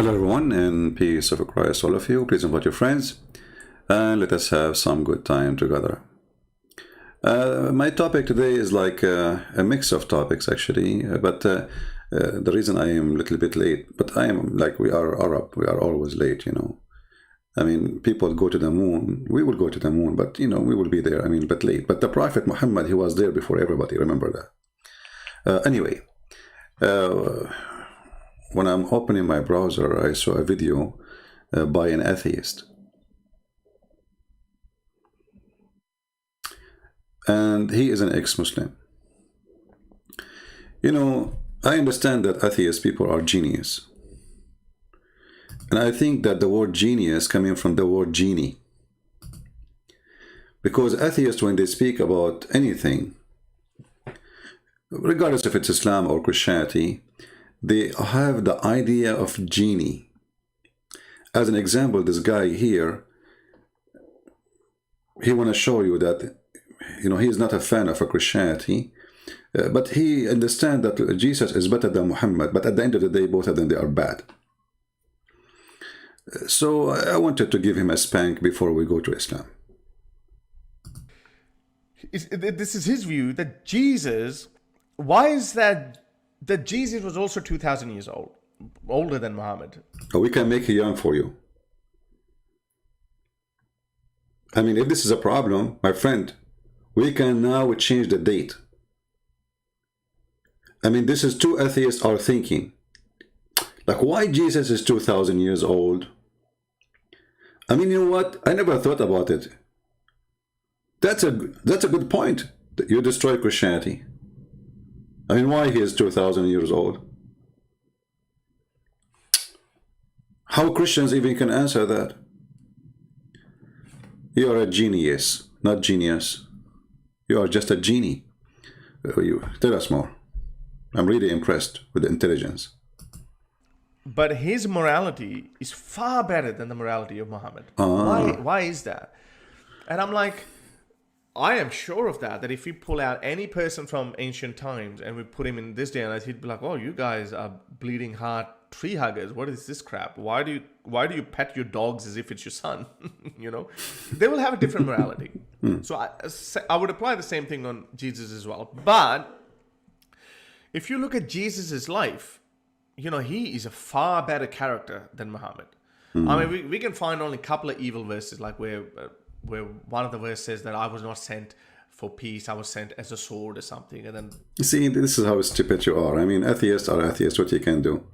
Hello everyone, and peace of Christ all of you. Please invite your friends and let us have some good time together. My topic today is like a mix of topics actually, but the reason I am a little bit late, but I am like we are Arab, we are always late, you know. I mean, people go to the moon, we will go to the moon, but you know, we will be there, I mean, but late. But the Prophet Muhammad, he was there before everybody, remember that. Anyway, when I'm opening my browser, I saw a video by an atheist. And he is an ex-Muslim. You know, I understand that atheist people are genius. And I think that the word genius coming from the word genie. Because atheists, when they speak about anything, regardless if it's Islam or Christianity, they have the idea of genie. As an example, this guy here, he want to show you that, you know, he is not a fan of a Christianity, but he understands that Jesus is better than Muhammad, but at the end of the day, both of them, they are bad. So I wanted to give him a spank before we go to Islam. This is his view that Jesus, why is that Jesus was also 2,000 years old, older than Muhammad? We can make it young for you. I mean, if this is a problem, my friend, we can now change the date. I mean, this is two atheists are thinking. Like, why Jesus is 2,000 years old? I mean, you know what? I never thought about it. That's a good point. You destroy Christianity. I mean, why he is 2,000 years old? How Christians even can answer that? You are a genius, not genius. You are just a genie. Tell us more. I'm really impressed with the intelligence. But his morality is far better than the morality of Muhammad. Why is that? And I'm like, I am sure of that if we pull out any person from ancient times and we put him in this day and age, he'd be like, oh, you guys are bleeding heart tree huggers. What is this crap? Why do you pet your dogs as if it's your son? You know, they will have a different morality. So I would apply the same thing on Jesus as well. But if you look at Jesus's life, you know, he is a far better character than Muhammad. I mean, we can find only a couple of evil verses, like where one of the verses says that I was not sent for peace, I was sent as a sword or something. And then, you see, this is how stupid you are. I mean, atheists are atheists, what you can do.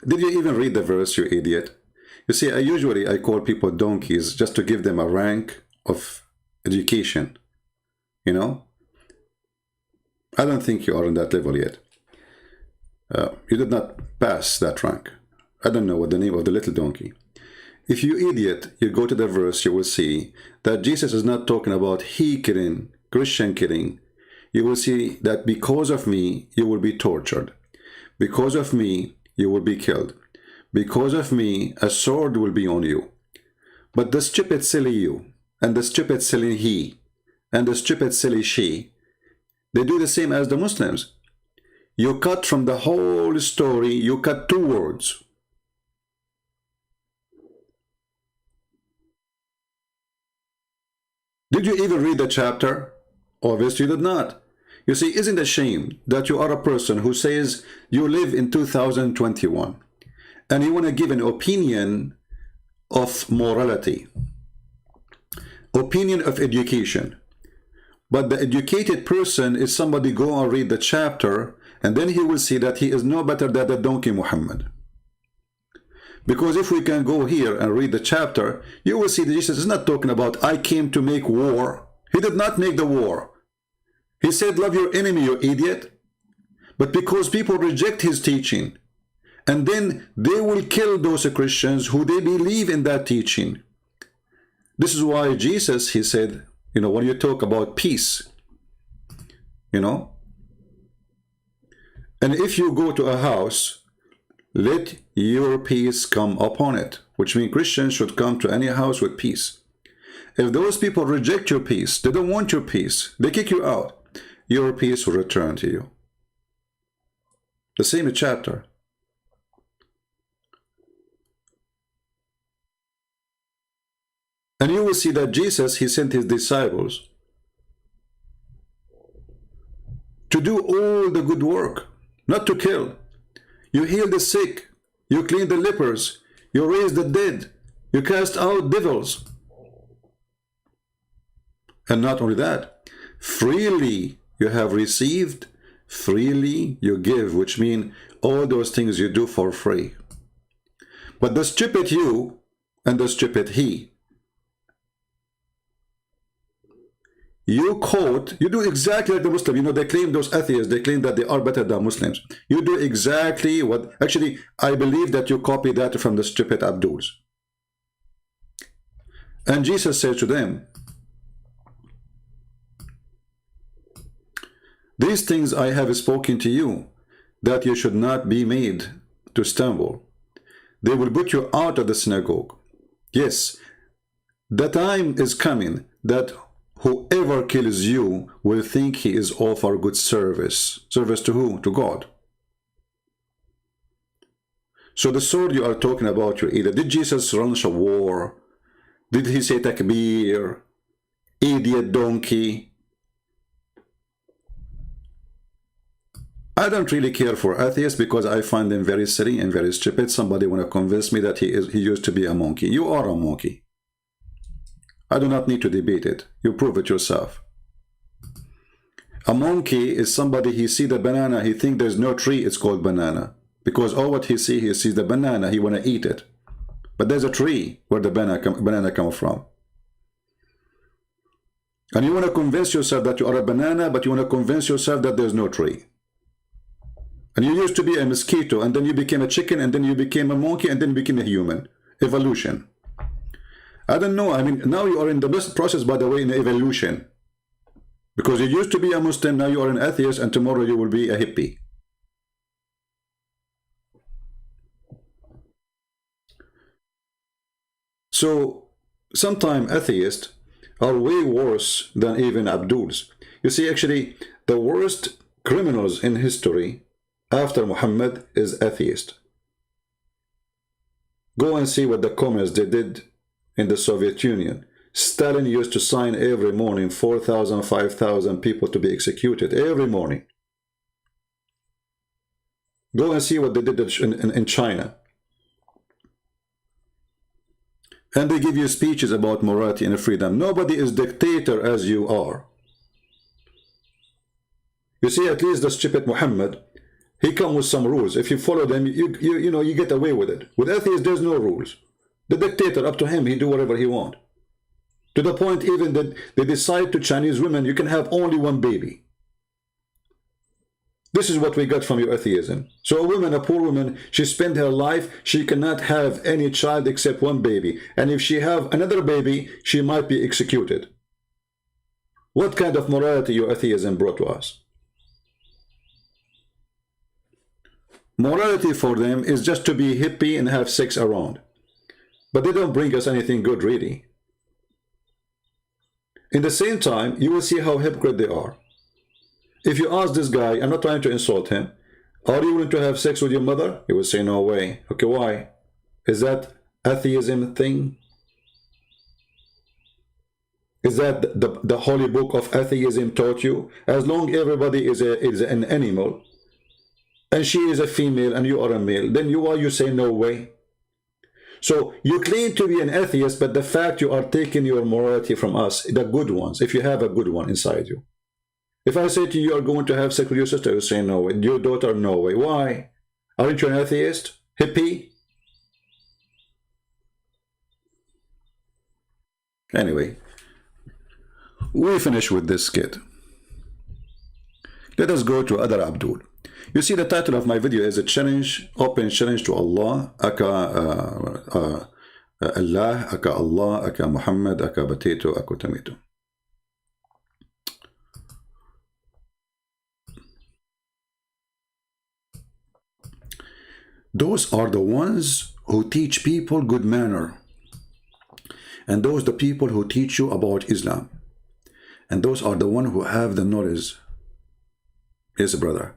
Did you even read the verse, you idiot? You see, I call people donkeys just to give them a rank of education. You know? I don't think you are on that level yet. You did not pass that rank. I don't know what the name of the little donkey. If you idiot, you go to the verse, you will see that Jesus is not talking about he killing, Christian killing. You will see that because of me, you will be tortured. Because of me, you will be killed. Because of me, a sword will be on you. But the stupid silly you, and the stupid silly he, and the stupid silly she, they do the same as the Muslims. You cut from the whole story, you cut two words. Did you even read the chapter? Obviously you did not. You see, isn't it a shame that you are a person who says you live in 2021 and you want to give an opinion of morality, opinion of education, but the educated person is somebody go and read the chapter and then he will see that he is no better than the donkey Muhammad. Because if we can go here and read the chapter, you will see that Jesus is not talking about, I came to make war. He did not make the war. He said, love your enemy, you idiot. But because people reject his teaching, and then they will kill those Christians who they believe in that teaching. This is why Jesus, he said, you know, when you talk about peace, you know, and if you go to a house, let your peace come upon it, which means Christians should come to any house with peace. If those people reject your peace, they don't want your peace, they kick you out, your peace will return to you. The same chapter. And you will see that Jesus, he sent his disciples to do all the good work, not to kill. You heal the sick, you clean the lepers, you raise the dead, you cast out devils. And not only that, freely you have received, freely you give, which means all those things you do for free. But the stupid you and the stupid he, you do exactly like the Muslim. You know, they claim, those atheists, they claim that they are better than Muslims. You do exactly what, actually, I believe that you copy that from the stupid Abduls. And Jesus said to them, these things I have spoken to you, that you should not be made to stumble. They will put you out of the synagogue. Yes, the time is coming that whoever kills you will think he is all for good service. Service to who? To God. So the sword you are talking about, you either, did Jesus launch a war? Did he say takbir? Idiot donkey? I don't really care for atheists because I find them very silly and very stupid. Somebody want to convince me that he used to be a monkey. You are a monkey. I do not need to debate it. You prove it yourself. A monkey is somebody, he see the banana, he think there's no tree, it's called banana. Because all what he sees the banana, he want to eat it. But there's a tree where the banana come from. And you want to convince yourself that you are a banana, but you want to convince yourself that there's no tree. And you used to be a mosquito, and then you became a chicken, and then you became a monkey, and then you became a human. Evolution. I don't know. I mean, now you are in the best process, by the way, in evolution. Because you used to be a Muslim, now you are an atheist, and tomorrow you will be a hippie. So, sometimes atheists are way worse than even Abduls. You see, actually, the worst criminals in history after Muhammad is atheist. Go and see what the communists did in the Soviet Union. Stalin used to sign every morning 4,000, 5,000 people to be executed every morning. Go and see what they did in China. And they give you speeches about morality and freedom. Nobody is dictator as you are. You see, at least the stupid Muhammad, he come with some rules. If you follow them, you know, you get away with it. With atheists, there's no rules. The dictator, up to him, he do whatever he want. To the point even that they decide to Chinese women, you can have only one baby. This is what we got from your atheism. So a woman, a poor woman, she spent her life, she cannot have any child except one baby. And if she have another baby, she might be executed. What kind of morality your atheism brought to us? Morality for them is just to be hippie and have sex around. But they don't bring us anything good, really. In the same time, you will see how hypocrite they are. If you ask this guy, I'm not trying to insult him, are you willing to have sex with your mother? He will say, no way. Okay, why? Is that atheism thing? Is that the holy book of atheism taught you? As long everybody is an animal, and she is a female and you are a male, then why you say no way? So you claim to be an atheist, but the fact you are taking your morality from us, the good ones, if you have a good one inside you. If I say to you, you are going to have sex with your sister, you say no way. Your daughter, no way. Why? Aren't you an atheist? Hippie? Anyway, we finish with this skit. Let us go to other Abdul. You see, the title of my video is a challenge, open challenge to Allah, aka Allah, aka Allah, aka Muhammad, aka potato, aka tomato. Those are the ones who teach people good manner. And those are the people who teach you about Islam. And those are the ones who have the knowledge. Yes, brother.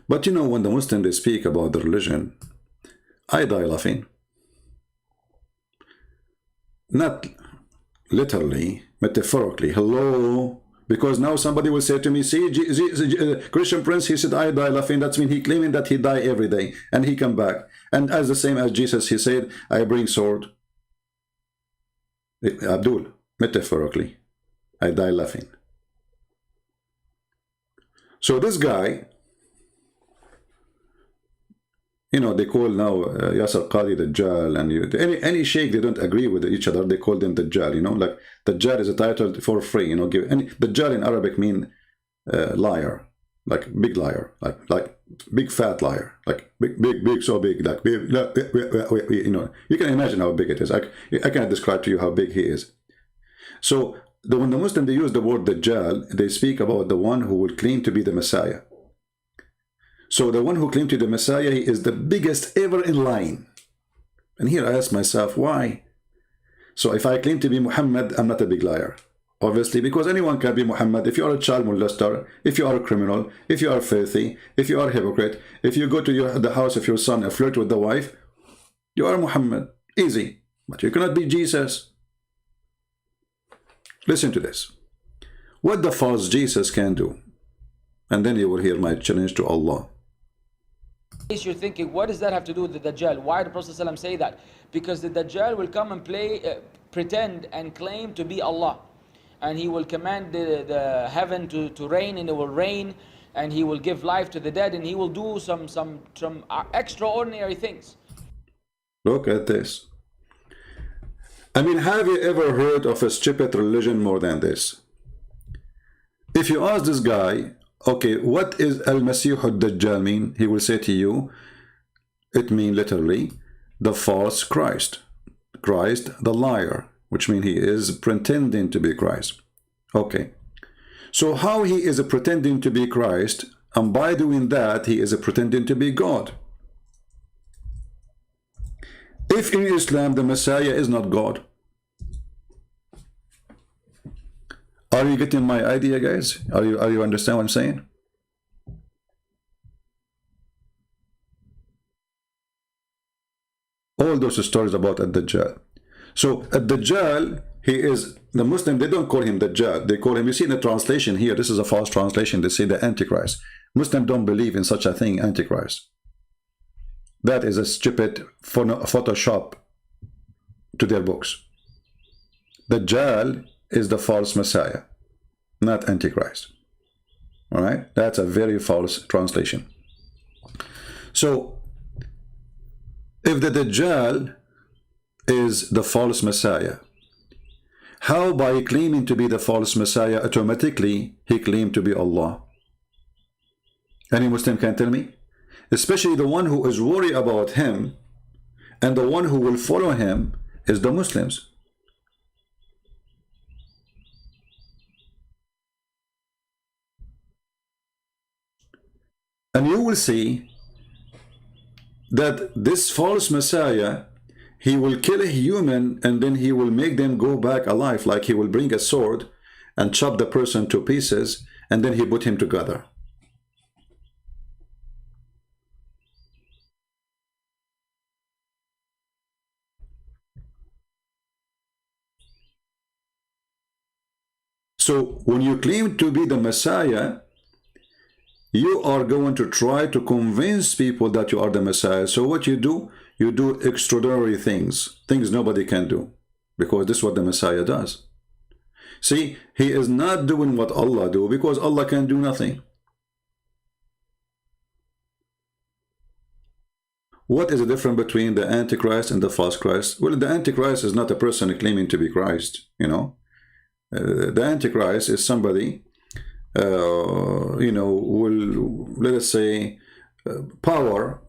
But you know, when the Muslims they speak about the religion, I die laughing. not literally, metaphorically. Hello? Because now somebody will say to me, see, Christian Prince, he said, I die laughing. That means he claiming that he die every day and he come back. And as the same as Jesus, he said, I bring sword. Abdul, metaphorically, I die laughing. So this guy, you know, they call now Yasser Qadi Dajjal, and any sheikh they don't agree with each other, they call them Dajjal, you know, like Dajjal is a title for free, you know, Dajjal in Arabic mean liar, like big liar, like big fat liar, like big, so big, like big, you know, you can imagine how big it is. I cannot describe to you how big he is. So when the Muslim, they use the word Dajjal, they speak about the one who will claim to be the Messiah. So the one who claimed to be the Messiah, he is the biggest ever in line. And here I ask myself, why? So if I claim to be Muhammad, I'm not a big liar. Obviously, because anyone can be Muhammad. If you are a child molester, if you are a criminal, if you are filthy, if you are a hypocrite, if you go to the house of your son and flirt with the wife, you are Muhammad. Easy. But you cannot be Jesus. Listen to this. What the false Jesus can do. And then you will hear my challenge to Allah. You're thinking, what does that have to do with the Dajjal? Why did Prophet ﷺ say that? Because the Dajjal will come and pretend and claim to be Allah. And he will command the heaven to rain, and it will rain. And he will give life to the dead, and he will do some extraordinary things. Look at this. I mean, have you ever heard of a stupid religion more than this? If you ask this guy, okay, what is Al-Masih al-Dajjal mean? He will say to you, it means literally, the false Christ. Christ, the liar, which means he is pretending to be Christ. Okay. So how he is pretending to be Christ, and by doing that, he is pretending to be God. If in Islam, the Messiah is not God. Are you getting my idea, guys? Are you understand what I'm saying? All those stories about Ad-Dajjal. So Ad-Dajjal, he is the Muslim, they don't call him Dajjal. They call him, you see in the translation here, this is a false translation, they say the Antichrist. Muslims don't believe in such a thing, Antichrist. That is a stupid Photoshop to their books. Dajjal is the false Messiah, not Antichrist. All right, that's a very false translation. So if the Dajjal is the false Messiah, how by claiming to be the false Messiah automatically he claimed to be Allah? Any Muslim can tell me? Especially the one who is worried about him, and the one who will follow him is the Muslims. And you will see that this false Messiah, he will kill a human and then he will make them go back alive, like he will bring a sword and chop the person to pieces and then he put him together. So when you claim to be the Messiah, you are going to try to convince people that you are the Messiah. So what you do extraordinary things nobody can do, because this is what the Messiah does. See, he is not doing what Allah do, because Allah can do nothing. What is the difference between the Antichrist and the false Christ? Well, the Antichrist is not a person claiming to be Christ, you know. The Antichrist is somebody, you know, will, let us say, power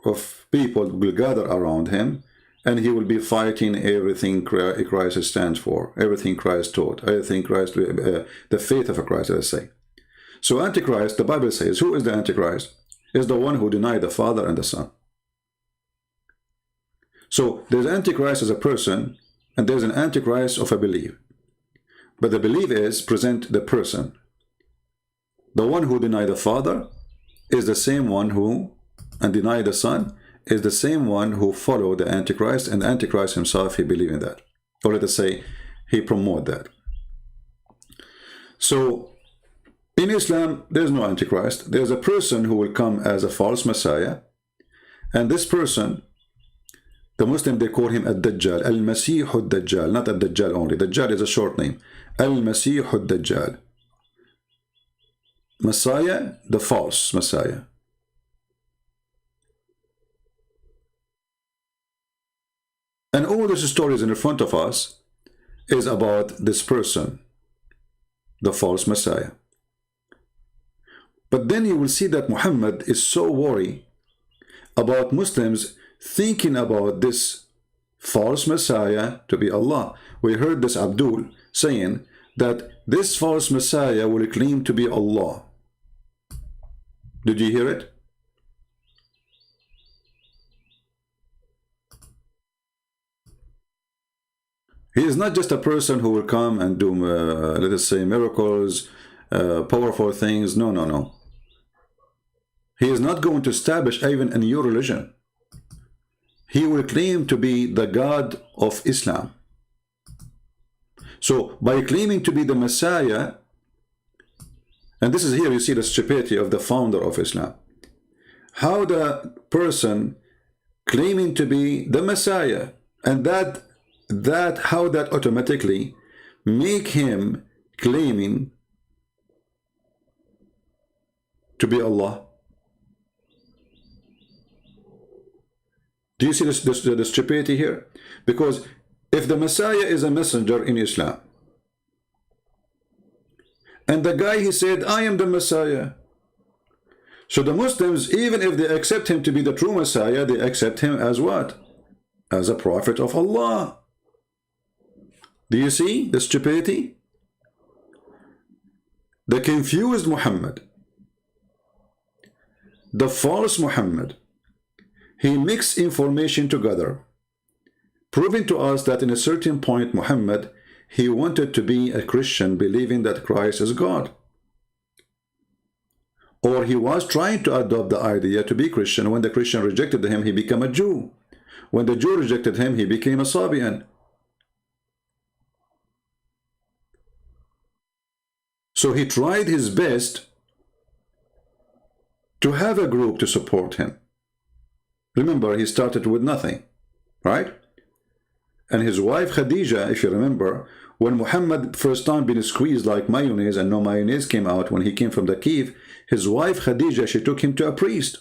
of people will gather around him, and he will be fighting everything Christ stands for, everything Christ taught, everything Christ, the faith of a Christ, let's say. So Antichrist, the Bible says, who is the Antichrist? Is the one who denied the Father and the Son. So there's Antichrist as a person, and there's an Antichrist of a belief. But the belief is present the person. The one who denied the Father is the same one who, and denied the Son, is the same one who followed the Antichrist, and the Antichrist himself, he believed in that. or let us say he promote that. So in Islam, there's no Antichrist. There's a person who will come as a false Messiah, and this person, the Muslim, they call him Ad-Dajjal, Al-Masih Ad-Dajjal, not Ad-Dajjal only. Dajjal is a short name. Al-Masih Ad-Dajjal. Messiah, the false Messiah. And all these stories in front of us is about this person, the false Messiah. But then you will see that Muhammad is so worried about Muslims thinking about this false Messiah to be Allah. We heard this Abdul saying that this false Messiah will claim to be Allah. Did you hear it? He is not just a person who will come and do, let us say, miracles, powerful things. No, no, no. He is not going to establish even a new religion. He will claim to be the God of Islam. So by claiming to be the Messiah, and this is here you see the stupidity of the founder of Islam. How the person claiming to be the Messiah, and how that automatically make him claiming to be Allah. Do you see the stupidity here? Because if the Messiah is a messenger in Islam, and the guy, he said, I am the Messiah. So the Muslims, even if they accept him to be the true Messiah, they accept him as what? As a prophet of Allah. Do you see the stupidity? The confused Muhammad, the false Muhammad, he mixed information together, proving to us that in a certain point Muhammad, he wanted to be a Christian, believing that Christ is God. Or he was trying to adopt the idea to be Christian. When the Christian rejected him, he became a Jew. When the Jew rejected him, he became a Sabian. So he tried his best to have a group to support him. Remember, he started with nothing, right? And his wife Khadija, if you remember, when Muhammad first time been squeezed like mayonnaise and no mayonnaise came out when he came from the cave, his wife Khadija, she took him to a priest.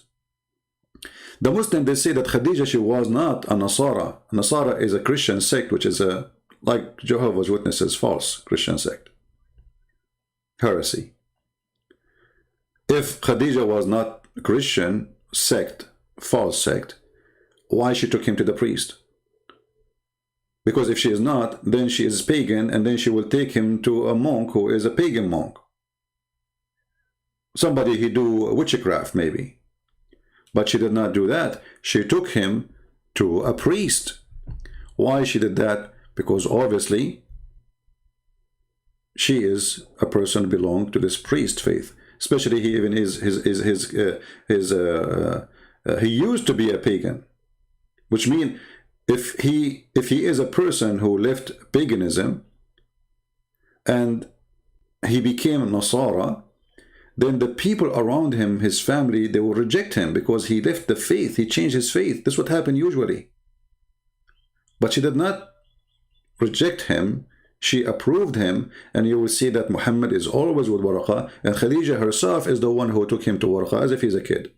The Muslims, they say that Khadija, she was not a Nasara. Nasara is a Christian sect, which is like Jehovah's Witnesses, false Christian sect. Heresy. If Khadija was not Christian sect, false sect, why she took him to the priest? Because if she is not, then she is pagan, and then she will take him to a monk who is a pagan monk. Somebody he do witchcraft maybe. But she did not do that. She took him to a priest. Why she did that? Because obviously she is a person belong to this priest faith. Especially he even is he used to be a pagan, which means if he is a person who left paganism and he became Nasara, then the people around him, his family, they will reject him because he left the faith, he changed his faith. This is what happened usually. But she did not reject him, she approved him, and you will see that Muhammad is always with Warqa, and Khadija herself is the one who took him to Warqa as if he's a kid.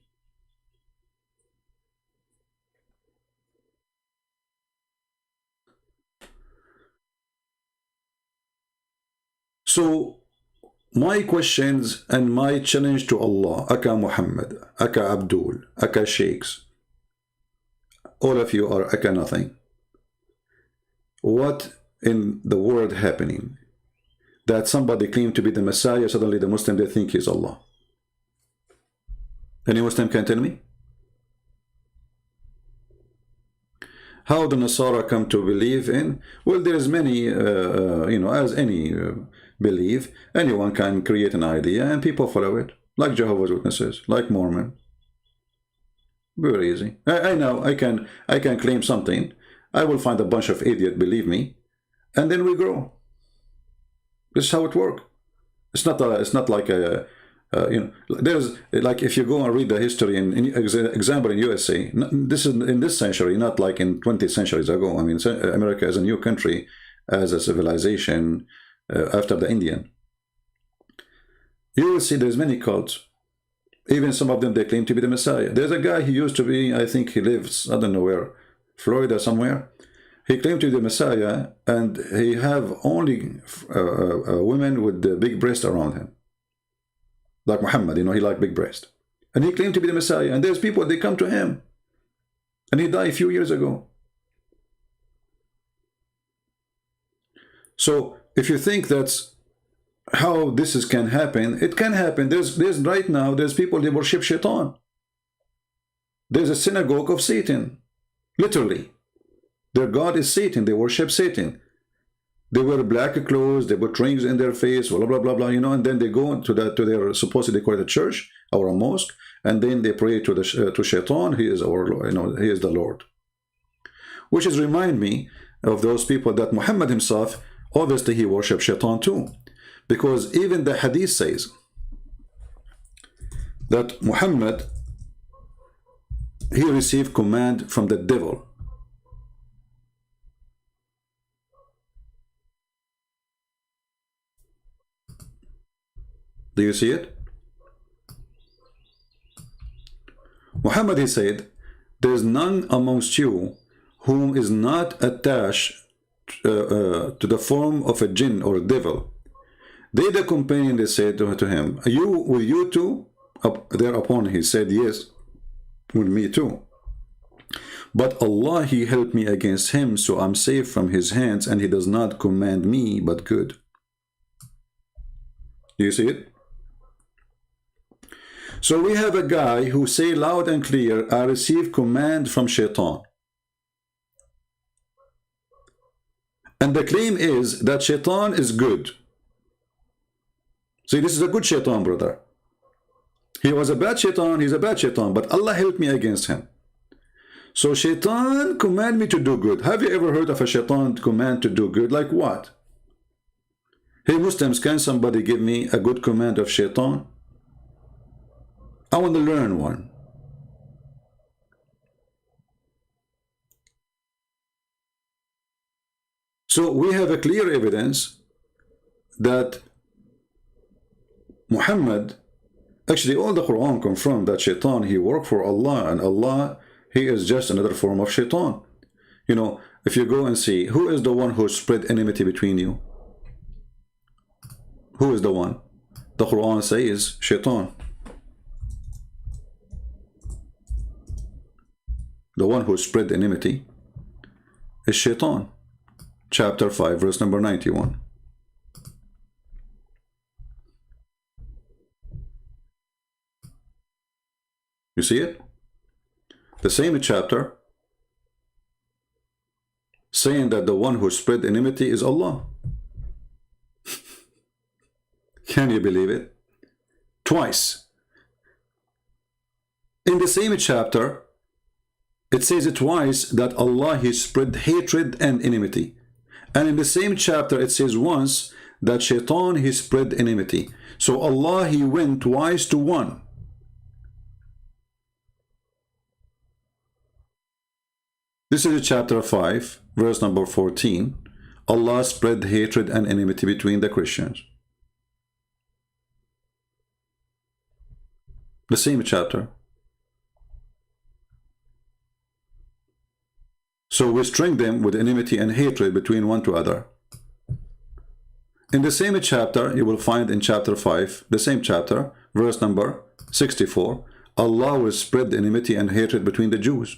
So my questions and my challenge to Allah, Aka Muhammad, Aka Abdul, Aka Sheikhs, all of you are Aka nothing. What in the world happening that somebody claimed to be the Messiah, suddenly the Muslim, they think he's Allah? Any Muslim can tell me? How the Nasara come to believe in? Well, there is many, as any belief, anyone can create an idea and people follow it, like Jehovah's Witnesses, like Mormon. Very easy. I know I can claim something. I will find a bunch of idiots, believe me, and then we grow. This is how it works. It's not like a there's like, if you go and read the history in example in USA, this is in this century, not like in 20 centuries ago. I mean, America is a new country as a civilization after the Indian. You will see there's many cults. Even some of them, they claim to be the Messiah. There's a guy, he used to be, I think he lives, I don't know where, Florida somewhere. He claimed to be the Messiah, and he have only women with the big breast around him. Like Muhammad, he liked big breast. And he claimed to be the Messiah. And there's people, they come to him. And he died a few years ago. So if you think that's how this can happen, it can happen. There's right now, there's people, they worship Shaitan. There's a synagogue of Satan. Literally. Their God is Satan. They worship Satan. They wear black clothes, they put rings in their face, blah, blah, blah, blah, and then they go to their, supposedly they call it a church or a mosque, and then they pray to Shaitan. He is our Lord, he is the Lord. Which is remind me of those people that Muhammad himself, obviously he worshipped Shaitan too. Because even the hadith says that Muhammad, he received command from the devil. Do you see it? Muhammad, he said, there is none amongst you whom is not attached to the form of a jinn or a devil. They, the companion, they said to him, are you with you too? Thereupon he said, yes, with me too. But Allah, he helped me against him, so I'm safe from his hands, and he does not command me but good. Do you see it? So we have a guy who say loud and clear, I receive command from Shaitan. And the claim is that Shaitan is good. See, this is a good Shaitan, brother. He was a bad Shaitan, he's a bad Shaitan, but Allah helped me against him. So Shaitan command me to do good. Have you ever heard of a Shaitan command to do good? Like what? Hey Muslims, can somebody give me a good command of Shaitan? I want to learn one. So we have a clear evidence that Muhammad, actually all the Quran confirmed that Shaitan, he worked for Allah, and Allah, he is just another form of Shaitan. If you go and see, who is the one who spread enmity between you? Who is the one? The Quran says Shaitan. The one who spread enmity is Shaitan. Chapter 5, verse number 91. You see it? The same chapter saying that the one who spread enmity is Allah. Can you believe it? Twice. In the same chapter, it says it twice that Allah, he spread hatred and enmity. And in the same chapter, it says once that Shaitan, he spread enmity. So Allah, he went twice to one. This is chapter 5, verse number 14. Allah spread hatred and enmity between the Christians. The same chapter. So we string them with enmity and hatred between one to other. In the same chapter, you will find in chapter 5, the same chapter, verse number 64, Allah will spread enmity and hatred between the Jews.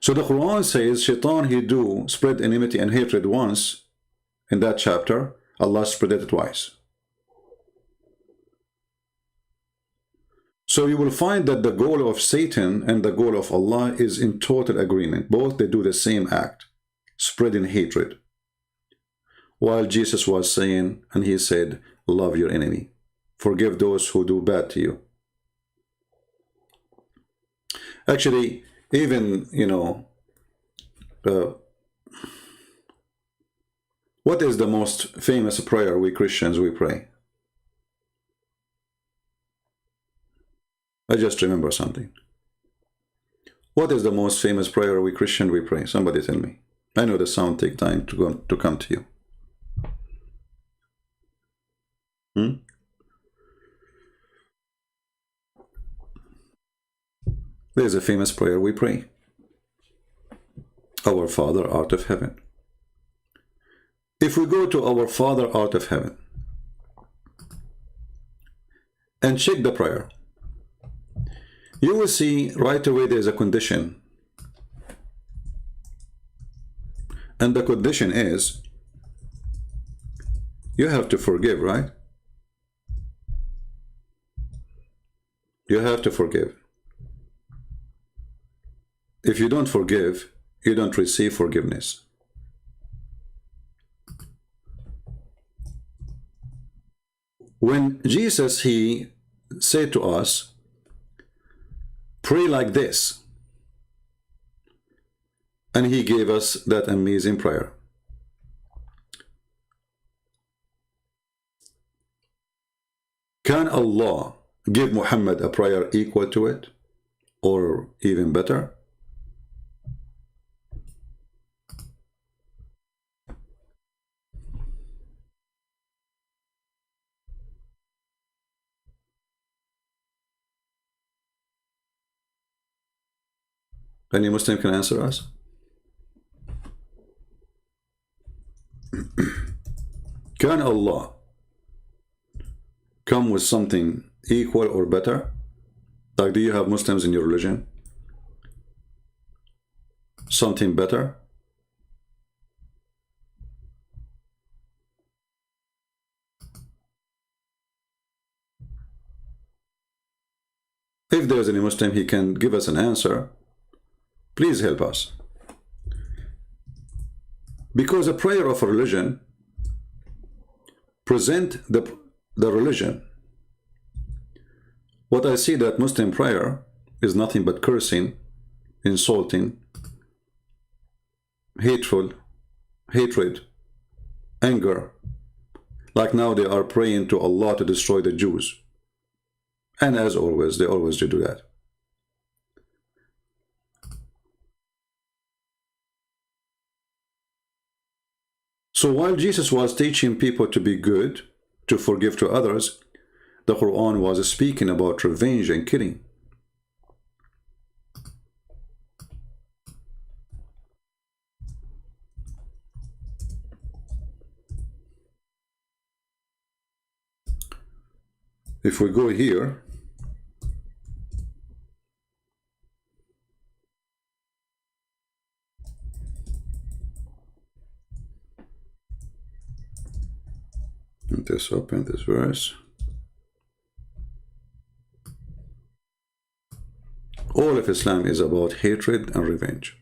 So the Quran says Shaitan, he do spread enmity and hatred once. In that chapter, Allah spread it twice. So you will find that the goal of Satan and the goal of Allah is in total agreement. Both, they do the same act, spreading hatred. While Jesus was saying, and he said, love your enemy. Forgive those who do bad to you. Actually, even, What is the most famous prayer we Christians we pray? I just remember something. What is the most famous prayer we Christian we pray? Somebody tell me. I know the sound take time to come to you. There's a famous prayer we pray. Our Father art of heaven. If we go to our Father art of heaven and check the prayer, you will see right away there's a condition. And the condition is, you have to forgive, right? You have to forgive. If you don't forgive, you don't receive forgiveness. When Jesus, he said to us, pray like this, and he gave us that amazing prayer. Can Allah give Muhammad a prayer equal to it, or even better? Any Muslim can answer us? Can Allah come with something equal or better? Like, do you have Muslims in your religion? Something better? If there's any Muslim, he can give us an answer. Please help us. Because a prayer of a religion present the religion. What I see that Muslim prayer is nothing but cursing, insulting, hatred, anger. Like now they are praying to Allah to destroy the Jews. And as always, they always do that. So while Jesus was teaching people to be good, to forgive to others, the Quran was speaking about revenge and killing. If we go here, let's open this verse. All of Islam is about hatred and revenge.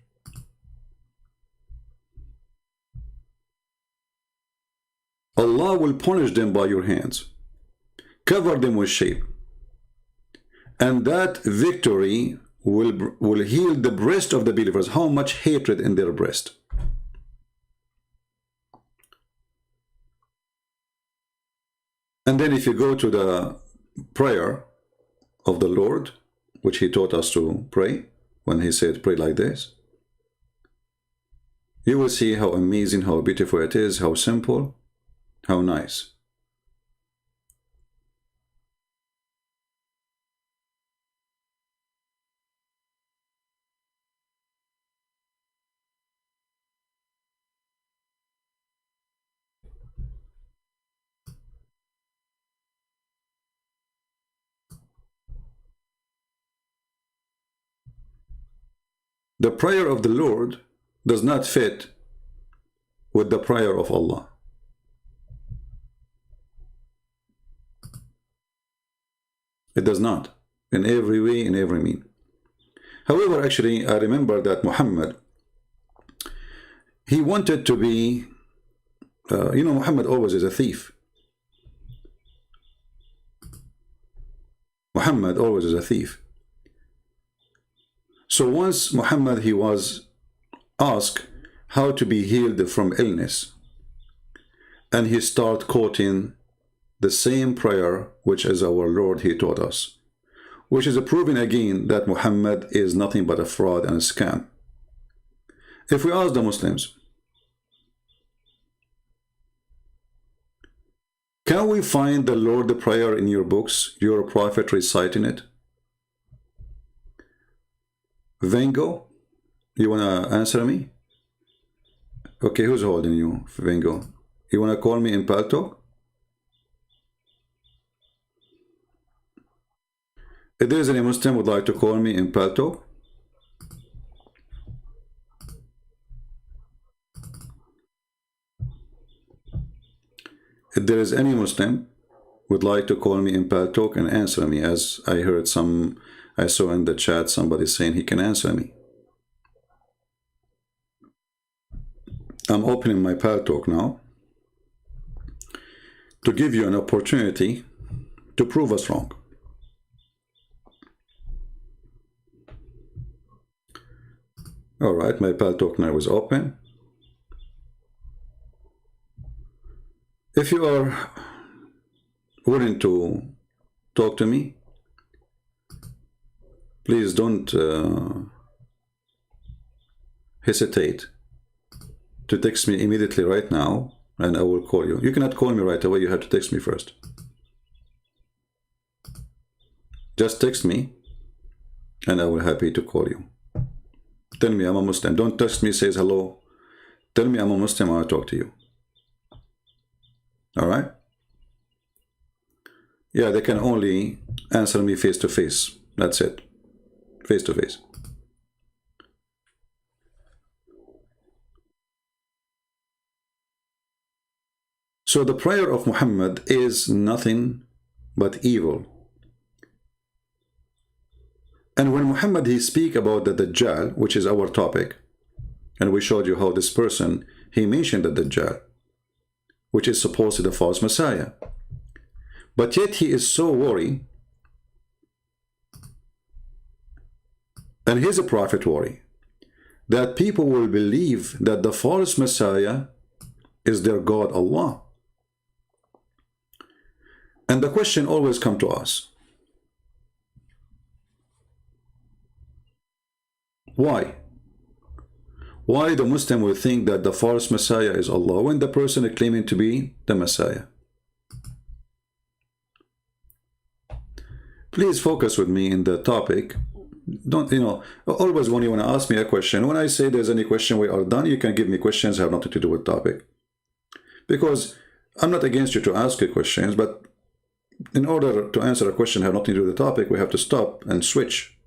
Allah will punish them by your hands, cover them with shame, and that victory will heal the breast of the believers. How much hatred in their breast. And then if you go to the prayer of the Lord, which he taught us to pray, when he said pray like this, you will see how amazing, how beautiful it is, how simple, how nice. The prayer of the Lord does not fit with the prayer of Allah. It does not, in every way, in every mean. However, actually, I remember that Muhammad, he wanted to be, Muhammad always is a thief. Muhammad always is a thief. So once Muhammad, he was asked how to be healed from illness. and he start quoting the same prayer which is our Lord he taught us, which is proving again that Muhammad is nothing but a fraud and a scam. If we ask the Muslims, can we find the Lord the prayer in your books, your prophet reciting it? Vengo, you wanna answer me? Okay, who's holding you, Vengo? You wanna call me in Paltalk? If there is any Muslim would like to call me in Paltalk, if there is any Muslim would like to call me in Paltalk and answer me, as I heard I saw in the chat somebody saying he can answer me. I'm opening my Paltalk now to give you an opportunity to prove us wrong. Alright, my Paltalk now is open. If you are willing to talk to me, please don't hesitate to text me immediately right now and I will call you. You cannot call me right away, you have to text me first. Just text me and I will be happy to call you. Tell me I'm a Muslim. Don't text me, says hello. Tell me I'm a Muslim, I want to talk to you. Alright? Yeah, they can only answer me face to face. That's it. Face to face. So the prayer of Muhammad is nothing but evil. And when Muhammad he speak about the Dajjal, which is our topic, and we showed you how this person, he mentioned the Dajjal, which is supposedly the false Messiah. But yet he is so worried, and he's a prophet worry, that people will believe that the false Messiah is their God Allah. And the question always comes to us, why? Why the Muslim will think that the false Messiah is Allah when the person is claiming to be the Messiah? Please focus with me in the topic. Don't, always when you want to ask me a question, when I say there's any question we are done, you can give me questions that have nothing to do with topic. Because I'm not against you to ask you questions, but in order to answer a question that have nothing to do with the topic, we have to stop and switch.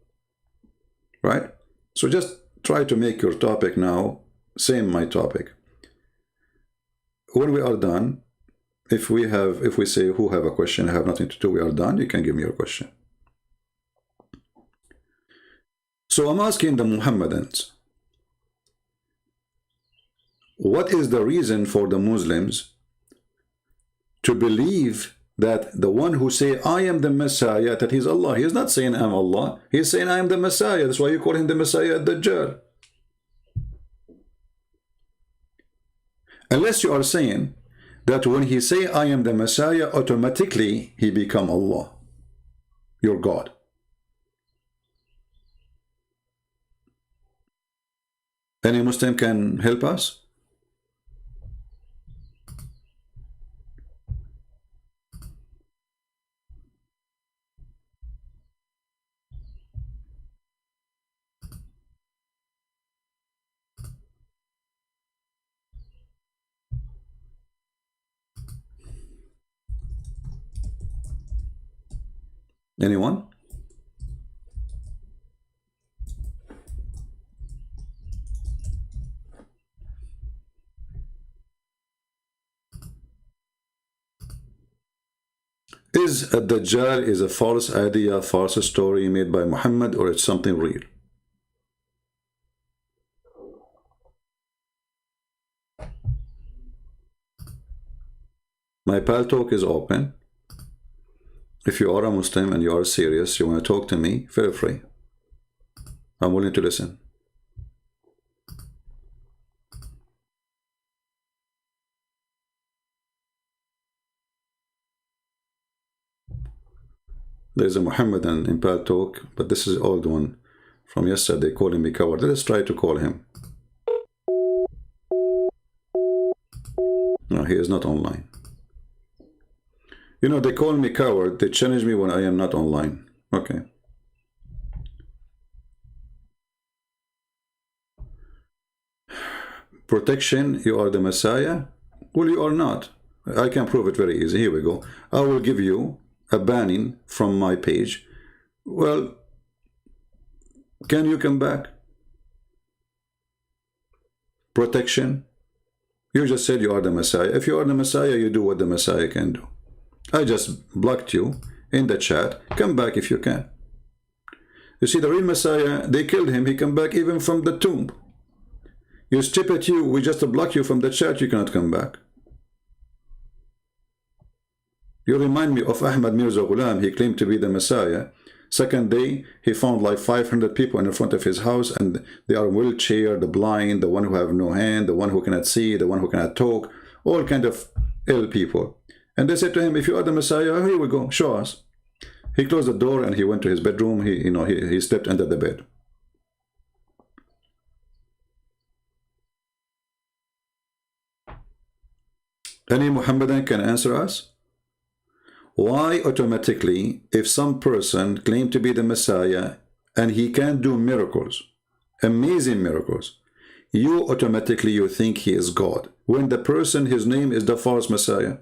Right? So just try to make your topic now same my topic. When we are done, if we say who have a question, have nothing to do, we are done, you can give me your question. So I'm asking the Muhammadans, what is the reason for the Muslims to believe that the one who say I am the Messiah, that he's Allah? He is not saying I'm Allah, he's saying I am the Messiah. That's why you call him the Messiah Dajjal. Unless you are saying that when he say I am the Messiah, automatically he become Allah, your God. Any Muslim can help us? Anyone? Is a Dajjal is a false idea, false story made by Muhammad, or it's something real? My Paltalk is open. If you are a Muslim and you are serious, you want to talk to me, feel free. I'm willing to listen. There's a Muhammadan in Pal Talk, but this is old one from yesterday calling me coward. Let's try to call him. No, he is not online. You know, they call me coward. They challenge me when I am not online. Okay. Protection, you are the Messiah? Well, you are not. I can prove it very easy. Here we go. I will give you a banning from my page. Well, can you come back? Protection. You just said you are the Messiah. If you are the Messiah, you do what the Messiah can do. I just blocked you in the chat. Come back if you can. You see, the real Messiah, they killed him. He come back even from the tomb. You stupid you, we just block you from the chat. You cannot come back. You remind me of Ahmad Mirza Ghulam. He claimed to be the Messiah. Second day, he found like 500 people in front of his house, and they are wheelchair, the blind, the one who have no hand, the one who cannot see, the one who cannot talk, all kind of ill people. And they said to him, if you are the Messiah, here we go, show us. He closed the door and he went to his bedroom. He slept under the bed. Any Muhammadan can answer us? Why automatically, if some person claimed to be the Messiah and he can do miracles, amazing miracles, you automatically think he is God, when the person, his name is the false Messiah?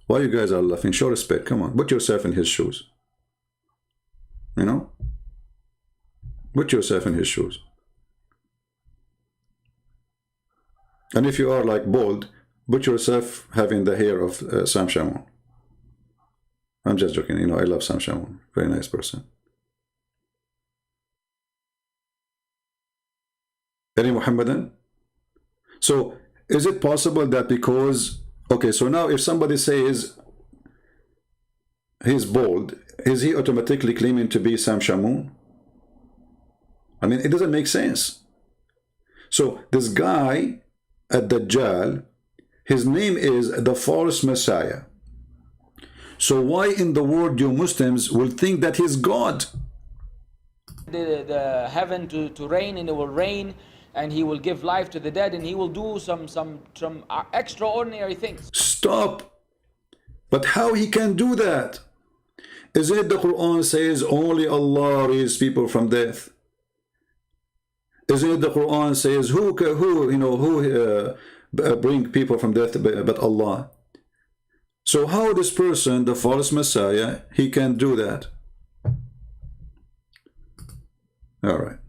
Why you guys are laughing? Show respect. Come on, put yourself in his shoes. You know? Put yourself in his shoes. And if you are like bald, put yourself having the hair of Sam Shamoun. I'm just joking. You know, I love Sam Shamoun. Very nice person. Any Muhammadan? So, is it possible that because... Okay, so now if somebody says he's bald, is he automatically claiming to be Sam Shamoun? I mean, it doesn't make sense. So, this guy at Dajjal, his name is the false Messiah. So why in the world you Muslims will think that he's God? The heaven to rain, and it will rain, and he will give life to the dead, and he will do some extraordinary things. Stop. But how he can do that? Isn't it the Quran says only Allah raises people from death? Isn't it the Quran says who bring people from death but Allah? So how this person, the false Messiah, he can do that? All right.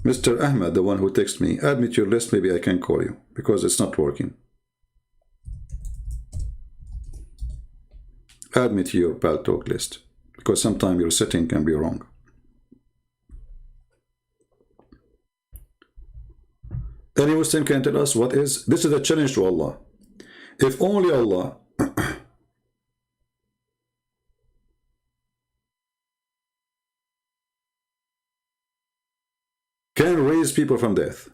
Mr. Ahmed, the one who texted me, add me to your list. Maybe I can call you because it's not working. Add me to your Pal Talk list because sometimes your setting can be wrong. Any Muslim can tell us what is this? Is a challenge to Allah. If only Allah can raise people from death,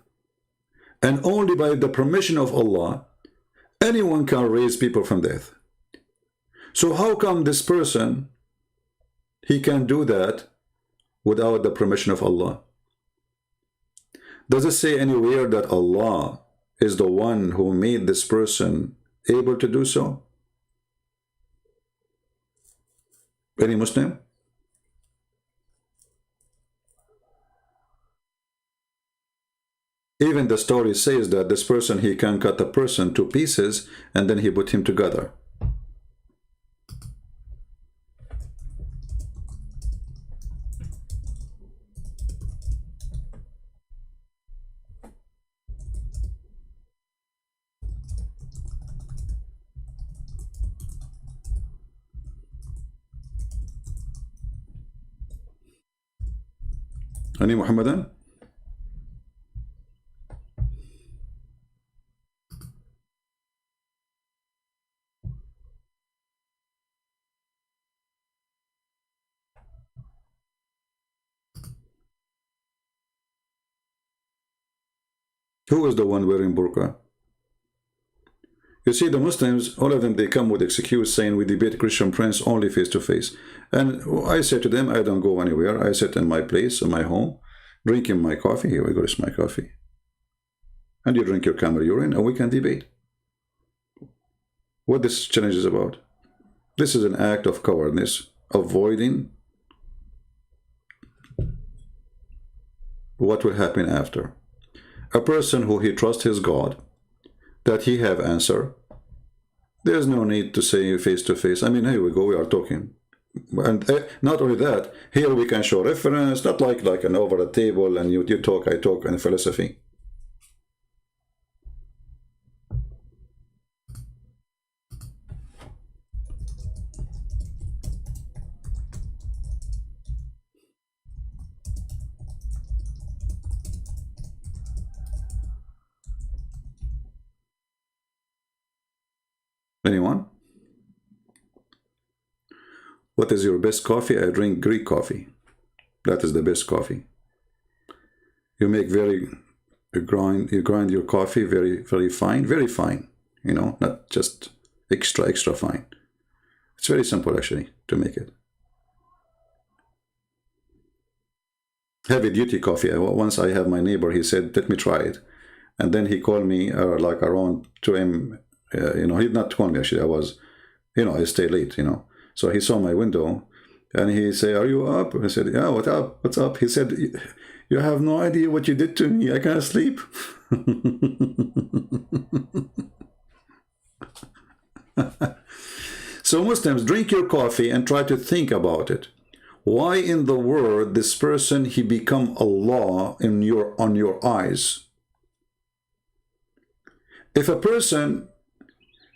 and only by the permission of Allah anyone can raise people from death. So how come this person, he can do that without the permission of Allah? Does it say anywhere that Allah is the one who made this person able to do so? Any Muslim? Even the story says that this person, he can cut a person to pieces and then he put him together. Any Muhammadan? Who is the one wearing burqa? You see, the Muslims, all of them, they come with excuse saying we debate Christian prince only face to face. And I say to them, I don't go anywhere. I sit in my place, in my home, drinking my coffee. Here we go, it's my coffee. And you drink your camel urine, and we can debate. What this challenge is about. This is an act of cowardness, avoiding what will happen after. A person who he trusts his God, that he have answer, there's no need to say face to face. I mean, here we go, we are talking. And not only that, here we can show reference, not like an over a table and you talk, I talk, and philosophy. Anyone? What is your best coffee? I drink Greek coffee. That is the best coffee. You make you grind your coffee very fine, you know, not just extra fine. It's very simple actually to make it. Heavy duty coffee. Once I have my neighbor, he said, let me try it. And then he called me like around 2 a.m. You know, he did not call me actually. I was, you know, I stay late, you know. So he saw my window and he said, are you up? I said, yeah, what up? What's up? He said, you have no idea what you did to me. I can't sleep. So Muslims, drink your coffee and try to think about it. Why in the world this person, he become Allah on your eyes? If a person,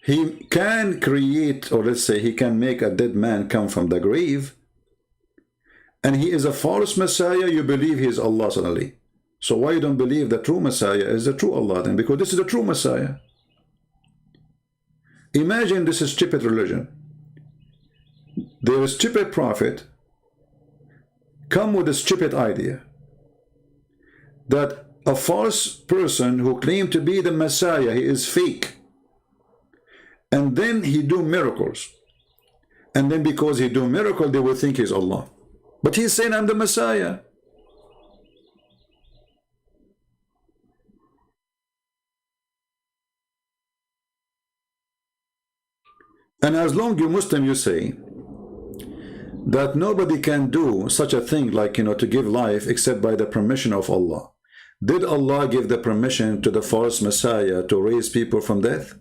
he can create, or let's say he can make a dead man come from the grave, and he is a false Messiah, you believe he is Allah suddenly. So why you don't believe the true Messiah is the true Allah then? Because this is the true Messiah. Imagine this is stupid religion. There is stupid prophet come with a stupid idea that a false person who claimed to be the Messiah, he is fake. And then he do miracles. And then because he do miracle, they will think he's Allah. But he's saying, I'm the Messiah. And as long you Muslim, you say that nobody can do such a thing like, you know, to give life except by the permission of Allah. Did Allah give the permission to the false Messiah to raise people from death?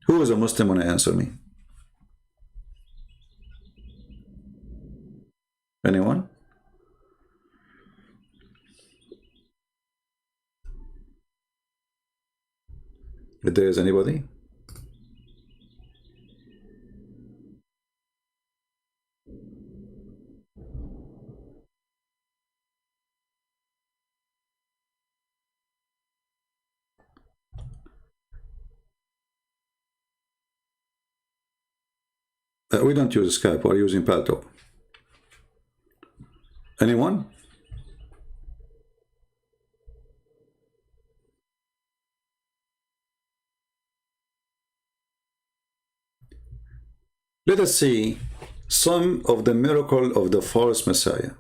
Who is a Muslim want to answer me? Anyone? If there is anybody? We don't use Skype, we're using Paltalk. Anyone? Let us see some of the miracle of the false Messiah.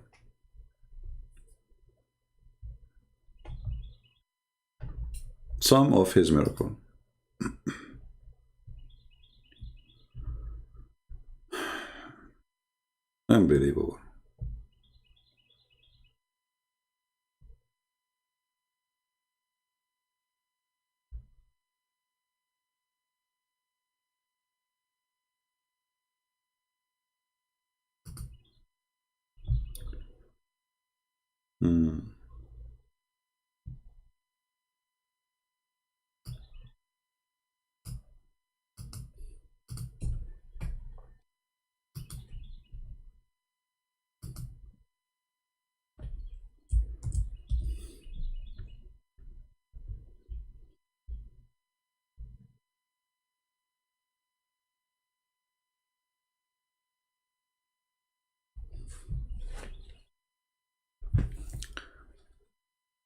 Some of his miracle. Unbelievable.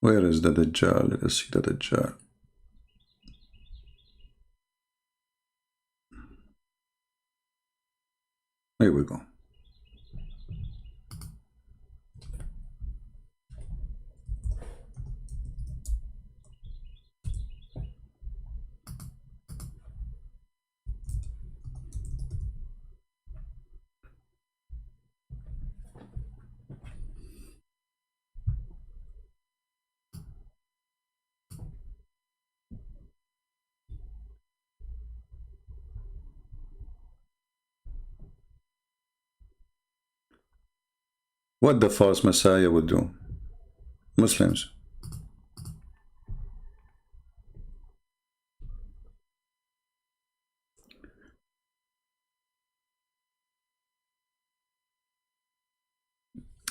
Where is the Dajjal? Let us see the Dajjal. Here we go. What the false Messiah would do? Muslims.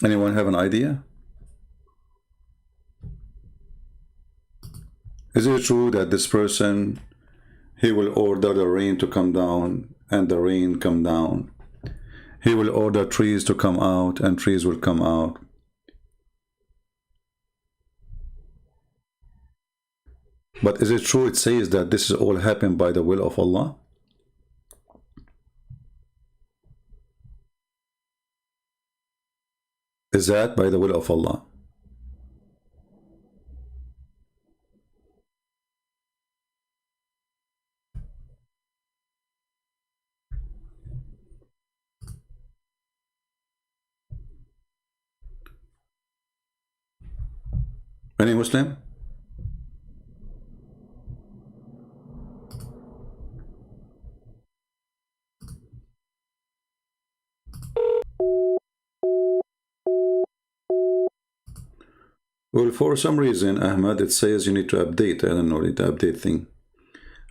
Anyone have an idea? Is it true that this person, he will order the rain to come down and the rain come down? He will order trees to come out and trees will come out. But is it true it says that this is all happened by the will of Allah? Is that by the will of Allah? Any Muslim? Well, for some reason, Ahmad, it says you need to update. I don't know, the update thing.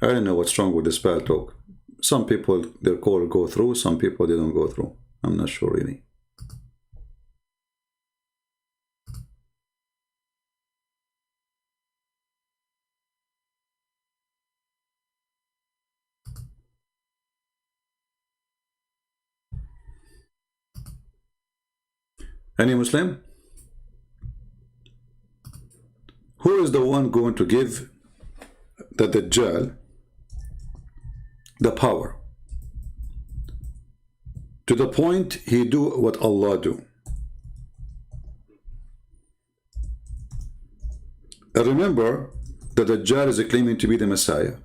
I don't know what's wrong with this bad talk. Some people, their call go through, some people, they don't go through. I'm not sure really. Any Muslim? Who is the one going to give the Dajjal the power to the point he do what Allah do? And remember that the Dajjal is claiming to be the Messiah.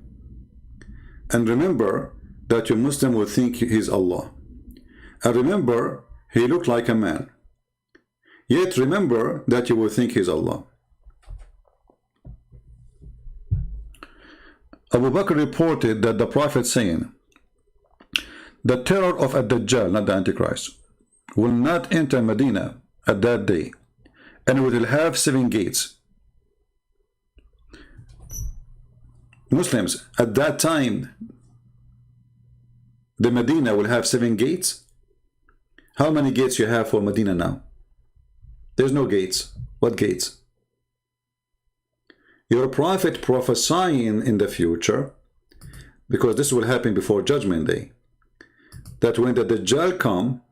And remember that your Muslim will think he's Allah. And remember, he looked like a man. Yet remember that you will think he's Allah. Abu Bakr reported that the Prophet saying, the terror of Ad-Dajjal, not the Antichrist, will not enter Medina at that day, and it will have 7 gates. Muslims, at that time, the Medina will have 7 gates. How many gates you have for Medina now? There's no gates. What gates? Your prophet prophesying in the future, because this will happen before Judgment Day, that when the Dajjal come,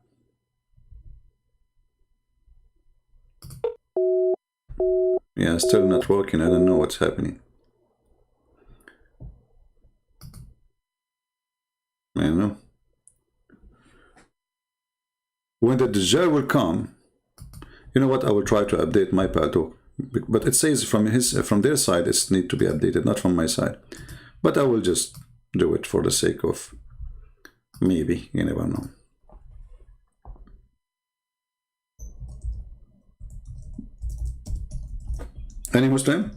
yeah, still not working. I don't know what's happening. I don't know. When the Dajjal will come, you know what? I will try to update my Paltalk, but it says from their side it needs to be updated, not from my side. But I will just do it for the sake of maybe. You never know. Any Muslim?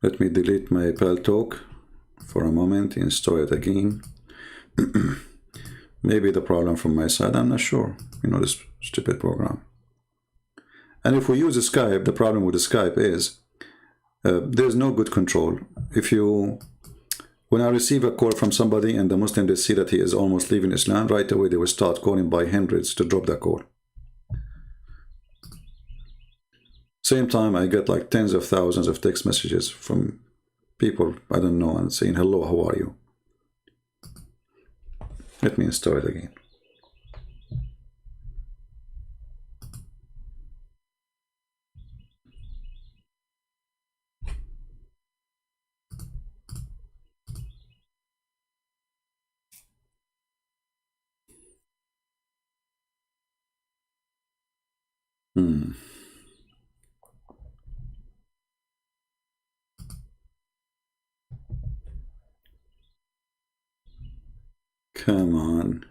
Let me delete my Paltalk for a moment, install it again. Maybe the problem from my side, I'm not sure. You know, this stupid program. And if we use Skype, the problem with the Skype is there's no good control. When I receive a call from somebody and the Muslim, they see that he is almost leaving Islam, right away they will start calling by hundreds to drop the call. Same time, I get like tens of thousands of text messages from people I don't know and saying, hello, how are you? Let me install it again. Come on.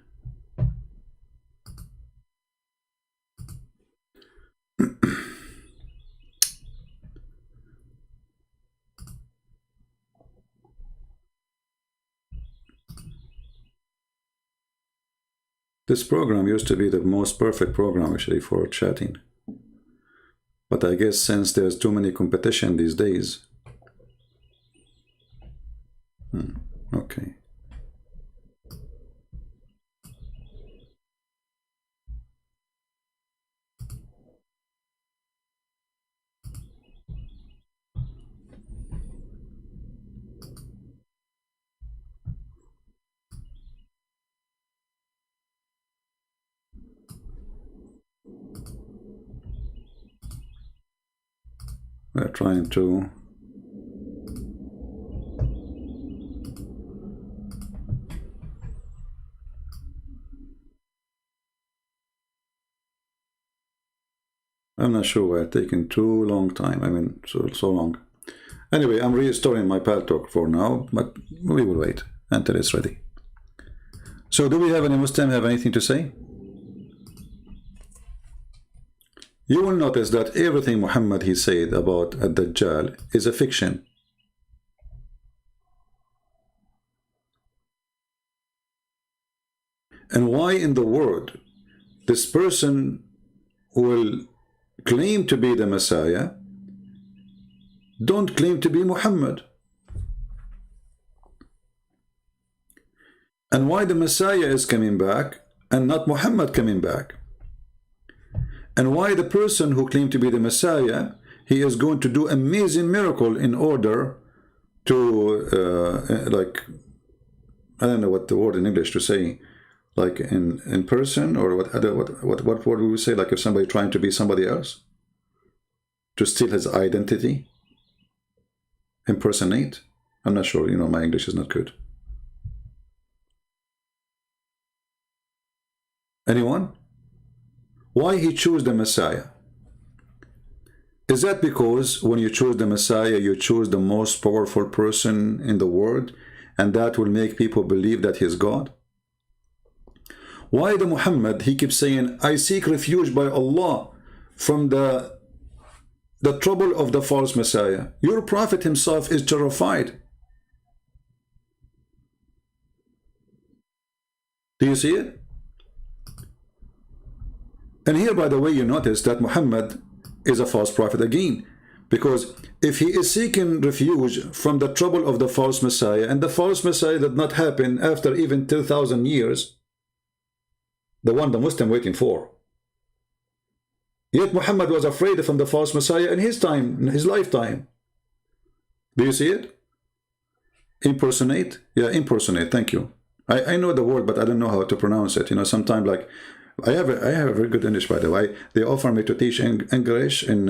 This program used to be the most perfect program actually for chatting. But I guess since there's too many competition these days. Okay. We're trying to I'm not sure why it's taking too long time. I mean, so long. Anyway, I'm restoring my pal talk for now, but we will wait until it's ready. So do we have any Muslim have anything to say? You will notice that everything Muhammad he said about Ad-Dajjal is a fiction. And why in the world this person will claim to be the Messiah don't claim to be Muhammad? And why the Messiah is coming back and not Muhammad coming back? And why the person who claimed to be the Messiah, he is going to do amazing miracle in order to, like, I don't know what the word in English to say, like in person, or what word we would say, like if somebody trying to be somebody else, to steal his identity, impersonate. I'm not sure, you know, my English is not good. Anyone? Why he chose the Messiah? Is that because when you choose the Messiah, you choose the most powerful person in the world, and that will make people believe that he's God? Why the Muhammad, he keeps saying, I seek refuge by Allah from the trouble of the false Messiah? Your prophet himself is terrified. Do you see it? And here, by the way, you notice that Muhammad is a false prophet again. Because if he is seeking refuge from the trouble of the false Messiah, and the false Messiah did not happen after even 2,000 years, the one the Muslim waiting for. Yet Muhammad was afraid from the false Messiah in his time, in his lifetime. Do you see it? Impersonate? Yeah, impersonate, thank you. I know the word, but I don't know how to pronounce it. You know, sometimes like, I have a very good English, by the way. They offer me to teach English in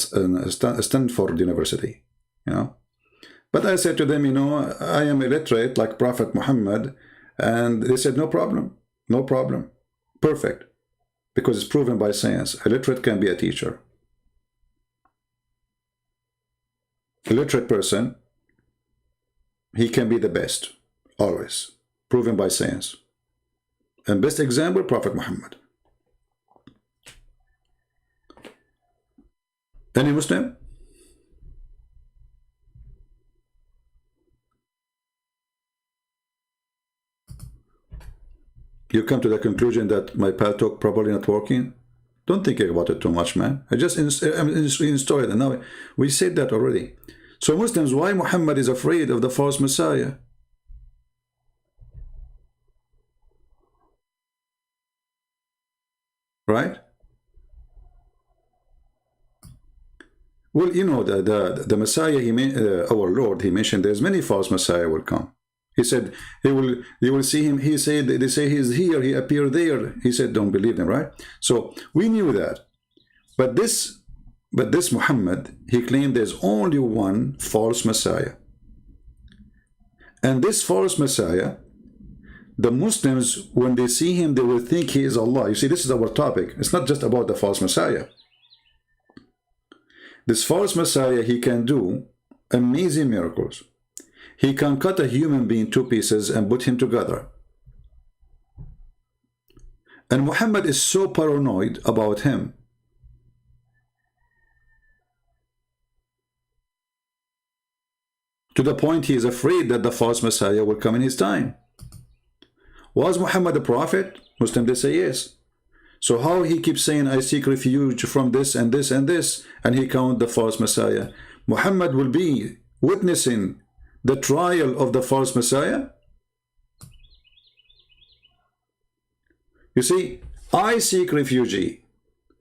Stanford University, you know. But I said to them, you know, I am illiterate like Prophet Muhammad, and they said, no problem, no problem, perfect, because it's proven by science. Illiterate can be a teacher. Illiterate person, he can be the best, always, proven by science. And best example, Prophet Muhammad. Any Muslim? You come to the conclusion that my pal talk probably not working? Don't think about it too much, man. I just installed it, and now we said that already. So Muslims, why Muhammad is afraid of the false Messiah? Right? Well, you know, the Messiah, our Lord, he mentioned there's many false Messiah will come. He said, you will see him. He said, they say he's here, he appeared there. He said, don't believe them, right? So we knew that. But this Muhammad, he claimed there's only one false Messiah. And this false Messiah, the Muslims, when they see him, they will think he is Allah. You see, this is our topic. It's not just about the false Messiah. This false Messiah, he can do amazing miracles. He can cut a human being to pieces and put him together. And Muhammad is so paranoid about him. To the point he is afraid that the false Messiah will come in his time. Was Muhammad a prophet? Muslims, they say yes. So how he keeps saying, I seek refuge from this and this and this, and he count the false Messiah? Muhammad will be witnessing the trial of the false Messiah? You see, I seek refugee.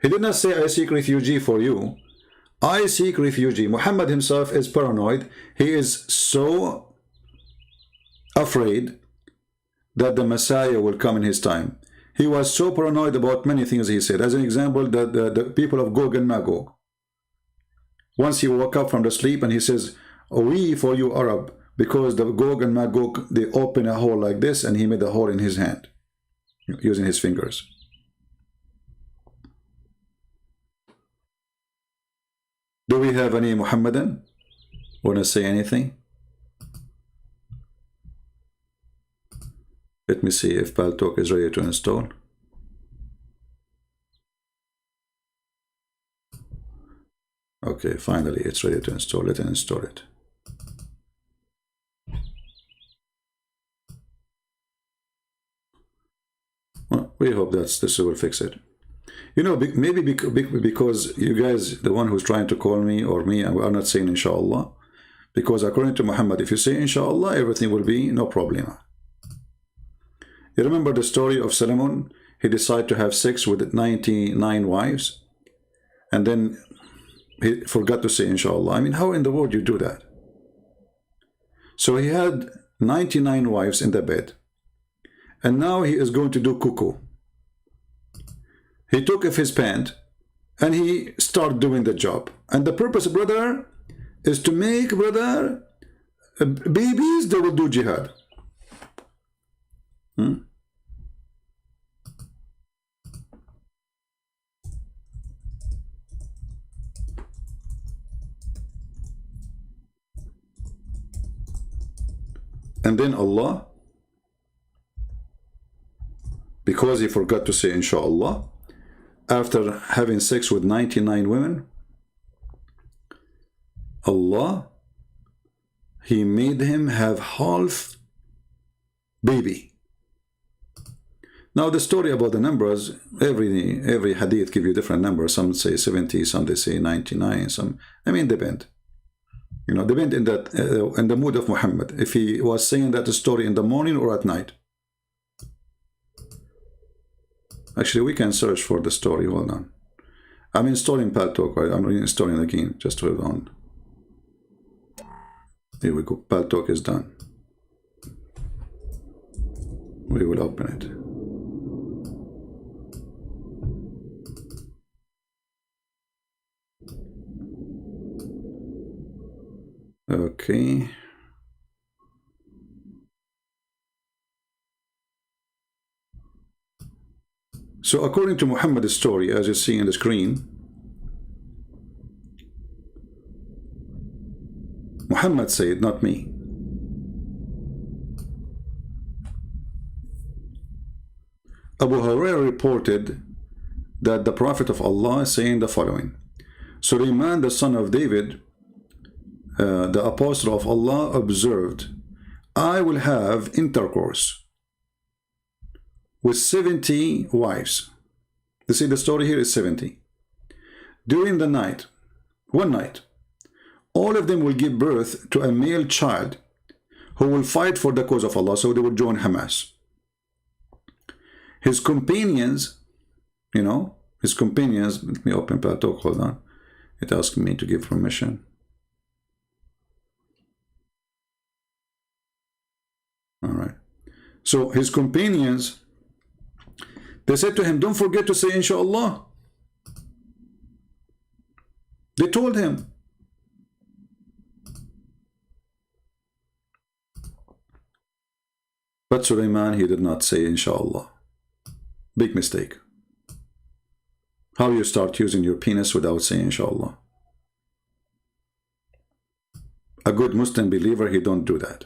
He did not say, I seek refugee for you. I seek refugee. Muhammad himself is paranoid. He is so afraid that the Messiah will come in his time. He was so paranoid about many things he said. As an example, the people of Gog and Magog. Once he woke up from the sleep and he says, we for you Arab, because the Gog and Magog, they open a hole like this, and he made a hole in his hand using his fingers. Do we have any Muhammadan? Want to say anything? Let me see if Paltalk is ready to install. Okay, finally it's ready to install it and install it. Well, we hope this will fix it. You know, maybe because you guys, the one who's trying to call me or me, are not saying inshallah. Because according to Muhammad, if you say inshallah, everything will be no problem. You remember the story of Solomon? He decided to have sex with 99 wives, and then he forgot to say inshallah. I mean, how in the world you do that? So he had 99 wives in the bed, and now he is going to do cuckoo. He took off his pant and he started doing the job. And the purpose, brother, is to make, brother, babies that will do jihad. And then Allah, because he forgot to say inshallah, after having sex with 99 women, Allah, he made him have half baby. Now the story about the numbers, every hadith give you different numbers. Some say 70, some they say 99, some, I mean, depend. You know, depend in the mood of Muhammad. If he was saying that story in the morning or at night. Actually, we can search for the story. Hold on. I'm installing Paltalk. I'm reinstalling again. Just hold on. Here we go. Paltalk is done. We will open it. Okay. So according to Muhammad's story, as you see on the screen, Muhammad said, not me. Abu Hurairah reported that the Prophet of Allah is saying the following: Sulaiman, the son of David, the apostle of Allah, observed, I will have intercourse with 70 wives. You see, the story here is 70. During the night, one night, all of them will give birth to a male child who will fight for the cause of Allah, so they will join Hamas. His companions, you know, his companions, let me open Paltalk, hold on. It asked me to give permission. All right. So his companions, they said to him, don't forget to say inshallah. They told him. But Sulaiman, he did not say inshallah. Big mistake. How you start using your penis without saying inshallah? A good Muslim believer, he don't do that.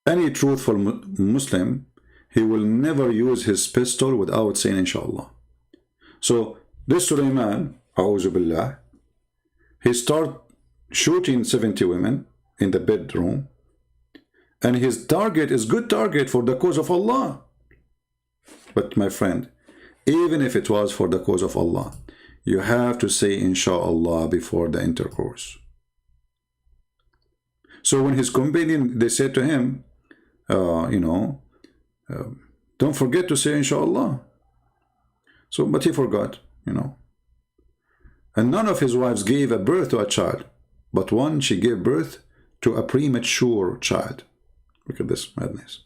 Any truthful Muslim, he will never use his pistol without saying inshallah. So this Sulaiman, a'udhu billah, he start shooting 70 women in the bedroom, and his target is good target for the cause of Allah. But my friend, even if it was for the cause of Allah, you have to say inshallah before the intercourse. So when his companion, they said to him, don't forget to say inshallah. So, but he forgot, And none of his wives gave a birth to a child, but one, she gave birth to a premature child. Look at this madness.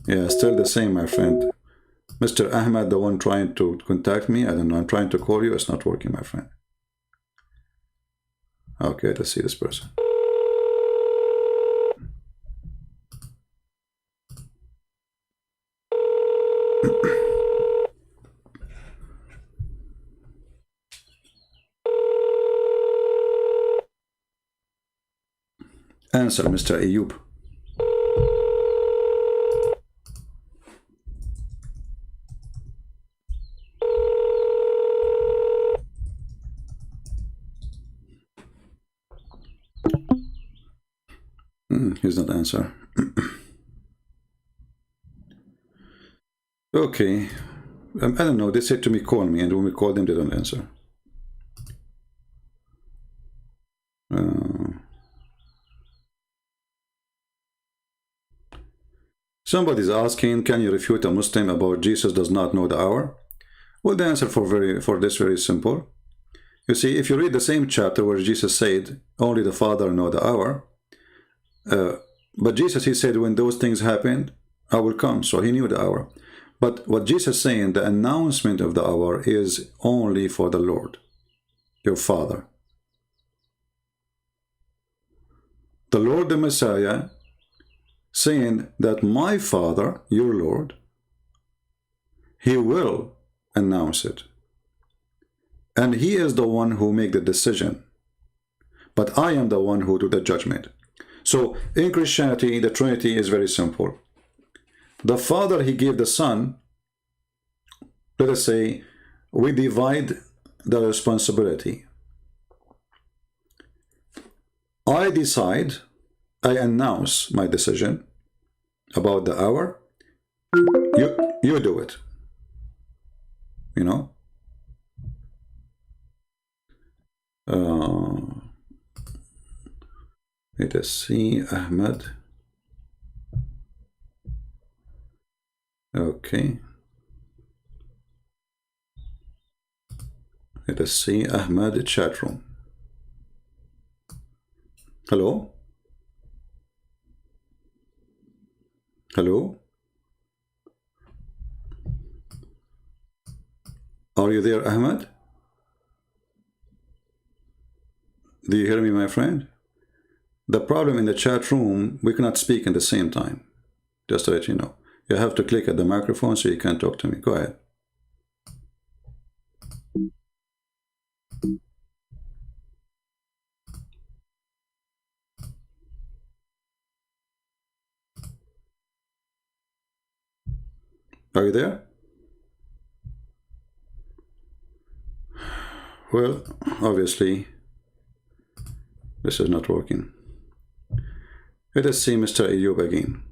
Yeah, still the same, my friend. Mr. Ahmad, the one trying to contact me, I don't know, I'm trying to call you, it's not working, my friend. Okay, let's see this person. Answer, Mr. Ayub. He's not answer. Okay. I don't know. They said to me, call me. And when we call them, they don't answer. Somebody's asking, can you refute a Muslim about Jesus does not know the hour? Well, the answer for this very simple. You see, if you read the same chapter where Jesus said, only the Father know the hour, but Jesus, he said, when those things happened, I will come. So he knew the hour. But what Jesus is saying, the announcement of the hour is only for the Lord, your Father. The Lord, the Messiah, saying that my Father, your Lord, he will announce it. And he is the one who make the decision. But I am the one who do the judgment. So in Christianity, the Trinity is very simple. The Father, he gave the Son. Let us say, we divide the responsibility. I decide, I announce my decision about the hour. You do it. Let us see, Ahmad. Okay. Let us see, Ahmad, chat room. Hello? Hello? Are you there, Ahmad? Do you hear me, my friend? The problem in the chat room, we cannot speak in the same time. Just to let you know. You have to click at the microphone so you can talk to me. Go ahead. Are you there? Well, obviously, this is not working. Let us see Mr. Ayub again.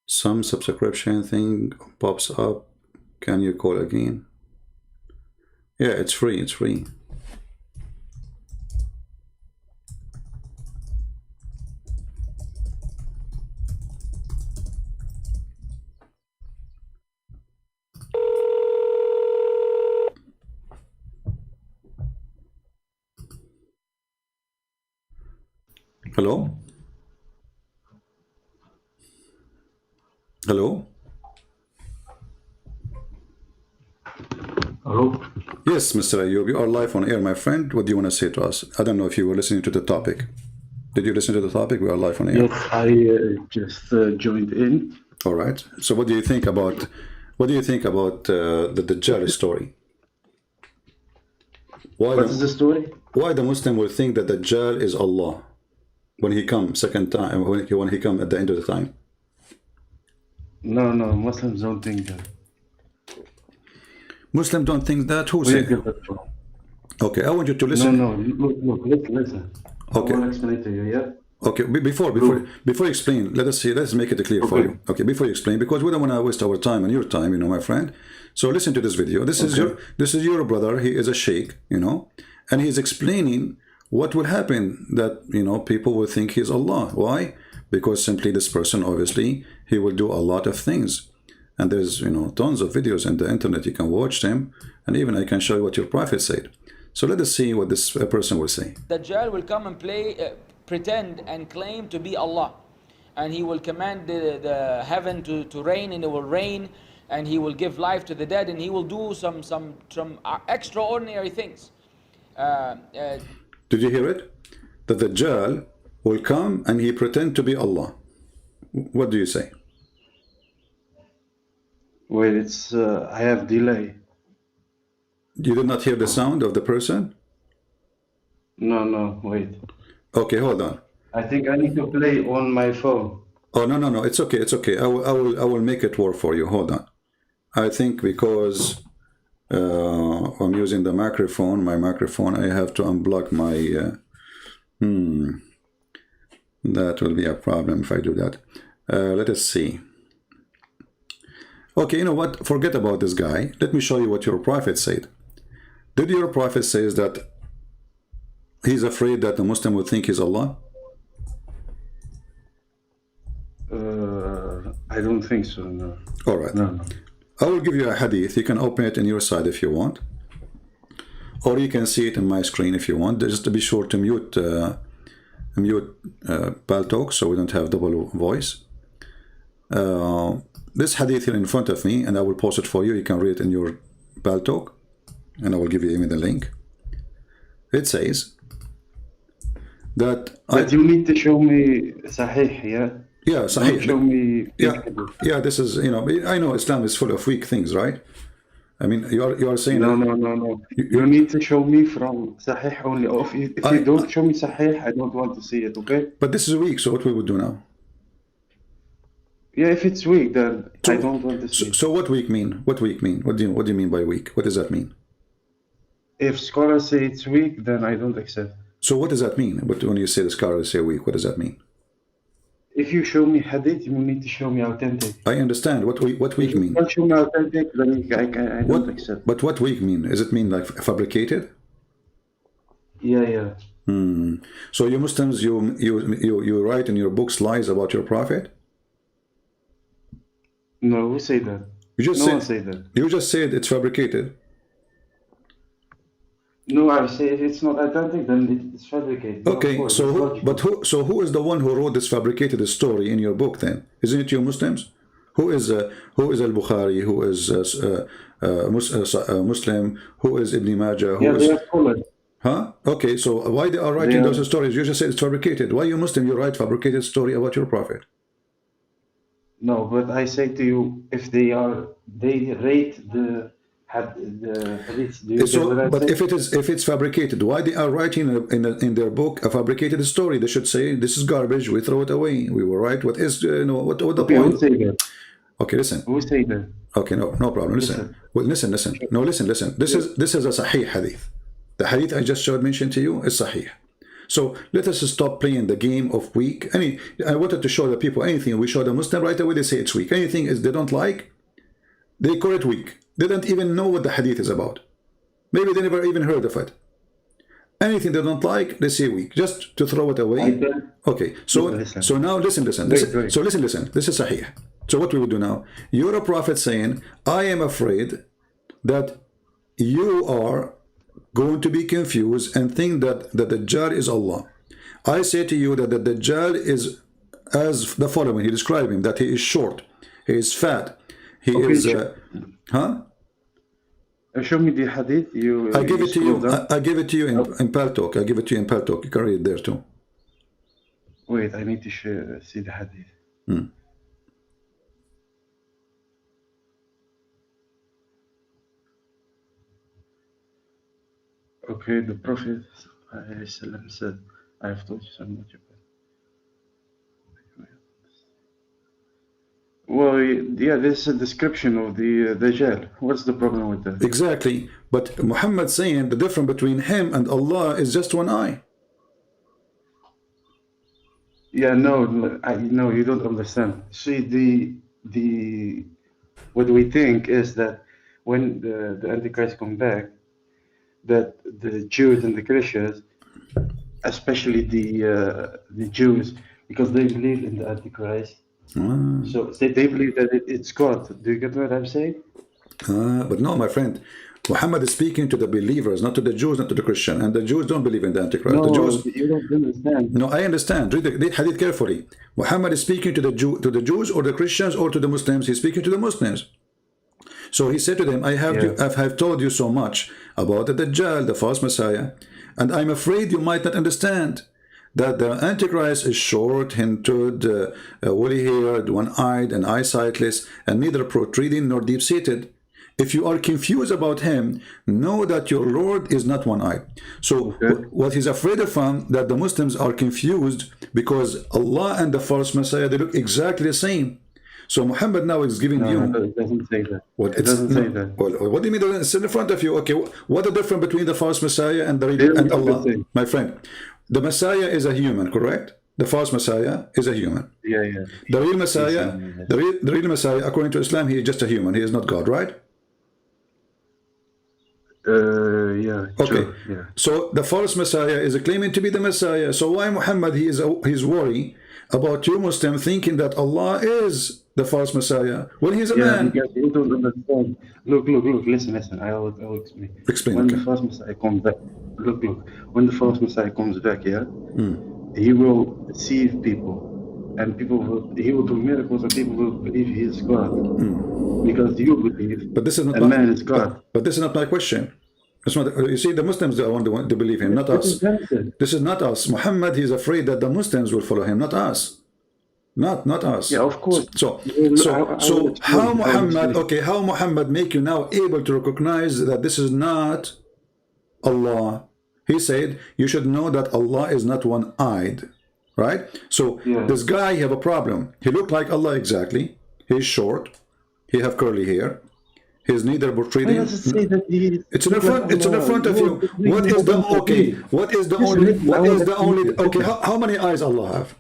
Some subscription thing pops up. Can you call again? Yeah, it's free. It's free. Hello? Hello? Hello? Yes, Mr. Ayub, you are live on air, my friend. What do you want to say to us? I don't know if you were listening to the topic. Did you listen to the topic? We are live on air. Yes, I just joined in. All right. So what do you think about the Dajjal story? What is the story? Why the Muslim will think that Dajjal is Allah when he comes second time, when he comes at the end of the time? No, Muslims don't think that. Muslims don't think that? Who Where say? you get that from? Okay, I want you to listen. No, look, listen. Okay. I will explain it to you, yeah? Okay, before you explain, let's make it clear for you. Okay, before you explain, because we don't want to waste our time and your time, you know, my friend. So listen to this video. This is your brother. He is a sheikh, you know, and he's explaining what will happen that, you know, people will think he's Allah. Why? Because simply this person, obviously, he will do a lot of things. And there's, you know, tons of videos on the internet. You can watch them, and even I can show you what your prophet said. So let us see what this person will say. Dajjal will come and pretend and claim to be Allah, and he will command the heaven to rain, and it will rain, and he will give life to the dead, and he will do some extraordinary things. Did you hear it? The Dajjal will come and he pretend to be Allah. What do you say? Wait, it's I have delay. You did not hear the sound of the person? No, wait. Okay, hold on. I think I need to play on my phone. Oh, no, it's okay. I will make it work for you. Hold on. I think because I'm using the microphone, I have to unblock my that will be a problem if I do that. Let us see. Okay, you know what? Forget about this guy. Let me show you what your prophet said. Did your prophet say that he's afraid that the Muslim will think he's Allah? I don't think so, no. All right. No. I will give you a hadith. You can open it on your side if you want. Or you can see it on my screen if you want. Just to be sure to mute Paltalk so we don't have double voice. This hadith here in front of me, and I will post it for you. You can read it in your Paltalk, and I will give you even the link. It says that But you need to show me Sahih, yeah? Yeah, Sahih. Don't show me. Yeah. This is, you know, I know Islam is full of weak things, right? I mean, you are saying No. You need to show me from Sahih only. If you don't show me Sahih, I don't want to see it, okay? But this is weak, so what we would do now? Yeah, if it's weak, then I don't want to see it. So what weak mean? What weak mean? What do you mean by weak? What does that mean? If scholars say it's weak, then I don't accept. So what does that mean? But when you say the scholars say weak, what does that mean? If you show me hadith, you need to show me authentic. I understand. What weak mean? If you don't show me authentic, then I don't accept. But what weak mean? Does it mean like fabricated? Yeah. So you Muslims, you write in your books lies about your prophet? No, who say that? No one say that. You just said it's fabricated. No, I say if it's not authentic, then it's fabricated. Okay, who is the one who wrote this fabricated story in your book then? Isn't it you Muslims? Who is Al-Bukhari? Who is Muslim? Who is Ibn Majah? They are scholars. Huh? Okay, so why they are writing those stories? You just said it's fabricated. Why you Muslim, you write fabricated story about your prophet? No, but I say to you, if they rate the hadith. But if it's fabricated, why they are writing in their book a fabricated story? They should say this is garbage. We throw it away. We will write what is what the point. Who say that? Okay, listen. Who say that? Okay, no problem. Listen. Well, listen. No, listen. This is a sahih hadith. The hadith I just mentioned to you is sahih. So let us stop playing the game of weak. I wanted to show the people anything we show the Muslim right away, they say it's weak. Anything is they don't like, they call it weak. They don't even know what the hadith is about. Maybe they never even heard of it. Anything they don't like, they say weak, just to throw it away. Okay, so now listen. This is sahih. So what we will do now? You're a prophet saying, I am afraid that you are going to be confused and think that the Dajjal is Allah. I say to you that the Dajjal is as the following. He described him that he is short, He is fat. He Okay, is. show me the hadith. I give it to you. scroll down. I give it to you in Paltalk. I give it to you in Paltalk. You can read it there too. Wait, I need to see the hadith. Okay, the Prophet ﷺ said, I have told you so much about it. Well, yeah, this is a description of the Dajjal. What's the problem with that? Exactly. But Muhammad saying the difference between him and Allah is just one eye. Yeah, no, no, you don't understand. See, what we think is that when the Antichrist come back, that the Jews and the Christians, especially the Jews, because they believe in the Antichrist, so they believe that it's God. Do you get what I'm saying? But no, my friend, Muhammad is speaking to the believers, not to the Jews, not to the Christian, and the Jews don't believe in the Antichrist. No, The Jews, you don't understand. no, I understand. Read the hadith carefully. Muhammad is speaking to the Jews or the Christians or to the Muslims. He's speaking to the Muslims. So he said to them, I have told you so much about the Dajjal, the false Messiah, and I'm afraid you might not understand that the Antichrist is short, hinted, woolly-haired, one-eyed, and eyesightless, and neither protruding nor deep-seated. If you are confused about him, know that your Lord is not one-eyed. So what he's afraid of, that the Muslims are confused because Allah and the false Messiah, they look exactly the same. So Muhammad now is giving you. No, it doesn't say that. Well, It doesn't say that. Well, what do you mean? It's in front of you. Okay, what the difference between the false Messiah and the real and Allah? My friend, the Messiah is a human, correct? The false Messiah is a human. Yeah, yeah. The real Messiah, the real Messiah, according to Islam, he is just a human. He is not God, right? Yeah. Okay. Sure, yeah. So the false Messiah is claiming to be the Messiah. So why Muhammad he's worried about you Muslim thinking that Allah is the false Messiah when he's a man? Because you don't understand. Look, listen. I will explain. Explain. When Okay. the false Messiah comes back, look. When the false Messiah comes back, he will deceive people, and he will do miracles, and people will believe he is God, because you believe But this is not a man is God. But this is not my question. It's not, you see, the Muslims are the one to believe him, not us. This is not us. Muhammad, he's afraid that the Muslims will follow him, not us. Not us. Yeah, of course. So I how will Muhammad, explain. okay, how Muhammad make you now able to recognize that this is not Allah? He said, you should know that Allah is not one-eyed, right? So this guy, he have a problem. He looked like Allah exactly. He's short. He have curly hair. He's neither protruding. It's in the front. It's in the front of you. What is the okay? What is the only? What is the only? Okay, how many eyes Allah have?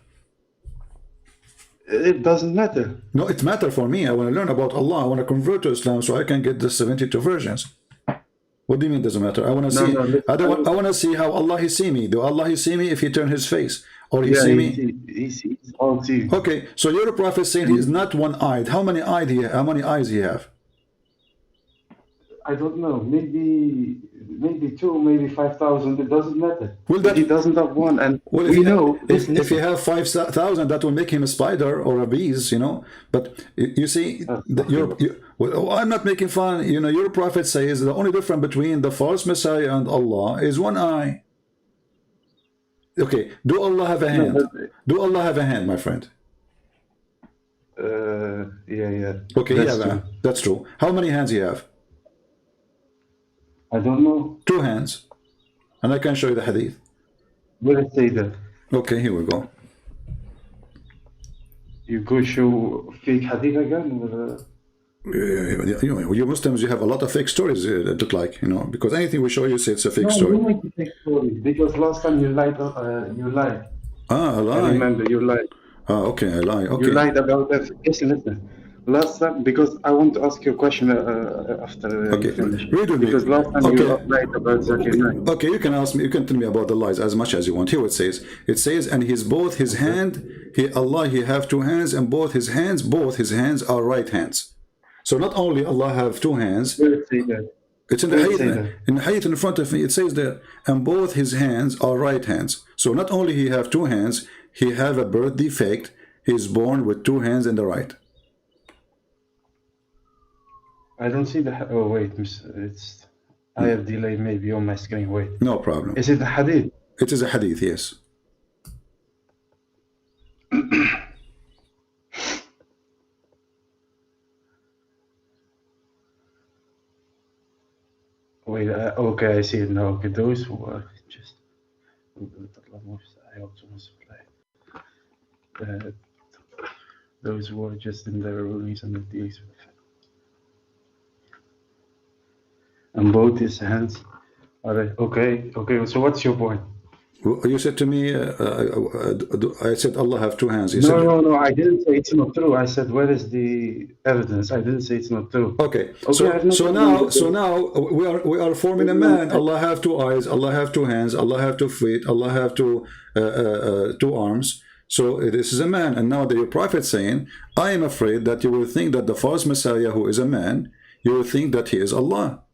It doesn't matter. No, it matters for me. I want to learn about Allah. I want to convert to Islam so I can get the 72 versions. What do you mean doesn't matter? I want to see. I want to see how Allah he see me. Do Allah he see me if he turn his face, or he see me? He sees all see. Okay, so your prophet saying he is not one-eyed. How many eyes he have? I don't know. Maybe 2, maybe 5,000. It doesn't matter. Well, that, he doesn't have one, and well, we know. If you have 5,000, that will make him a spider or a bees, you know. But you see, well, I'm not making fun. You know, your prophet says the only difference between the false Messiah and Allah is one eye. Okay, do Allah have a hand? Do Allah have a hand, my friend? Yeah. Okay, that's true. How many hands he have? I don't know. 2 hands. And I can show you the hadith. Where it say that? Okay, here we go. You go show fake hadith again? You Muslims, you have a lot of fake stories, it look like, you know, because anything we show you, say it's a fake story. No, you make a fake story, because last time you lied. Ah, I lie. I remember you lied. Ah, okay, I lie. Okay. You lied about that. Listen. Last time, because I want to ask you a question after you finish. Because last time you lied about Zakir Naik. Okay, you can ask me, you can tell me about the lies as much as you want. Here it says, and he's both his hand, Allah, he have 2 hands, and both his hands are right hands. So not only Allah have 2 hands, it's in the hadith in front of me, it says there, and both his hands are right hands. So not only he have 2 hands, he have a birth defect, he is born with 2 hands in the right. I don't see the. Oh wait, it's. I have delay maybe on my screen. Wait. No problem. Is it the hadith? It is a hadith, yes. Wait. Okay, I see it now. Okay, those who are just. Those who are just in their release and the deeds. And both his hands. All right. Okay. Okay. So what's your point? You said to me, I said Allah have two hands. You No, said, no. I didn't say it's not true. I said where is the evidence? I didn't say it's not true. okay. Okay, I have no problem So with now we are forming a man. Allah have two eyes. Allah have two hands. Allah have 2 feet. Allah have two arms. So this is a man. And now your prophet saying, I am afraid that you will think that the false Messiah who is a man, you will think that he is Allah.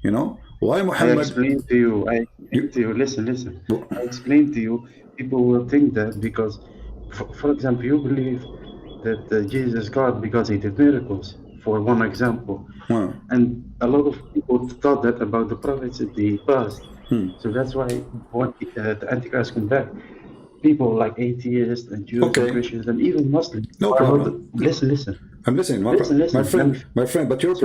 You know why I Muhammad? explained to you. Listen. I explained to you. People will think that because, for example, you believe that Jesus is God because he did miracles. For one example, Well, and a lot of people thought that about the prophets in the past. So that's why when the Antichrist come back, people like atheists and Jews Okay. and Christians and even Muslims. No problem. Listen. I'm listening, Listen. my friend. But your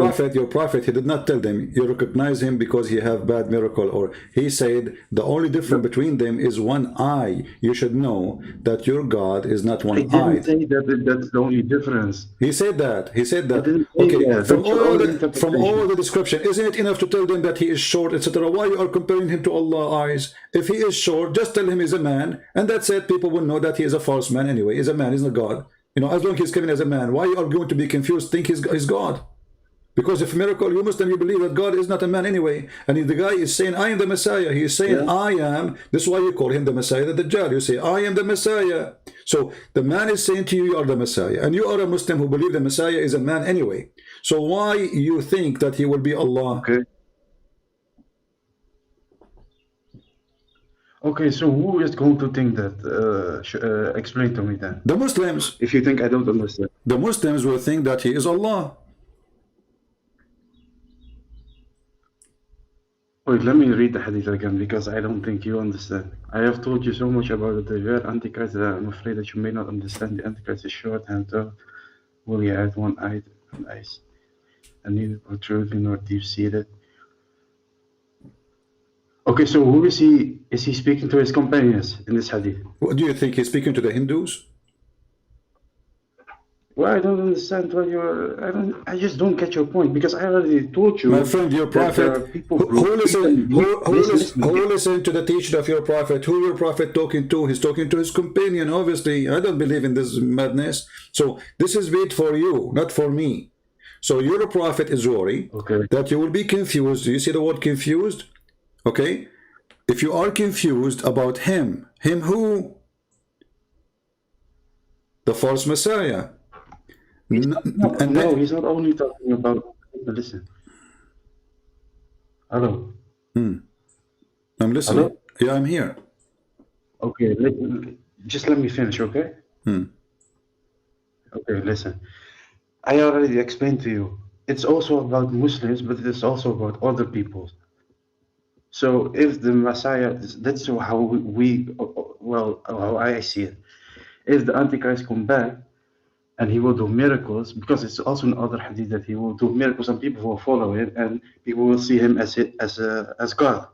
prophet, he did not tell them you recognize him because he have bad miracle, or he said the only difference between them is one eye. You should know that your God is not I one didn't eye. say that that's the only difference. He said that. He said that. didn't say Okay, that. from That's your own from interpretation. all the description, isn't it enough to tell them that he is short, etc.? Why you are comparing him to Allah's eyes? If he is short, just tell him he's a man, and that's it. People will know that he is a false man anyway. He's a man. He's not God. You know, as long as he's coming as a man, why you are going to be confused? Think he's God? Because if miracle, you Muslim, you believe that God is not a man anyway. And if the guy is saying, I am the Messiah, he is saying, I am. This is why you call him the Messiah, the Dajjal. You say, I am the Messiah. So the man is saying to you, you are the Messiah. And you are a Muslim who believe the Messiah is a man anyway. So why you think that he will be Allah? Okay. Okay, so who is going to think that? Explain to me then. The Muslims. If you think I don't understand. The Muslims will think that he is Allah. Wait, let me read the hadith again because I don't think you understand. I have told you so much about the Dajjal Antichrist that I'm afraid that you may not understand. The Antichrist is short and tall. Will he add one eye and eyes? And neither protruding nor deep-seated. Okay, so who is he? Is he speaking to his companions in this hadith? What do you think? He's speaking to the Hindus? Well, I don't understand what you're. I just don't get your point because I already told you. My friend, your that there are prophet, people who listen listen. to the teaching of your prophet? Who your prophet talking to? He's talking to his companion, obviously. I don't believe in this madness. So this is made for you, not for me. So your prophet is worried that you will be confused. Do you see the word confused? Okay? If you are confused about him who? The false Messiah. No, he's not only talking about. Listen. Hello. I'm listening. Hello? Yeah, I'm here. Okay, just let me finish, okay? Okay, listen. I already explained to you. It's also about Muslims, but it's also about other people. So if the Messiah, that's how how I see it. If the Antichrist come back and he will do miracles, because it's also in other hadith that he will do miracles and people will follow him and people will see him as God.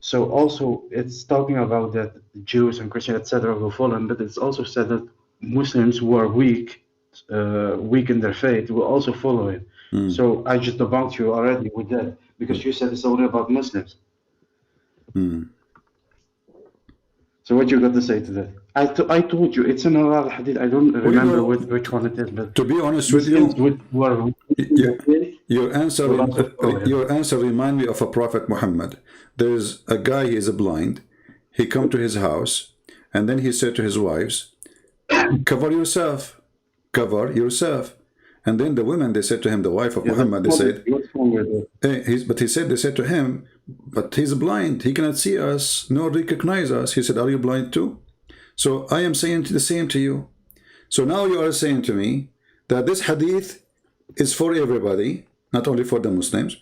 So also it's talking about that Jews and Christians, etc., will follow him, but it's also said that Muslims who are weak in their faith will also follow him. So I just debunked you already with that because you said it's only about Muslims. So what you got to say to that? I told you it's in another hadith. I don't remember which one it is, but to be honest with you, your answer remind me of a prophet Muhammad. There's a guy, he is blind. He come to his house and then he said to his wives, cover yourself. And then the women, they said to him, the wife of Muhammad, they said, they said to him, but he's blind, he cannot see us nor recognize us. He said, are you blind too? So I am saying the same to you. So now you are saying to me that this hadith is for everybody, not only for the Muslims.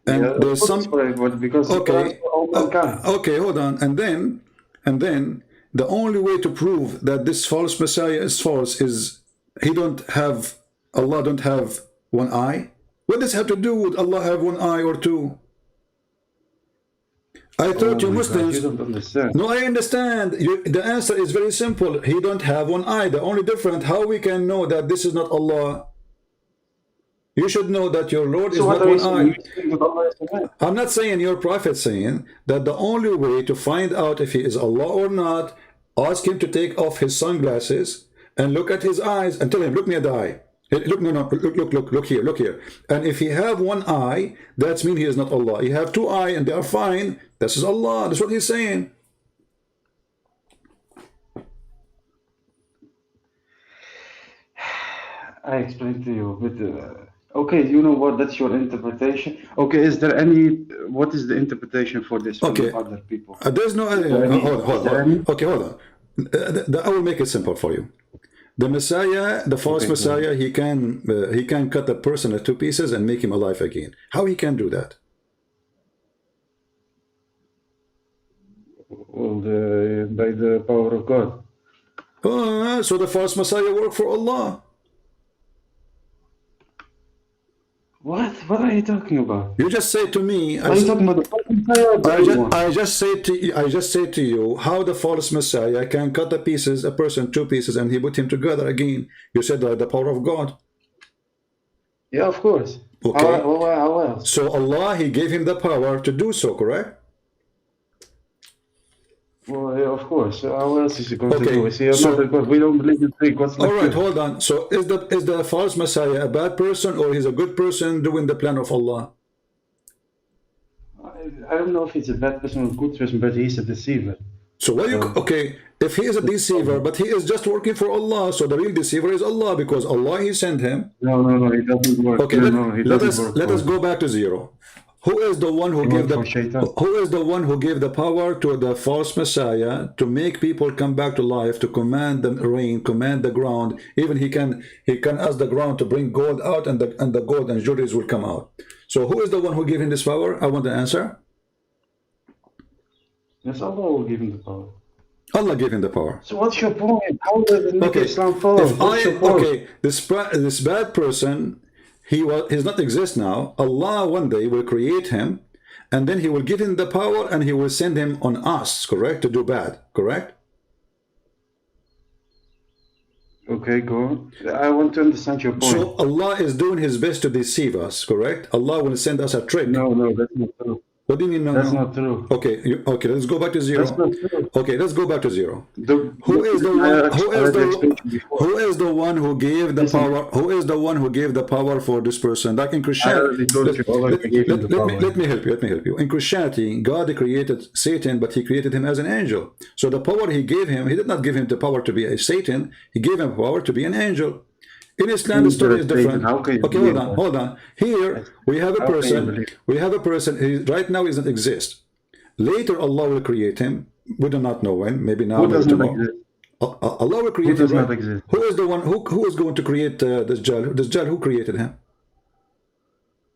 And Yeah, there's of course some it's for everybody, because the Quran is okay, for all mankind. okay, hold on, and then the only way to prove that this false Messiah is false is Allah don't have one eye. What does it have to do with Allah have one eye or two? I thought you Oh my God, Muslims. you don't understand. No, I understand. The answer is very simple. He don't have one eye. The only difference, how we can know that this is not Allah? You should know that your Lord is So what not are you one saying? eye. You think that Allah is a man? I'm not saying your prophet saying that the only way to find out if he is Allah or not, ask him to take off his sunglasses and look at his eyes and tell him, look me at the eye. Hey, look, no, look here, look here. And if he have one eye, that means he is not Allah. He have two eyes and they are fine. This is Allah. That's what he's saying. I explained to you, but okay, you know what? That's your interpretation. Okay, is there any? What is the interpretation for this from Okay. other people? There's no. Hold on. Okay, hold on. I will make it simple for you. The Messiah, the false Okay, Messiah, he can cut a person into two pieces and make him alive again. How he can do that? Well, by the power of God. So the false Messiah worked for Allah. What? What are you talking about? You just say to me. Are you talking about the false Messiah or the real one? I just say to you how the false Messiah can cut the pieces, a person two pieces, and he put him together again. You said the power of God. Yeah, of course. Okay. How else? So Allah, he gave him the power to do so, correct? Well, yeah, of course. How else is he going to Okay, do it? See, so- not God. We don't believe in three gods like All right, you. hold on. So is the false Messiah a bad person or he's a good person doing the plan of Allah? I don't know if he's a bad person or a good person, but he's a deceiver. So what you okay? If he is a deceiver, but he is just working for Allah, so the real deceiver is Allah because Allah he sent him. No, he doesn't work. Okay, He let doesn't us work let us go back to zero. Who is the one who gave for Shaitan. who gave the power to the false Messiah to make people come back to life, to command the rain, command the ground? Even he can ask the ground to bring gold out, and the gold and jewelries will come out. So who is the one who gave him this power? I want the answer. Yes, Allah will give him the power. Allah gave him the power. So what's your point? How does it make Islam fall? If What's your point? this bad person, he's not exist now. Allah one day will create him, and then he will give him the power, and he will send him on us, correct, to do bad, correct? Okay, go on. I want to understand your point. So Allah is doing his best to deceive us, correct? Allah will send us a trick. No, that's not true. What do you mean no? That's no? not true. Okay, okay, let's go back to zero. That's not true. Okay, let's go back to zero. Who Who is the one who gave the power? Who is the one who gave the power for this person? Like in Christianity, let me help you. In Christianity, God created Satan, but he created him as an angel. So the power he gave him, he did not give him the power to be a Satan, he gave him power to be an angel. In Islam, the story is different. Okay, hold on. Here we have a person. He right now doesn't exist. Later, Allah will create him. We do not know when. Maybe now. Who does not tomorrow. exist? Allah will create Who does him. not Right? exist? Who is the one? Who is going to create this Dajjal? Dajjal, who created him?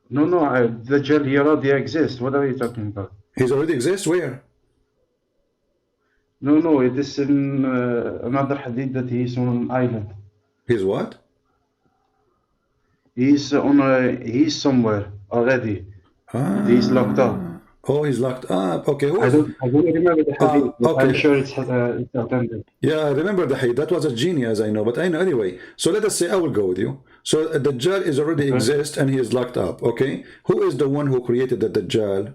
No, the Dajjal, he already exists. What are you talking about? He's already exists. Where? No, it is in another hadith that he is on an island. He's what? He's somewhere already. He's locked up. Oh, he's locked up. Okay, who I is? don't remember the hadith, but okay. I'm sure it's authentic. Yeah, I remember the hadith. That was a genius, I know. But I know anyway. So let us say I will go with you. So the Dajjal is already exists and he is locked up. Okay, who is the one who created the Dajjal?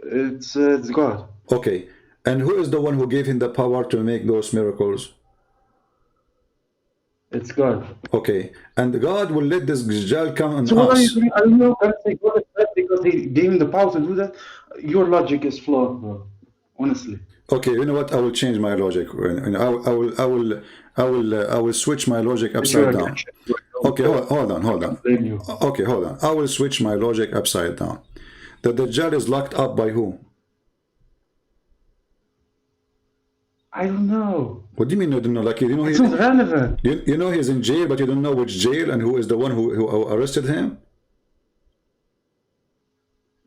It's God. Okay, and who is the one who gave him the power to make those miracles? It's God. Okay, and God will let this Dajjal come on So what are you us. doing? I don't know. Can I say God is bad because he gave him the power to do that? Your logic is flawed, bro. Honestly. Okay, you know what? I will change my logic. I will switch my logic upside down. Okay, hold on. Okay, hold on. I will switch my logic upside down. The Dajjal is locked up by who? I don't know. What do you mean you don't know? Like, you know, It's not relevant. you know he's in jail, but you don't know which jail and who is the one who arrested him?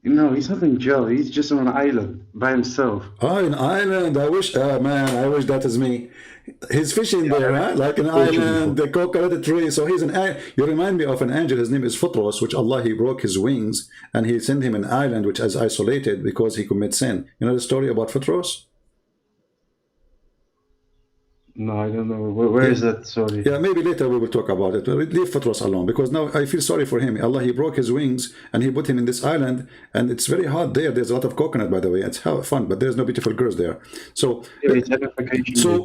No, he's not in jail. He's just on an island by himself. Oh, an island. I wish, man, I wish that is me. He's fishing there, huh? Like an island, the coconut tree. So he's you remind me of an angel. His name is Futros, which Allah, he broke his wings and he sent him an island which is isolated because he commits sin. You know the story about Futros? No, I don't know. Where is that? Sorry. Yeah, maybe later we will talk about it. Leave Futros alone, because now I feel sorry for him. Allah, he broke his wings and he put him in this island, and it's very hot there. There's a lot of coconut, by the way. It's fun, but there's no beautiful girls there. So,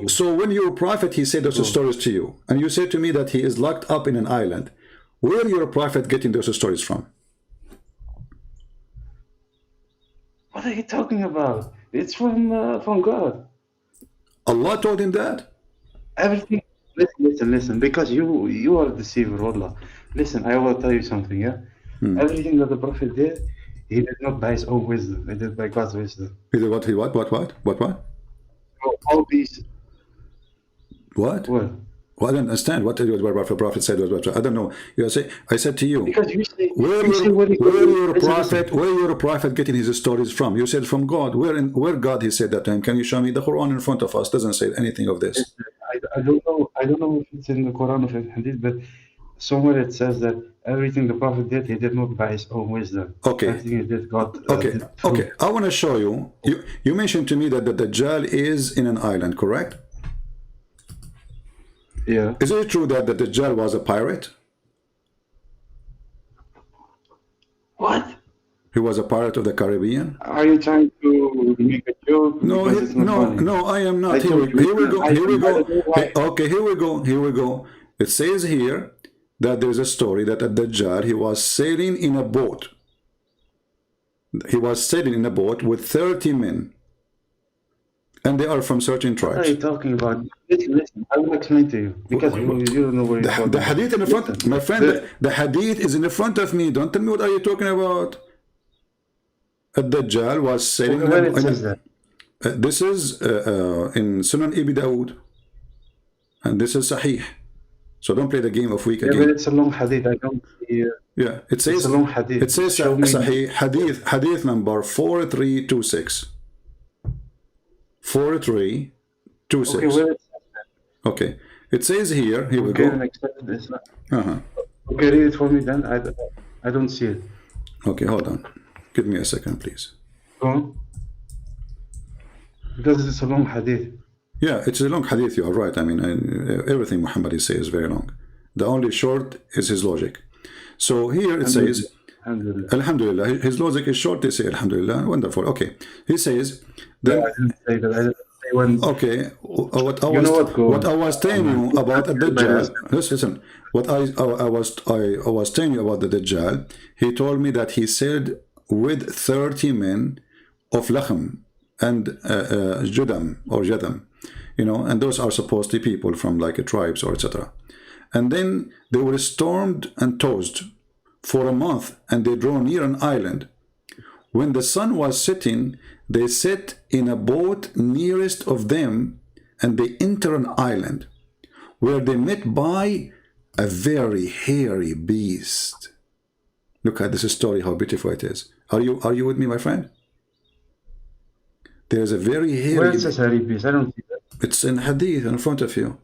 so when your prophet, he said those stories to you, and you said to me that he is locked up in an island, where your prophet getting those stories from? What are you talking about? It's from God. Allah told him that? Everything. Listen. Because you are a deceiver, Allah. Listen, I will tell you something. Yeah. Everything that the Prophet did, he did not by his own wisdom. He did by God's wisdom. He did what? What? So all these. What? What? Well, I don't understand what the Prophet said. I don't know. I said to you, because you say, where your prophet getting his stories from? You said from God. Where God he said that to him? Can you show me? The Quran in front of us doesn't say anything of this. I don't know if it's in the Quran or in Hadith, but somewhere it says that everything the Prophet did, he did not by his own wisdom. Okay. Everything he did, God. Okay. I want to show you. You mentioned to me that the Dajjal is in an island, correct? Yeah. Is it true that the Dajjal was a pirate? What? He was a pirate of the Caribbean? Are you trying to make a joke? No, I am not. Here we go. Okay, here we go. It says here that there's a story that at Dajjal, he was sailing in a boat. He was sailing in a boat with 30 men. And they are from certain tribes. What are you talking about? Listen, I will explain to you. Because you don't know where you're talking. The hadith in the front, my friend, the hadith is in the front of me. Don't tell me what are you talking about. Ad-Dajjal was sailing. Where it says that? This is in Sunan Ibn Dawood. And this is Sahih. So don't play the game of weak again. But it's a long hadith. I don't see. Yeah, it says. It's a long hadith. It says Sahih hadith number 4326. 4326. Okay, where it says that? Okay. It says here we go. Okay, read it for me then. I don't see it. Okay, hold on. Give me a second, please. Go on. Because it's a long hadith. Yeah, it's a long hadith, you are right. I mean, everything Muhammad says is very long. The only short is his logic. So here it says, Alhamdulillah. His logic is short, they say Alhamdulillah. Wonderful. Okay. He says, then, I didn't say that. I didn't say when, okay, what I was telling you about the Dajjal, listen, what I was telling you about the Dajjal, he told me that he said with 30 men of Lachem and Judam, you know, and those are supposedly people from like a tribes or etc. And then they were stormed and tossed for a month, and they drew near an island. When the sun was setting, they sat in a boat nearest of them, and they enter an island, where they met by a very hairy beast. Look at this story, how beautiful it is. Are you with me, my friend? There's a very hairy... Where is this hairy beast? I don't see that. It's in hadith in front of you.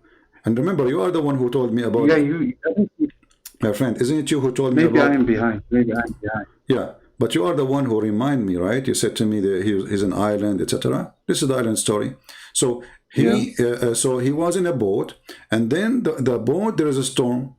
And remember, you are the one who told me about... Yeah, you... My friend, isn't it you who told me about... Maybe I'm behind. Yeah, but you are the one who remind me, right? You said to me that he's an island, etc. This is the island story. So he was in a boat, and then the boat, there is a storm.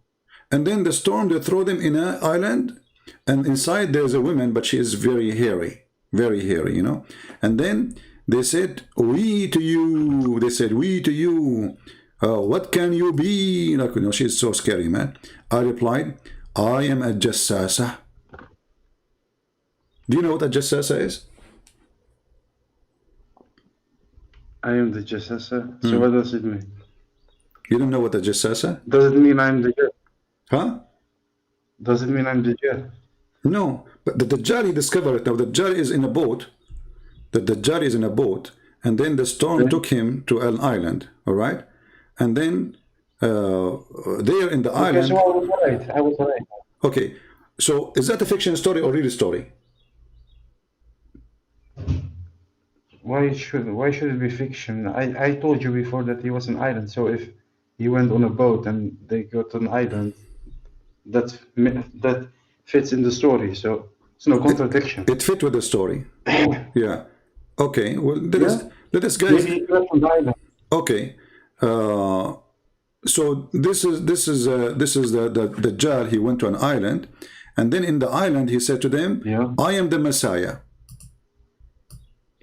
And then the storm, they throw them in an island, and inside there's a woman, but she is very hairy, you know. And then they said, we to you. They said, we to you. What can you be? Like, you know, she's so scary, man. I replied, I am a jassasa. Do you know what a jassasa is? I am the jassasa. So what does it mean? You don't know what a jassasa? Does it mean I'm the jet? Huh? Does it mean I'm the jet? No, but the Dajjal, he discovered it. Now the Dajjal is in a boat. The Dajjal is in a boat, and then the storm took him to an island, all right? And then there in the island... So I was right. I was right. Okay, so is that a fiction story or real story? Why should it be fiction? I told you before that he was an island. So if he went on a boat and they got to an island, that fits in the story. So it's no contradiction. It fit with the story. Yeah. Okay. Well, let us guys. Maybe he got on the island. Okay. So this is the Dajjal. He went to an island, and then in the island he said to them, Yeah. "I am the Messiah."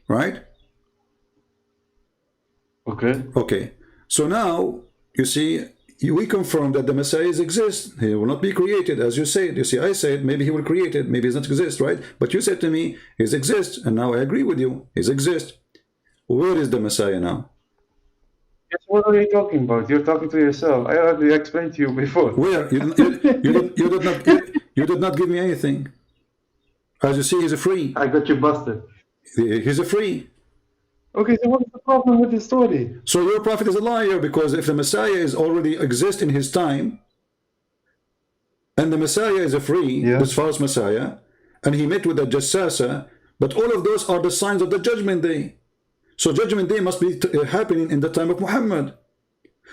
Right? Okay. Okay. So now you see, we confirm that the Messiah exists. He will not be created, as you said. You see, I said maybe he will create it, maybe he does not exist, right? But you said to me, he exists, and now I agree with you. He exists. Where is the Messiah now? Yes, what are you talking about? You're talking to yourself. I already explained to you before. Where? You did not give me anything. As you see, he's a free. I got you busted. He's a free. Okay, so what's the problem with the story? So your prophet is a liar, because if the Messiah is already exist in his time, and the Messiah is a free, this false Messiah, and he met with the Jassasa, but all of those are the signs of the Judgment Day. So Judgment Day must be happening in the time of Muhammad.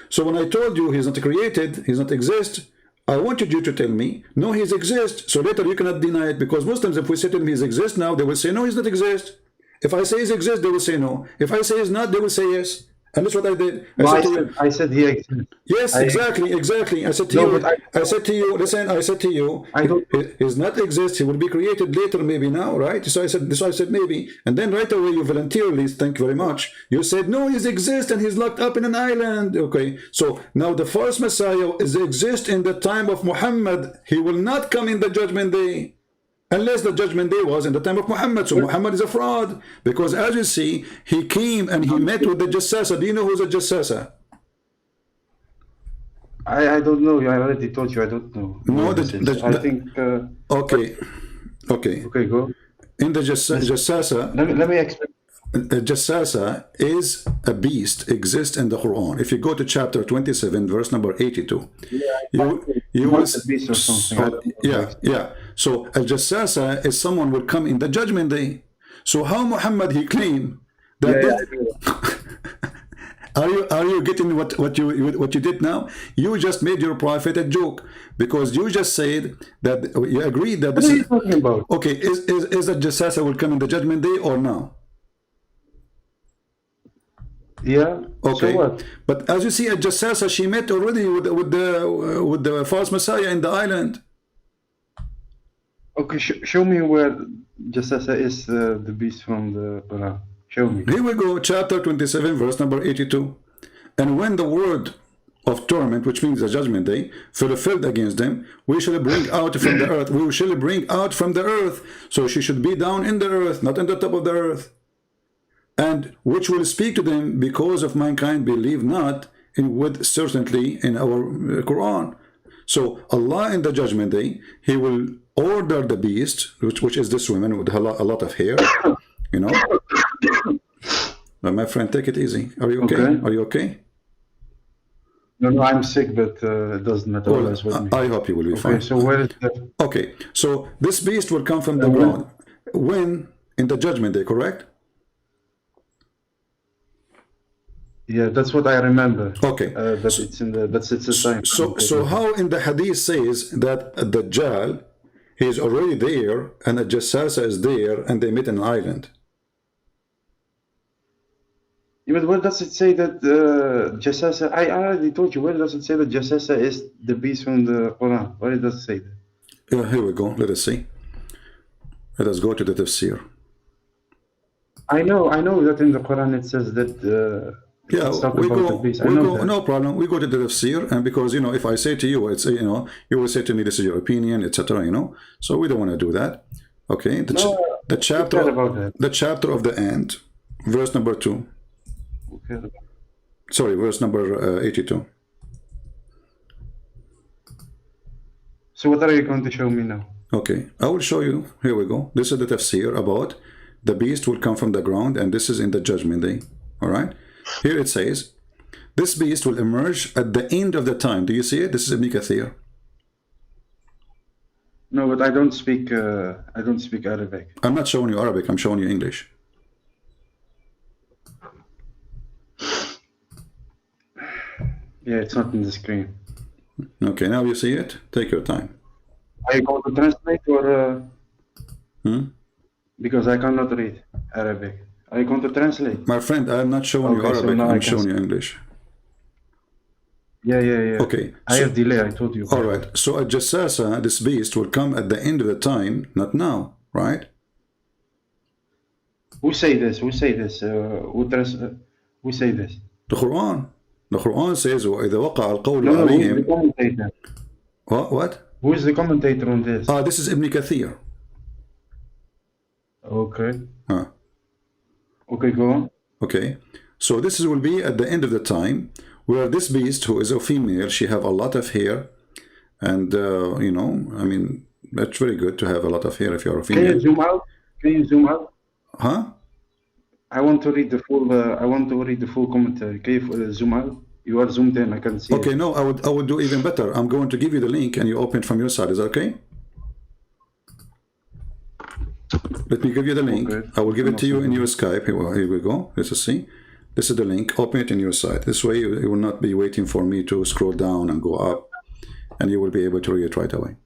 So when I told you he's not created, he's not exist, I wanted you to tell me, no, he's exist. So later you cannot deny it, because Muslims, if we say to them he's exist now, they will say, no, he's not exist. If I say he's exist, they will say no. If I say he's not, they will say yes. And that's what I did. I said he exists. Yes, exactly. I said to you, listen, I said to you, he's not exist, he will be created later, maybe now, right? So I said maybe. And then right away you voluntarily, thank you very much, you said, no, he's exist and he's locked up in an island. Okay, so now the false Messiah is exist in the time of Muhammad. He will not come in the Judgment Day. Unless the Judgment Day was in the time of Muhammad. So Muhammad is a fraud. Because as you see, he came and he met with the Jassasa. Do you know who's a Jassasa? I don't know. I already told you I don't know. No, I think... Okay. Okay, go. In the Jassasa... Let me explain. Jassasa is a beast, exists in the Quran. If you go to chapter 27, verse number 82, you will beast or something. Yeah. So a Jassasa is someone will come in the Judgment Day. So how Muhammad he claimed that? Are you getting what you did now? You just made your prophet a joke, because you just said that you agreed that this what are you talking about? Okay. Is the Jassasa will come in the Judgment Day or no? Yeah. Okay. So what? But as you see, a Jassasa, she met already with the false Messiah in the island. Okay, show me where Jassasa is the beast from the Quran. Show me. Here we go, chapter 27, verse number 82. And when the word of torment, which means the Judgment Day, fulfilled against them, we shall bring out from the earth. We shall bring out from the earth. So she should be down in the earth, not on the top of the earth. And which will speak to them, because of mankind believe not with certainty in our Quran. So Allah in the Judgment Day, he will order the beast, which is this woman with a lot of hair, you know. But my friend, take it easy. Are you okay? Are you okay? No, I'm sick, but it doesn't matter. Well, I hope you will be fine. So where is the... Okay, so this beast will come from the ground. When? In the Judgment Day, correct? Yeah, that's what I remember. Okay. But it's in the time. So how in the Hadith says that the Dajjal, he is already there, and a Jassasa is there, and they meet in an island? Yeah, but where does it say that Jassasa? I already told you. Where does it say that Jassasa is the beast from the Quran? Where does it say that? Here we go. Let us see. Let us go to the tafsir. I know that in the Quran it says that. Yeah, we go, no problem. We go to the tafsir, and because, you know, if I say to you, it's, you know, you will say to me, this is your opinion, etc., you know, so we don't want to do that. Okay, the chapter of the ant, verse number 2. Okay. Sorry, verse number 82. So what are you going to show me now? Okay, I will show you. Here we go. This is the tafsir about the beast will come from the ground, and this is in the judgment day. All right, here it says, this beast will emerge at the end of the time. Do you see it? This is Ibn Kathir. No, but I don't speak Arabic. I'm not showing you Arabic, I'm showing you English. Yeah, it's not in the screen. Okay, now you see it? Take your time. Are you going to translate or... Because I cannot read Arabic. Are you going to translate? My friend, I'm not showing you Arabic, I'm showing you English. Yeah. Okay. I have delay, I told you. All right. So a jassasa, this beast, will come at the end of the time, not now, right? Who say this? Who say this? Who say this? The Quran. The Quran says, وَإِذَا وَقَعَ الْقَوْلُ No, who is the عَلَيْهِمْ. commentator? What? Who is the commentator on this? This is Ibn Kathir. Okay. Okay, go on. Okay. So this will be at the end of the time, where this beast, who is a female, she have a lot of hair, and you know, I mean, that's very good to have a lot of hair if you're a female. Can you zoom out? Can you zoom out? Huh? I want to read the full. I want to read the full commentary. Can you zoom out? You are zoomed in. I can see. Okay. It. No, I would do even better. I'm going to give you the link, and you open it from your side. Is that okay? Let me give you the link. Okay. I will give it to you in your Skype. Here we go. Let's see. This is the link. Open it in your side. This way you will not be waiting for me to scroll down and go up, and you will be able to read it right away.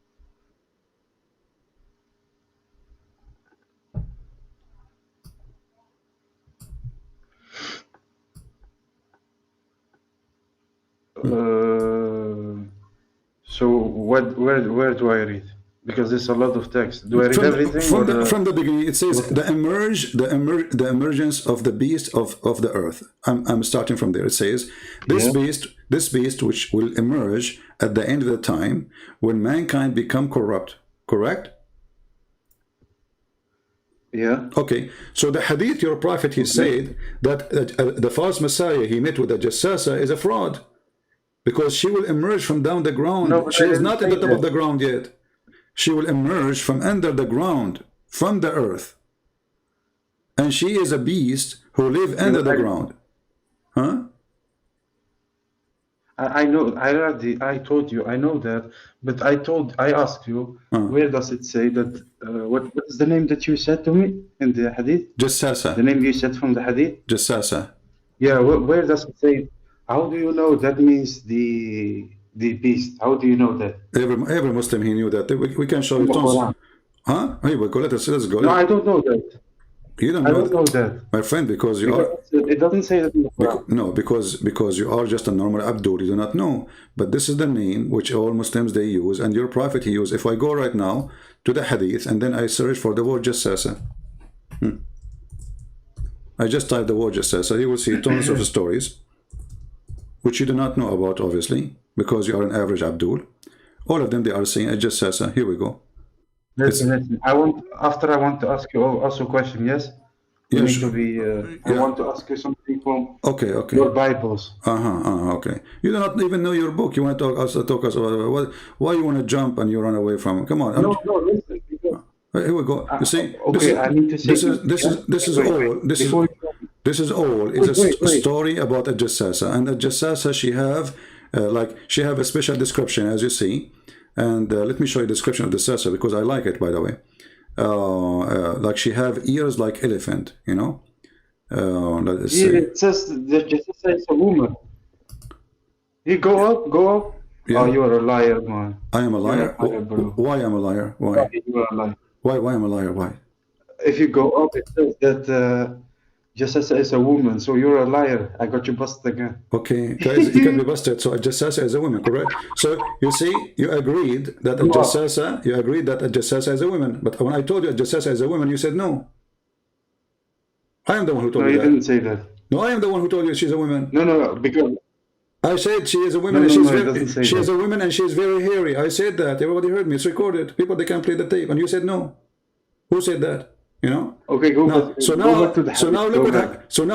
So where do I read? Because there's a lot of text. Do I read everything? From the beginning, it says the emergence of the beast of the earth. I'm starting from there. It says this beast which will emerge at the end of the time when mankind become corrupt. Correct? Yeah. Okay. So the hadith, your prophet, he said that the false messiah he met with the jassasa is a fraud, because she will emerge from down the ground. No, she is not at the top of the ground yet. She will emerge from under the ground, from the earth. And she is a beast who live under the ground. Huh? I know, I told you, I know that, but I asked you, where does it say that, what is the name that you said to me in the hadith? Jassasa. The name you said from the hadith? Jassasa. Yeah, where does it say, how do you know that means the beast? How do you know that? Every Muslim, he knew that. We can show you tons. Huh? Here we go, let's go. No, I don't know that. You don't I know don't know that. My friend, because you are... It doesn't say that in the Quran. No, because you are just a normal Abdul, you do not know. But this is the name which all Muslims, they use, and your prophet, he used. If I go right now to the hadith, and then I search for the word jassasa. I just type the word jassasa, you will see tons of stories, which you do not know about, obviously, because you are an average Abdul. All of them, they are saying jassasa. Here we go. Listen. I want to ask you also a question. Yes. You need to be. I want to ask you something from. Okay. Your Bibles. Okay. You do not even know your book. You want to talk us about why you want to jump and you run away from it. Come on. No. Listen. Here we go. You see. Okay. I need to say. This is a story about a jassasa, and a jassasa she have a special description, as you see. And let me show you the description of the jassasa, because I like it, by the way. Like she have ears like elephant, you know. Let's see. It says the jassasa is a woman. You go up. Yeah. Oh, you are a liar, man. I am a liar. Why am I a liar? Why? You are a liar. Why am I a liar? Why? If you go up, it says that jassasa is a woman, so you're a liar. I got you busted again. Okay, guys, you can be busted. So a jassasa is a woman, correct? So you see, you agreed that a jassasa is a woman. But when I told you a jassasa is a woman, you said no. I am the one who told you that. No, you didn't say that. No, I am the one who told you she's a woman. No, because I said she is a woman, and she is a woman, and she is very hairy. I said that. Everybody heard me. It's recorded. People, they can play the tape, and you said no. Who said that? You know. Okay, go back. So now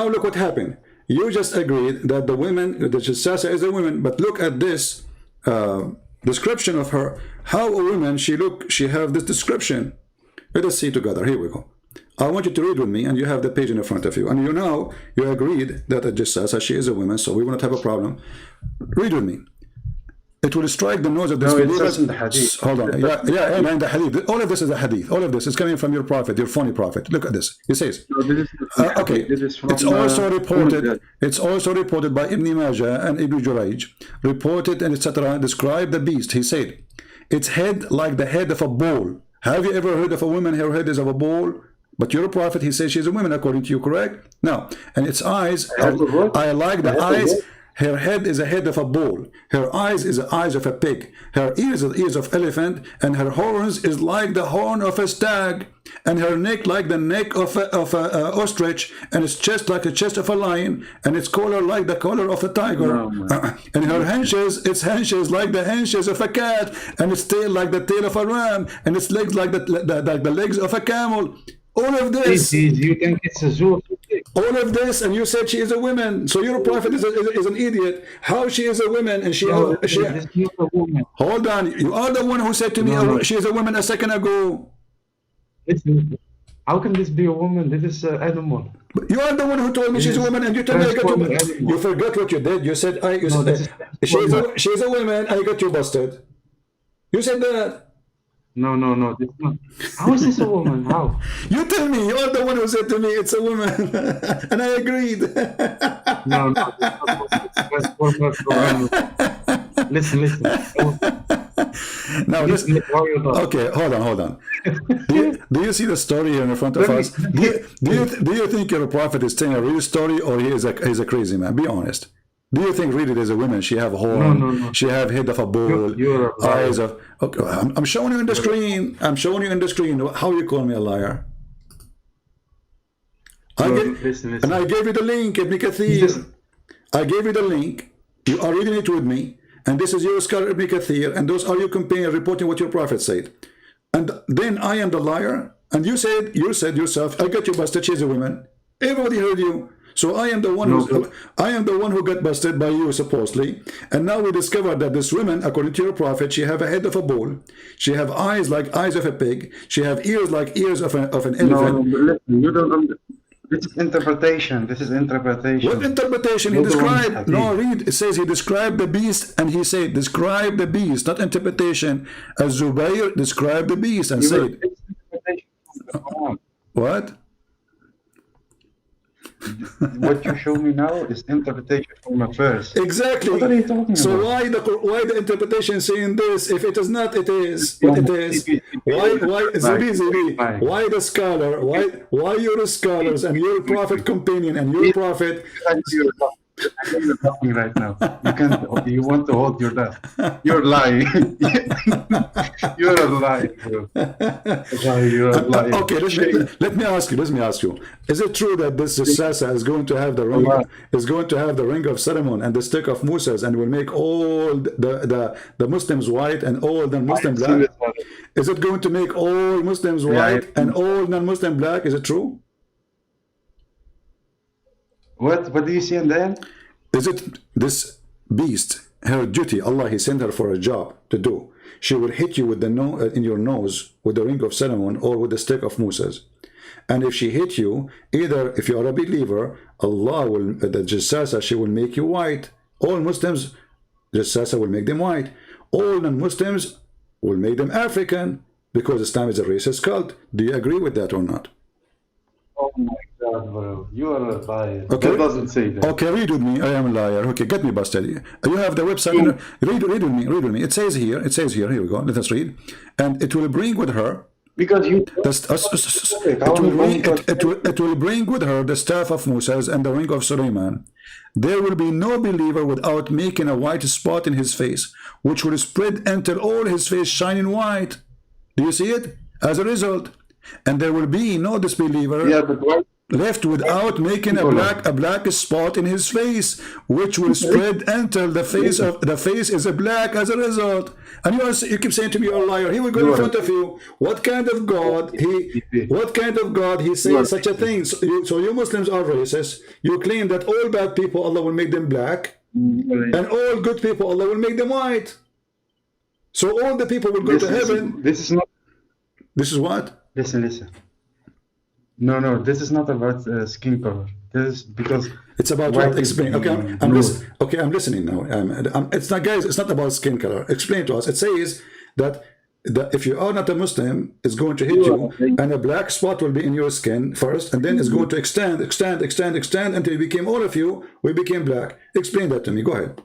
look what happened. You just agreed that the jassasa is a woman, but look at this description of her. How a woman she have this description. Let us see together. Here we go. I want you to read with me, and you have the page in front of you. And you agreed that a Jassasa, she is a woman, so we will not have a problem. Read with me. It will strike the nose of disbelievers. No, hadith. Hold on. Yeah, in the hadith. All of this is a hadith. All of this is coming from your prophet, your phony prophet. Look at this. He says, okay, it's also reported. It's also reported by Ibn Majah and Ibn Jurayj, reported and etc. Describe the beast. He said, its head like the head of a bull. Have you ever heard of a woman? Her head is of a bull. But you're a prophet. He says she's a woman, according to you, correct? No. And its eyes. I like the eyes. Her head is a head of a bull. Her eyes is the eyes of a pig. Her ears are the ears of elephant. And her horns is like the horn of a stag. And her neck like the neck of a ostrich. And its chest like the chest of a lion. And its collar like the collar of a tiger. And her its haunches like the haunches of a cat. And its tail like the tail of a ram. And its legs like the legs of a camel. All of this. You think it's a zoo? All of this, and you said she is a woman. So your prophet is an idiot. How she is a woman, and this is a woman. Hold on. You are the one who said to me she is a woman a second ago. How can this be a woman? This is an animal. You are the one who told me she's a woman, and you told me you forgot what you did. You said she's a woman. I got you busted. You said that. No, this is not. How is this a woman? How? You tell me. You are the one who said to me it's a woman, and I agreed. No. Listen. Now, okay, hold on. Do you see the story here in front of us? Do you think your prophet is telling a real story, or he's a crazy man? Be honest. Do you think really there's a woman? She have horn. No. She have head of a bull. Eyes of. Okay, I'm showing you in the screen. How you call me a liar? Listen. And I gave you the link, Ibn Kathir. I gave you the link. You are reading it with me. And this is your scholar Ibn Kathir. And those are your companions reporting what your prophet said. And then I am the liar. And you said yourself, I got you busted. She's a woman. Everybody heard you. So I am the one who got busted by you, supposedly. And now we discovered that this woman, according to your prophet, she have a head of a bull. She have eyes like eyes of a pig. She have ears like ears of an elephant. No, you don't. This is interpretation. What interpretation? He described. No, read. It says he described the beast, and he said, describe the beast, not interpretation. As Zubayr described the beast and said, what? What you show me now is interpretation from a verse. Exactly. What are you talking about? So why the interpretation saying this? If it is not, it is what it is. Why Zibi? Why the scholar? Why you're scholars and your prophet companion and your prophet? You're talking right now. You want to hold your breath. You're lying. You're a liar, bro. You're a liar. Okay, let me ask you. Is it true that this Sasa is going to have the ring? Is going to have the ring of Solomon and the stick of Moses, and will make all the Muslims white and all non-Muslim black? Is it going to make all Muslims white and all non-Muslim black? Is it true? What do you see in the end? Is it this beast, her duty, Allah, he sent her for a job to do. She will hit you with the in your nose with the ring of Solomon or with the stick of Moses. And if she hit you, either if you are a believer, Allah will, the Jassasa, she will make you white. All Muslims, Jassasa will make them white. All non-Muslims will make them African, because Islam is a racist cult. Do you agree with that or not? Oh my God, bro. You are a liar. Okay. That doesn't say that. Okay, read with me. I am a liar. Okay, get me busted. You have the website. Read with me. It says here. Here we go. Let us read. And it will bring with her. Because you. It will bring with her the staff of Moses and the ring of Suleiman. There will be no believer without making a white spot in his face, which will spread until all his face shining white. Do you see it? As a result. And there will be no disbeliever left without making a black spot in his face, which will spread until the face is a black as a result. And you keep saying to me, you're a liar. He will go in front of you. What kind of God he says such a thing? So you Muslims are racist. You claim that all bad people Allah will make them black, and all good people Allah will make them white. So all the people will go to heaven. This is not. This is what? Listen. No, this is not about skin color. This is because it's about white what? Explain. Okay, I'm listening now. It's not, guys. It's not about skin color. Explain to us. It says that if you are not a Muslim, it's going to hit you, and a black spot will be in your skin first, and then it's going to extend until you became, all of you, we became black. Explain that to me. Go ahead.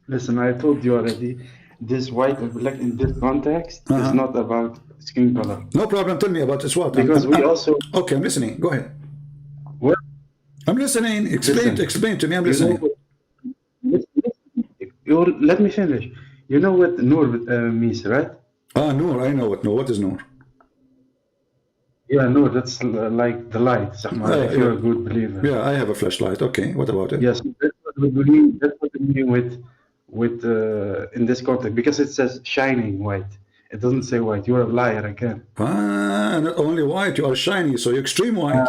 Listen, I told you already. This white and black in this context is not about skin color. No problem. Tell me about this. What? Because we also. Okay, I'm listening. Go ahead. What? I'm listening. Explain to me. I'm listening. Let me finish. You know what Nur means, right? Nur. I know what Nur. What is Nur? Yeah, Nur. That's like the light. If you're a good believer. Yeah, I have a flashlight. Okay, what about it? Yes, that's what we mean. That's what we mean with in this context, because it says shining white. It doesn't say white. You're a liar again. Not only white, you are shiny, so you're extreme white.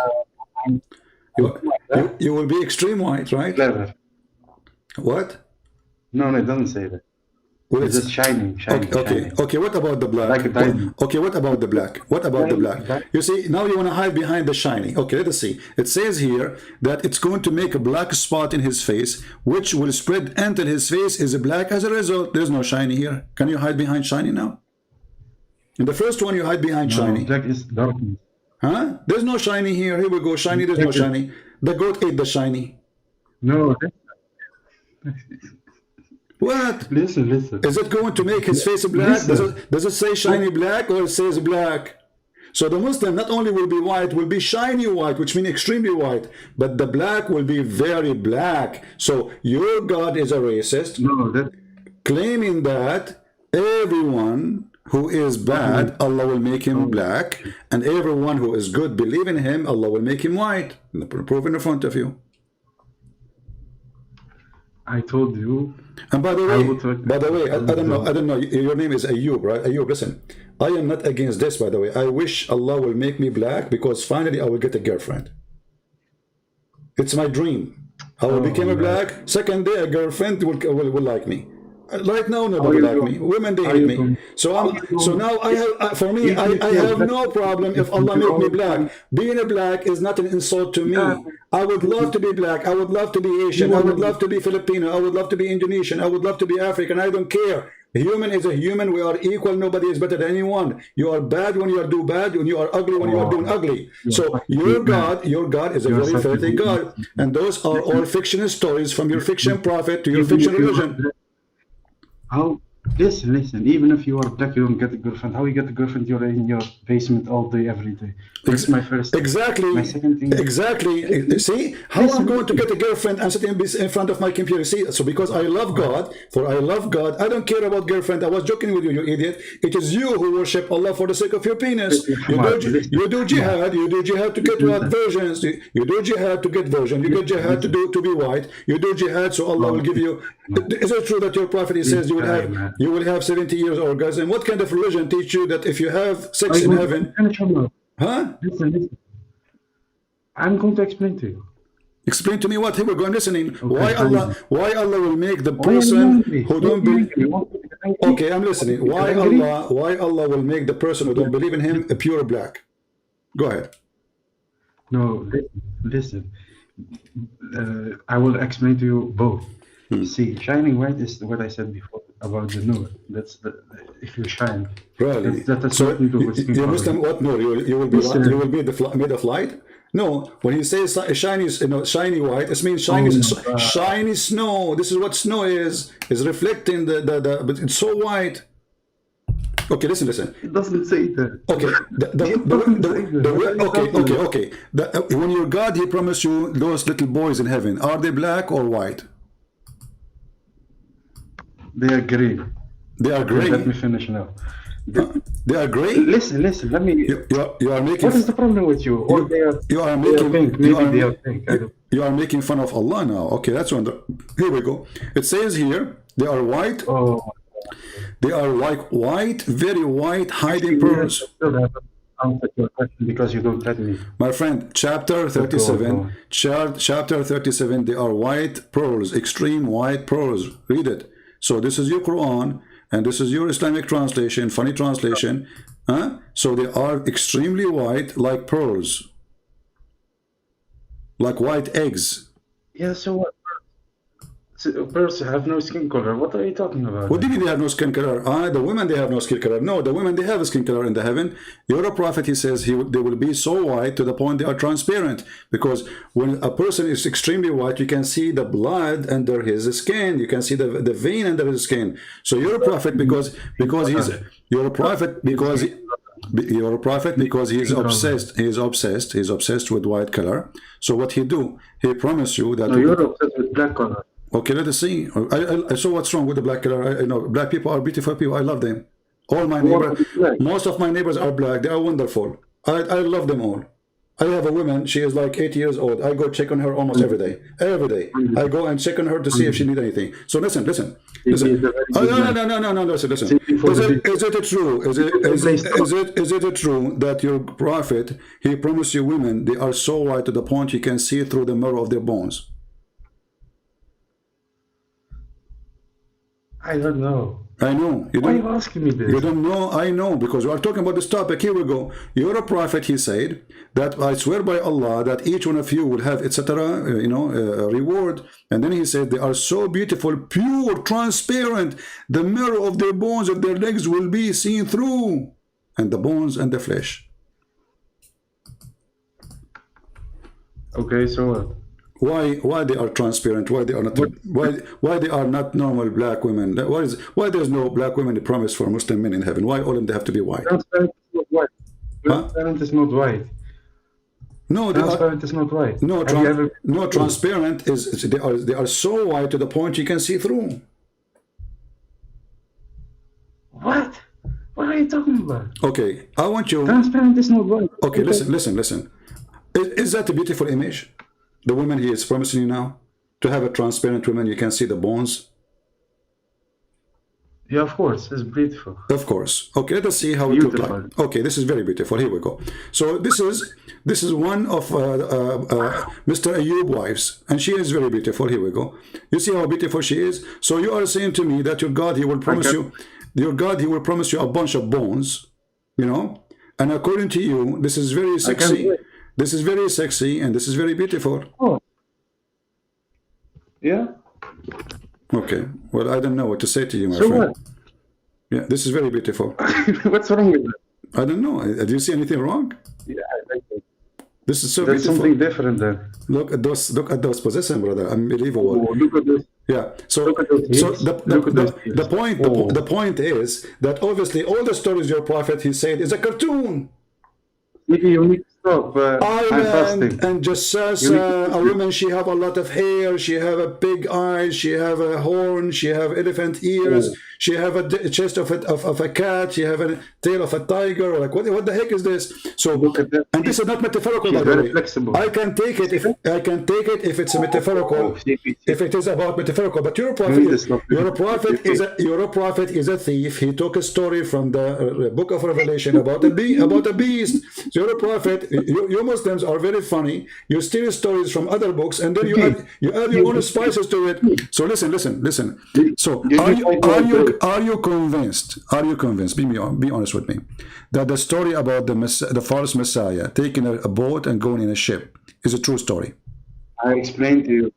You will be extreme white, right? Clever. What? No, it doesn't say that. Well, it's just shining. Okay, what about the black? Like a diamond. Okay, what about the black? What about the black? You see, now you want to hide behind the shiny. Okay, let us see. It says here that it's going to make a black spot in his face, which will spread until his face is black. As a result, there's no shiny here. Can you hide behind shiny now? In the first one, you hide behind shiny. Black is darkness. Huh? There's no shiny here. Here we go. Shiny, there's no shiny. The goat ate the shiny. No. What? Listen. Is it going to make his face black? Does it say shiny black, or it says black? So the Muslim not only will be white, will be shiny white, which means extremely white, but the black will be very black. So your God is a racist, claiming that everyone who is bad, Allah will make him black, and everyone who is good, believe in him, Allah will make him white. Proof in front of you. I told you. And by the way, I don't know. Your name is Ayub, right? Ayub, listen. I am not against this, by the way. I wish Allah will make me black, because finally I will get a girlfriend. It's my dream. I will become a black. Second day, a girlfriend will like me. Right now, nobody like me. Women, they hate me. So now I have, for me, I have no problem if Allah make me black. Being a black is not an insult to me. I would love to be black. I would love to be Asian. I would love to be Filipino. I would love to be Indonesian. I would love to be African. I don't care. A human is a human. We are equal. Nobody is better than anyone. You are bad when you are do bad, when you are ugly when you are doing ugly. So your God is a very filthy God. And those are all fictional stories, from your fiction prophet to your fiction religion. How? Listen. Even if you are black, you don't get a girlfriend. How you get a girlfriend? You're in your basement all day, every day. That's my first thing. Exactly. My second thing. Exactly. See how I'm going to get a girlfriend? I'm sitting in front of my computer. See, so because I love God, I don't care about girlfriend. I was joking with you, you idiot. It is you who worship Allah for the sake of your penis. You do jihad. You do jihad to get what versions. You do jihad to get version. You get jihad to be white. You do jihad so Allah will give you. Is it true that your prophet says you will have 70 years orgasm? What kind of religion teach you that if you have sex in heaven? Huh? Listen. I'm going to explain to you. Explain to me what? Here we go. I'm listening. Why Allah will make the person who don't believe? Okay, I'm listening. Why Allah will make the person who don't believe in him a pure black? Go ahead. No, listen. I will explain to you both. See, shining white is what I said before about the nur. That's if you shine. Really? That's so you Muslim, what nur? You will be made of light? No. When he says shiny, shiny white, it means shiny snow. This is what snow is reflecting but it's so white. Okay, listen. It doesn't say that. Okay, okay. When your God, he promised you those little boys in heaven, are they black or white? They are gray. They are gray. Let me finish now. They are gray. Listen. Let me. You are making. What is the problem with you? Or they are. You are making. Pink. Maybe they are pink. You are making fun of Allah now. Okay, that's one. Here we go. It says here they are white. Oh. They are like white, very white, hiding pearls. Answer your question because you don't let me. My friend, chapter 37. Chapter 37. They are white pearls, extreme white pearls. Read it. So this is your Quran, and this is your Islamic translation, funny translation. So they are extremely white, like pearls, like white eggs. Yeah, so what? So pearls have no skin color. What are you talking about? What do you mean they have no skin color? The women, they have no skin color. No, the women, they have a skin color in the heaven. Your prophet, he says, they will be so white to the point they are transparent. Because when a person is extremely white, you can see the blood under his skin. You can see the vein under his skin. So your prophet, because he's your prophet, because he's obsessed. He's obsessed with white color. So what he do? He promised you that. No, you're obsessed with black color. Okay, let us see. I saw what's wrong with the black color. I know black people are beautiful people. I love them. All my neighbors, most of my neighbors are black. They are wonderful. I love them all. I have a woman. She is like 8 years old. I go check on her almost every day. Every day, I go and check on her to see if she needs anything. So listen. Oh, no. Listen. Is it true? Is it true that your prophet, he promised you women, they are so white to the point you can see through the marrow of their bones? I don't know. I know. Why are you asking me this? You don't know? I know, because we are talking about this topic. Here we go. You're a prophet, he said, that I swear by Allah that each one of you will have, etc., a reward. And then he said, they are so beautiful, pure, transparent. The marrow of their bones, of their legs will be seen through. And the bones and the flesh. Okay, so what? Why they are transparent? Why they are not? Why they are not normal black women? Why there's no black women promised for Muslim men in heaven? Why all of them they have to be white? Transparent is not white. Transparent is not white. No, transparent is not white. No, transparent is they are so white to the point you can see through. What? What are you talking about? Okay, I want you. Transparent is not white. Okay, listen. Is that a beautiful image? The woman he is promising you now, to have a transparent woman, you can see the bones. Yeah, of course, it's beautiful. Of course. Okay, let us see how it looks like. Okay, this is very beautiful. Here we go. So this is one of Mr. Ayyub wives, and she is very beautiful. Here we go. You see how beautiful she is. So you are saying to me that your God, he will promise you, a bunch of bones, and according to you, this is very sexy. This is very sexy and this is very beautiful. Oh. Yeah. Okay. Well, I don't know what to say to you, my friend. What? Yeah, this is very beautiful. What's wrong with that? I don't know. Do you see anything wrong? Yeah, I think this is so That's beautiful. Something different there. Look at those positions, brother. Unbelievable. Oh, look at this. Yeah. So the point is that obviously all the stories your prophet he said is a cartoon. Maybe you need to stop. And just says a woman, she have a lot of hair, she have a big eyes, she have a horn, she have elephant ears, she have a chest of a cat, she have a tail of a tiger. Like what the heck is this? So and this is not metaphorical, by the way. Flexible. I can take it if it's a metaphorical. If it is about metaphorical, but your prophet is a thief. He took a story from the book of Revelation about a beast. So you're a prophet. You Muslims are very funny. You steal stories from other books and then you add your own spices to it. So listen. So are you convinced? Be honest with me. That the story about the false Messiah taking a boat and going in a ship is a true story. I explained to you.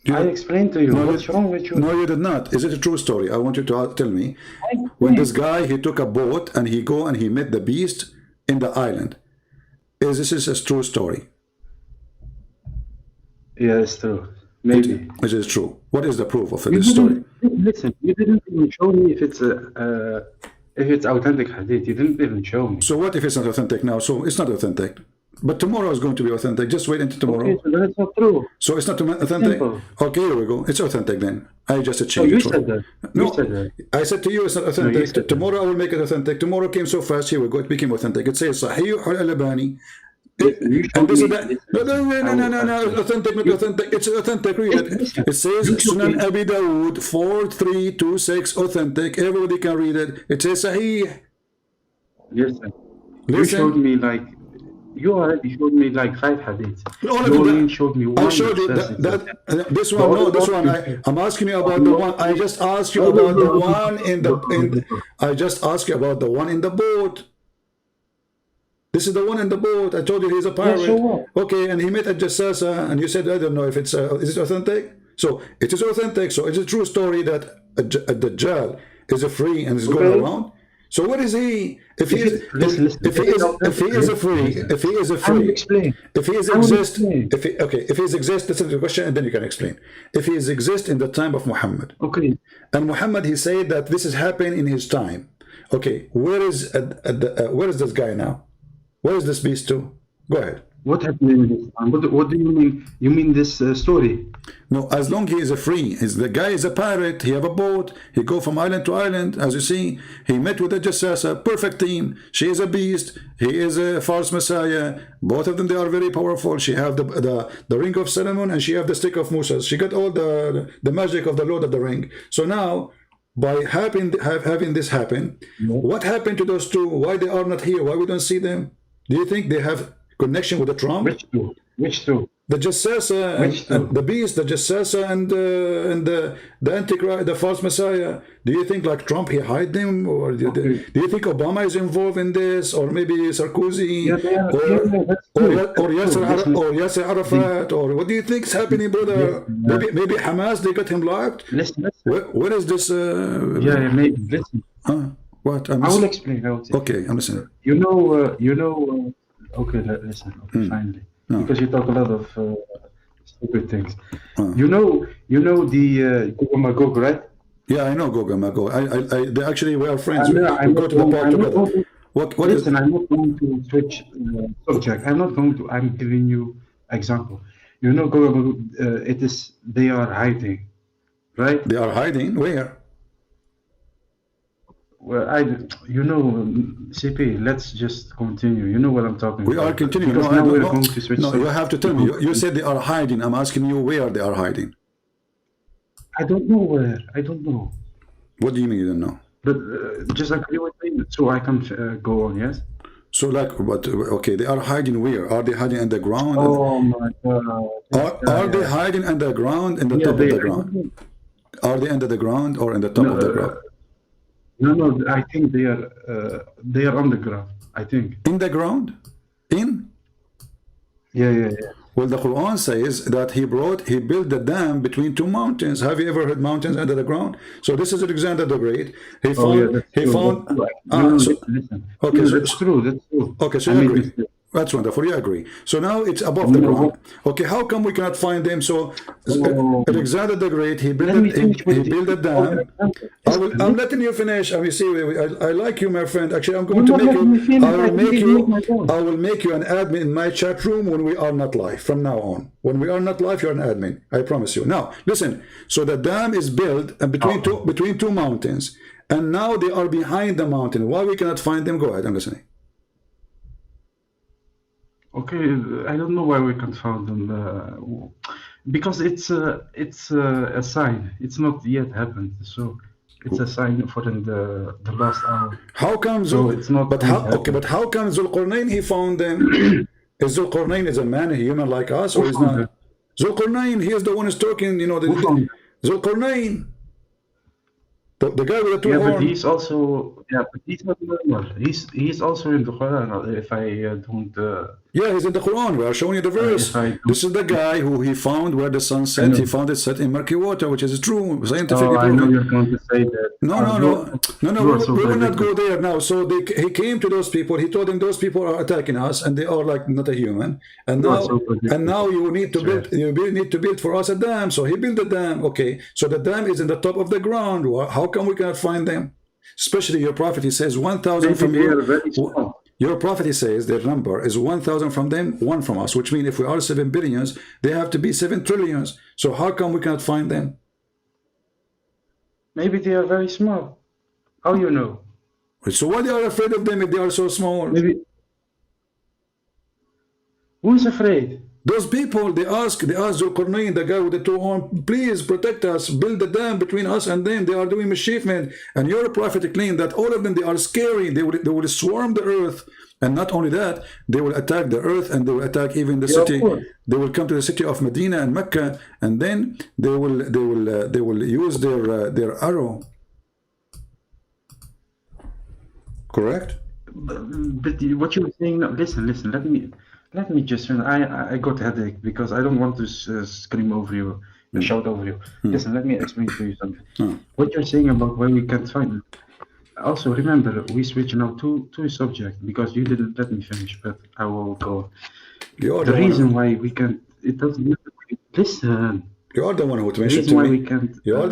What's wrong with you? No, you did not. Is it a true story? I want you to tell me. When this guy, he took a boat and he met the beast in the island. This is a true story? Yeah, it's true. Maybe. It is true. What is the proof of this story? Listen, you didn't even show me if it's authentic hadith. You didn't even show me. So what if it's not authentic now? So it's not authentic. But tomorrow is going to be authentic. Just wait until tomorrow. Okay, so that's not true. So it's not authentic? Simple. Okay, here we go. It's authentic then. I just changed it. You said that. No, you said that. I said to you it's not authentic. No, tomorrow I will make it authentic. Tomorrow came so fast. Here we go. It became authentic. It says Sahih al-Albani. And this is that. No. Authentic, not authentic. It's authentic. Read it. It says Sunan Abi Dawood 4326 authentic. Everybody can read it. It says Sahih. Listen. You showed me like You already showed me like 5 hadiths. No, You only showed me one. I showed you this one. No, this one. I'm asking you about the one. I just asked you about the one I just asked you about the one in the boat. This is the one in the boat. I told you he's a pirate. Yeah, so okay, and he met a jassasa, and you said, I don't know if it's is it authentic? So it is authentic. So it's a true story that a Dajjal is a free and is going around. So what is he? If he is a free, if he exists, this is the question, and then you can explain. If he exists in the time of Muhammad, okay, and Muhammad, he said that this is happening in his time. Okay, where is this guy now? Where is this beast to? Go ahead. What happened in this time? What do you mean? You mean this story? No, as long he is a free, the guy is a pirate, he have a boat, he go from island to island, as you see, he met with a jassasa, perfect team, she is a beast, he is a false messiah, both of them, they are very powerful, she have the ring of Solomon and she have the stick of Musa, she got all the magic of the Lord of the Ring. So now, by having this happen, what happened to those two? Why they are not here? Why we don't see them? Do you think they have connection with the Trump? Which two? Which two? The jassasa and the beast, the jassasa and the antichrist, the false messiah. Do you think like Trump he hide them, or do you think Obama is involved in this, or maybe Sarkozy, or Yasser Arafat, or what do you think is happening, brother? Maybe Hamas, they got him locked. Listen. What is this? Maybe listen. What? I will explain. Okay, I'm listening. Okay, listen. Okay, finally. No. Because you talk a lot of stupid things. You know the Gog and Magog, right? Yeah, I know Gog and Magog. They actually we are friends. We go to the park together. Listen, I'm not going to switch subject. I'm giving you example. You know Gog and Magog, they are hiding, right? They are hiding? Where? Well, CP, let's just continue. You know what I'm talking about. We are continuing. Because now we're going to switch. No, you have to tell me. You said they are hiding. I'm asking you where they are hiding. I don't know where. I don't know. What do you mean you don't know? But just agree with me so I can go on, yes? So okay, they are hiding where? Are they hiding underground? Oh my God. Are they hiding underground in the top of the ground? Are they under the ground or in the top of the ground? No, I think they are on the ground, I think. In the ground? Yeah. Well, the Quran says that he built the dam between two mountains. Have you ever heard mountains under the ground? So this is Alexander the Great. Listen. Okay, that's true. Okay, so you agree. That's wonderful. You agree. So now it's above the ground. Okay, how come we cannot find them? So Alexander the Great, he built a dam. I'm letting you finish. I mean, see, I like you, my friend. Actually, I'm going to make you. I will make you an admin in my chat room when we are not live. From now on, when we are not live, you're an admin. I promise you. Now, listen. So the dam is built between two mountains, and now they are behind the mountain. Why we cannot find them? Go ahead. I'm listening. Okay, I don't know why we can't find them. Because it's a sign. It's not yet happened, so it's a sign for in the last hour. How come? So it's not. But how come Zulqarnain he found them? Is Zulqarnain a man, a human like us, or is not? Zulqarnain, he is the one who's talking. You know, Zulqarnain. The guy with the two horns. But he's also but he's not normal. He's also in the Quran. If I don't. Yeah, he's in the Quran. We are showing you the verse. This is the guy who he found where the sun set. He found it set in murky water, which is true. Scientifically proven. I know you're going to say that. No. We will not go there now. So he came to those people. He told them those people are attacking us, and they are like not a human. And now you need to build. You need to build for us a dam. So he built the dam. Okay. So the dam is in the top of the ground. How come we cannot find them? Especially your prophet, he says 1,000 from you. Your prophet says their number is 1,000 from them, 1 from us, which means if we are 7 billions, they have to be 7 trillions. So how come we cannot find them? Maybe they are very small. How you know? So why they are afraid of them if they are so small? Maybe. Who's afraid? Those people, they ask Zulqarnain, the guy with the two horns, please protect us, build the dam between us and them. They are doing mischief, man. And your prophet claimed that all of them, they are scary. They will swarm the earth And not only that, they will attack the earth, and they will attack even the city. They will come to the city of Medina and Mecca, and then they will use their arrow. Correct? But what you were saying, no, listen, let me just, I got a headache because I don't want to scream over you, shout over you. Listen, let me explain to you something. What you're saying about why we can't find it. Also, remember, we switch now to subject because you didn't let me finish, but I will go. The reason why we can't, it doesn't, listen. You are the one who mentioned to me. You are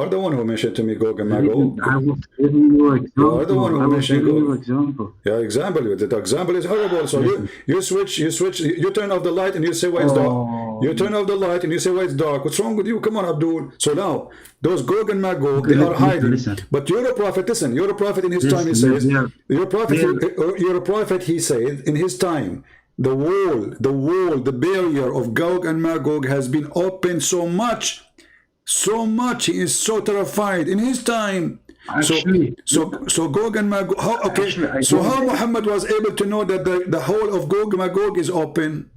the one who mentioned to me Gog and Magog. I was giving you an example. You are the one who mentioned Gog. Example. Yeah, example. The example is horrible. So you switch. You turn off the light and you say why it's dark. You turn off the light and you say why it's dark. What's wrong with you? Come on, Abdul. So now those Gog and Magog, they are hiding. But you're a prophet. Listen, you're a prophet. In his time, he says. You're a prophet. He said in his time. The wall, the barrier of Gog and Magog has been opened so much. He is so terrified in his time. Actually, so Gog and Magog. How Muhammad was able to know that the whole of Gog and Magog is open?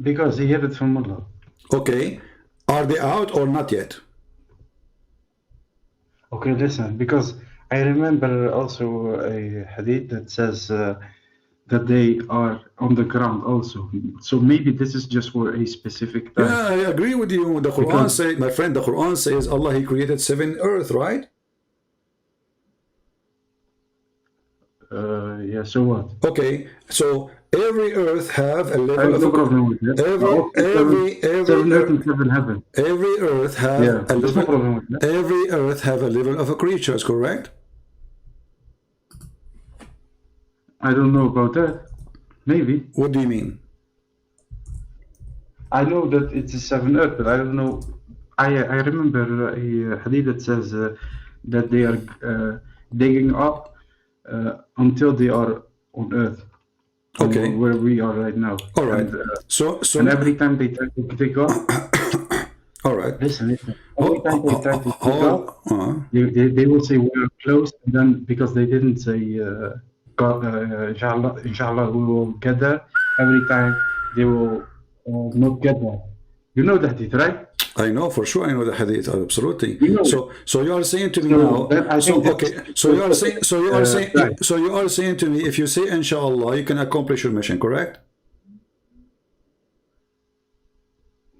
Because he had it from Allah. Okay, are they out or not yet? Okay, listen. Because I remember also a hadith that says. That they are on the ground also. So maybe this is just for a specific time. Yeah, I agree with you. The Quran says, my friend, the Quran says Allah, He created 7 earth, right? Yeah, so what? Okay, so every earth have a level of... No problem with that. Seven earth and 7 heaven. Every earth have a level, no problem with that. Every earth have a level of a creatures, correct? I don't know about that. Maybe. What do you mean? I know that it's a 7 earth, but I don't know. I remember a hadith that says that they are digging up until they are on earth. Okay. Where we are right now. All right. And, so and every time they try to dig up. All right. Listen. Every time they try to dig up, they will say we are close, and then because they didn't say. Inshallah, we will get there. Every time they will not get there. You know the hadith, right? I know for sure. I know the hadith absolutely. You know so you are saying to me now. You are saying to me, if you say inshallah, you can accomplish your mission, correct?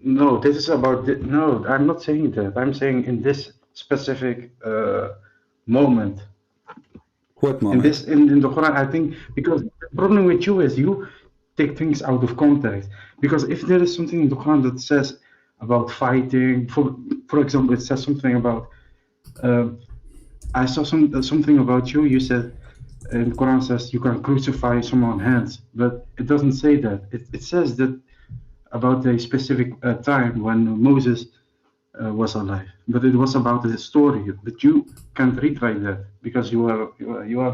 No, this is about. No, I'm not saying that. I'm saying in this specific moment. What moment? In the Quran, I think because the problem with you is you take things out of context. Because if there is something in the Quran that says about fighting, for example, it says something about. I saw something about you. You said in the Quran says you can crucify someone's hands, but it doesn't say that. It says that about a specific time when Moses was alive, but it was about the story. But you can't read like that because you are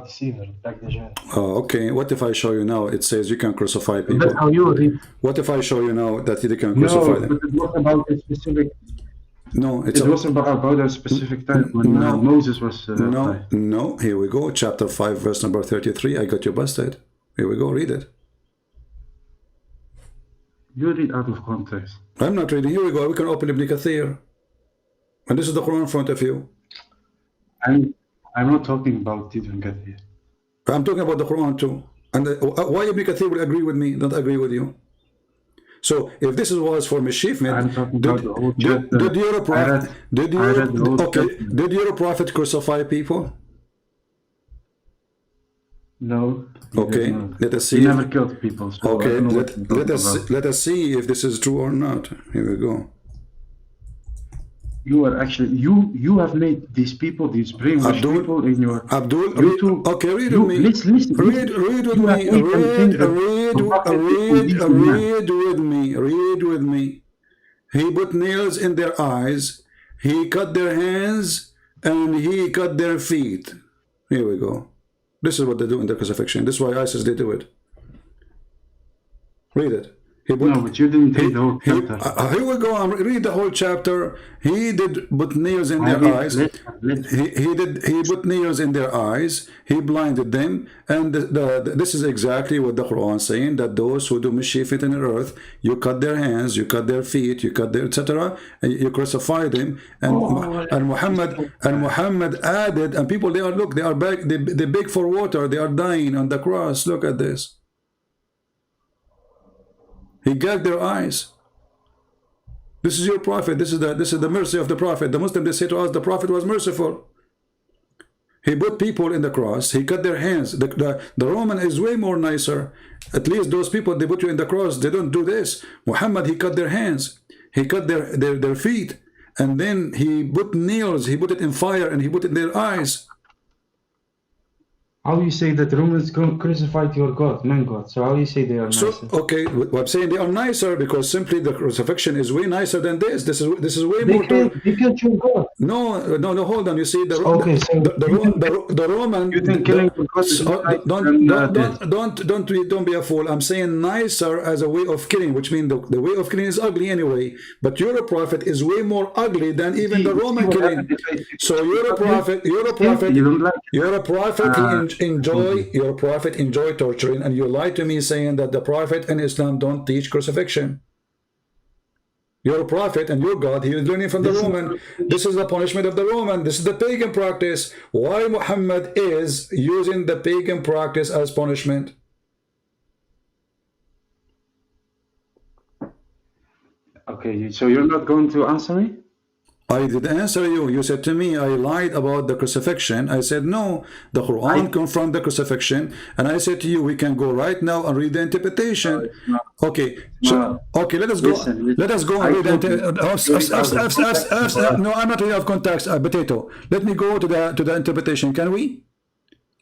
deceiver, like the Jinn. Oh, okay. What if I show you now? It says you can crucify people. That's how you read. What if I show you now that you can crucify them? No, but it was about a specific. No, it was about a specific time when Moses was alive. No. Here we go. Chapter 5, verse number 33. I got you busted. Here we go. Read it. You read out of context. I'm not reading. Here we go. We can open Ibn Kathir. And this is the Quran in front of you. I'm not talking about Ibn Kathir. I'm talking about the Quran too. And why Ibn Kathir will agree with me, not agree with you? So if this was for mischievement, did your prophet crucify people? No. Okay, let us see. He never killed people. So okay, let us see if this is true or not. Here we go. You are actually you have made these people, these brainwashed people in your okay, read with me. Read with me. He put nails in their eyes, he cut their hands, and he cut their feet. Here we go. This is what they do in the crucifixion. This is why ISIS they do it. Read it. No, but you didn't read the whole chapter. Here we go. Read the whole chapter. He did put nails in their eyes. He put nails in their eyes. He blinded them. And this is exactly what the Quran is saying, that those who do mischief in the earth, you cut their hands, you cut their feet, you cut their etc. And you crucify them. And Muhammad added, and people, they beg for water. They are dying on the cross. Look at this. He gagged their eyes. This is your prophet. This is the mercy of the prophet. The Muslims, they say to us, the prophet was merciful. He put people in the cross. He cut their hands. The Roman is way more nicer. At least those people, they put you in the cross, they don't do this. Muhammad, he cut their hands. He cut their feet. And then he put nails. He put it in fire and he put it in their eyes. How you say that the Romans crucified your God, man God? So how you say they are nicer? So, okay, well, I'm saying they are nicer because simply the crucifixion is way nicer than this. This is way more. They killed your God. No, hold on. You see, the Roman. You think killing your God is don't be a fool. I'm saying nicer as a way of killing, which means the way of killing is ugly anyway. But your prophet is way more ugly than even the Roman killing. So you're a prophet. Your prophet enjoy torturing, and you lie to me saying that the prophet and Islam don't teach crucifixion. You're a prophet and your God, he is learning from the Roman. This is the punishment of the Roman. This is the pagan practice. Why Muhammad is using the pagan practice as punishment? Okay, so you're not going to answer me? I did answer you. You said to me, I lied about the crucifixion. I said, no, the Quran confirmed the crucifixion. And I said to you, we can go right now and read the interpretation. Okay, so, okay, let us go. Let us go and read the No, I'm not really out of context, potato. Let me go to the interpretation. Can we?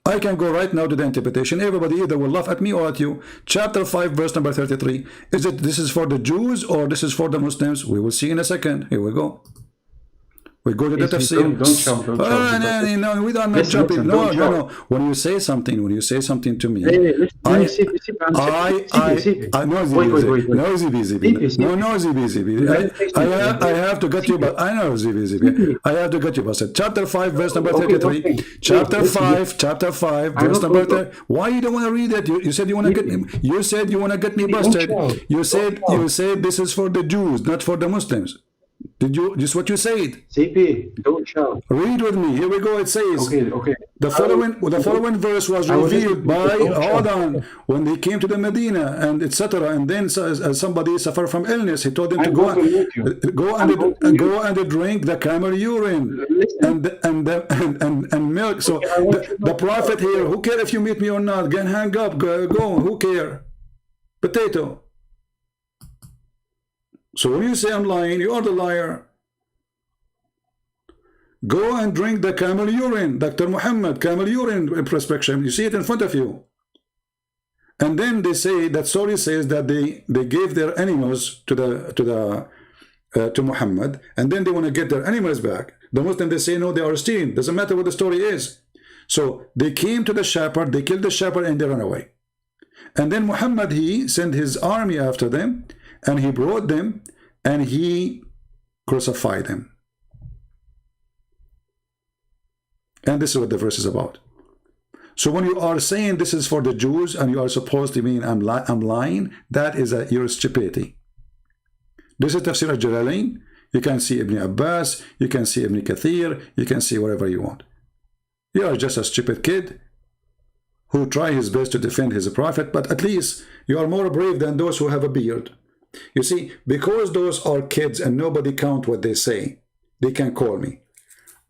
I can go right now to the interpretation. Everybody either will laugh at me or at you. Chapter 5, verse number 33. This is for the Jews or this is for the Muslims? We will see in a second. Here we go. We go to the tafsir. Don't shout. No, we don't not jumping. No. When you say something to me, I have to get you, but I know ZBZB. I have to get you busted. Chapter 5, verse number 33. Chapter 5, verse number 30. Why you don't want to read it? You said you want to get me. You said you want to get me busted. You said this is for the Jews, not for the Muslims. Did you? Just what you said. CP, don't shout. Read with me. Here we go. It says. Okay. The following verse was revealed by. Hold on. When they came to the Medina and etc. And then as somebody suffered from illness, he told them to go and drink the camel urine and milk. So the prophet here. Who care if you meet me or not? Again, hang up. Go. Who care? Potato. So when you say I'm lying, you are the liar. Go and drink the camel urine, Dr. Muhammad, camel urine prescription. You see it in front of you. And then they say that story says that they gave their animals to Muhammad, and then they want to get their animals back. The Muslims, they say no, they are stealing. Doesn't matter what the story is. So they came to the shepherd, they killed the shepherd, and they ran away. And then Muhammad, he sent his army after them. And he brought them and he crucified them. And this is what the verse is about. So when you are saying this is for the Jews and you are supposed to mean I'm lying, that is your stupidity. This is Tafsir al-Jalalain. You can see Ibn Abbas, you can see Ibn Kathir, you can see whatever you want. You are just a stupid kid who try his best to defend his prophet, but at least you are more brave than those who have a beard. You see, because those are kids and nobody count what they say, they can call me.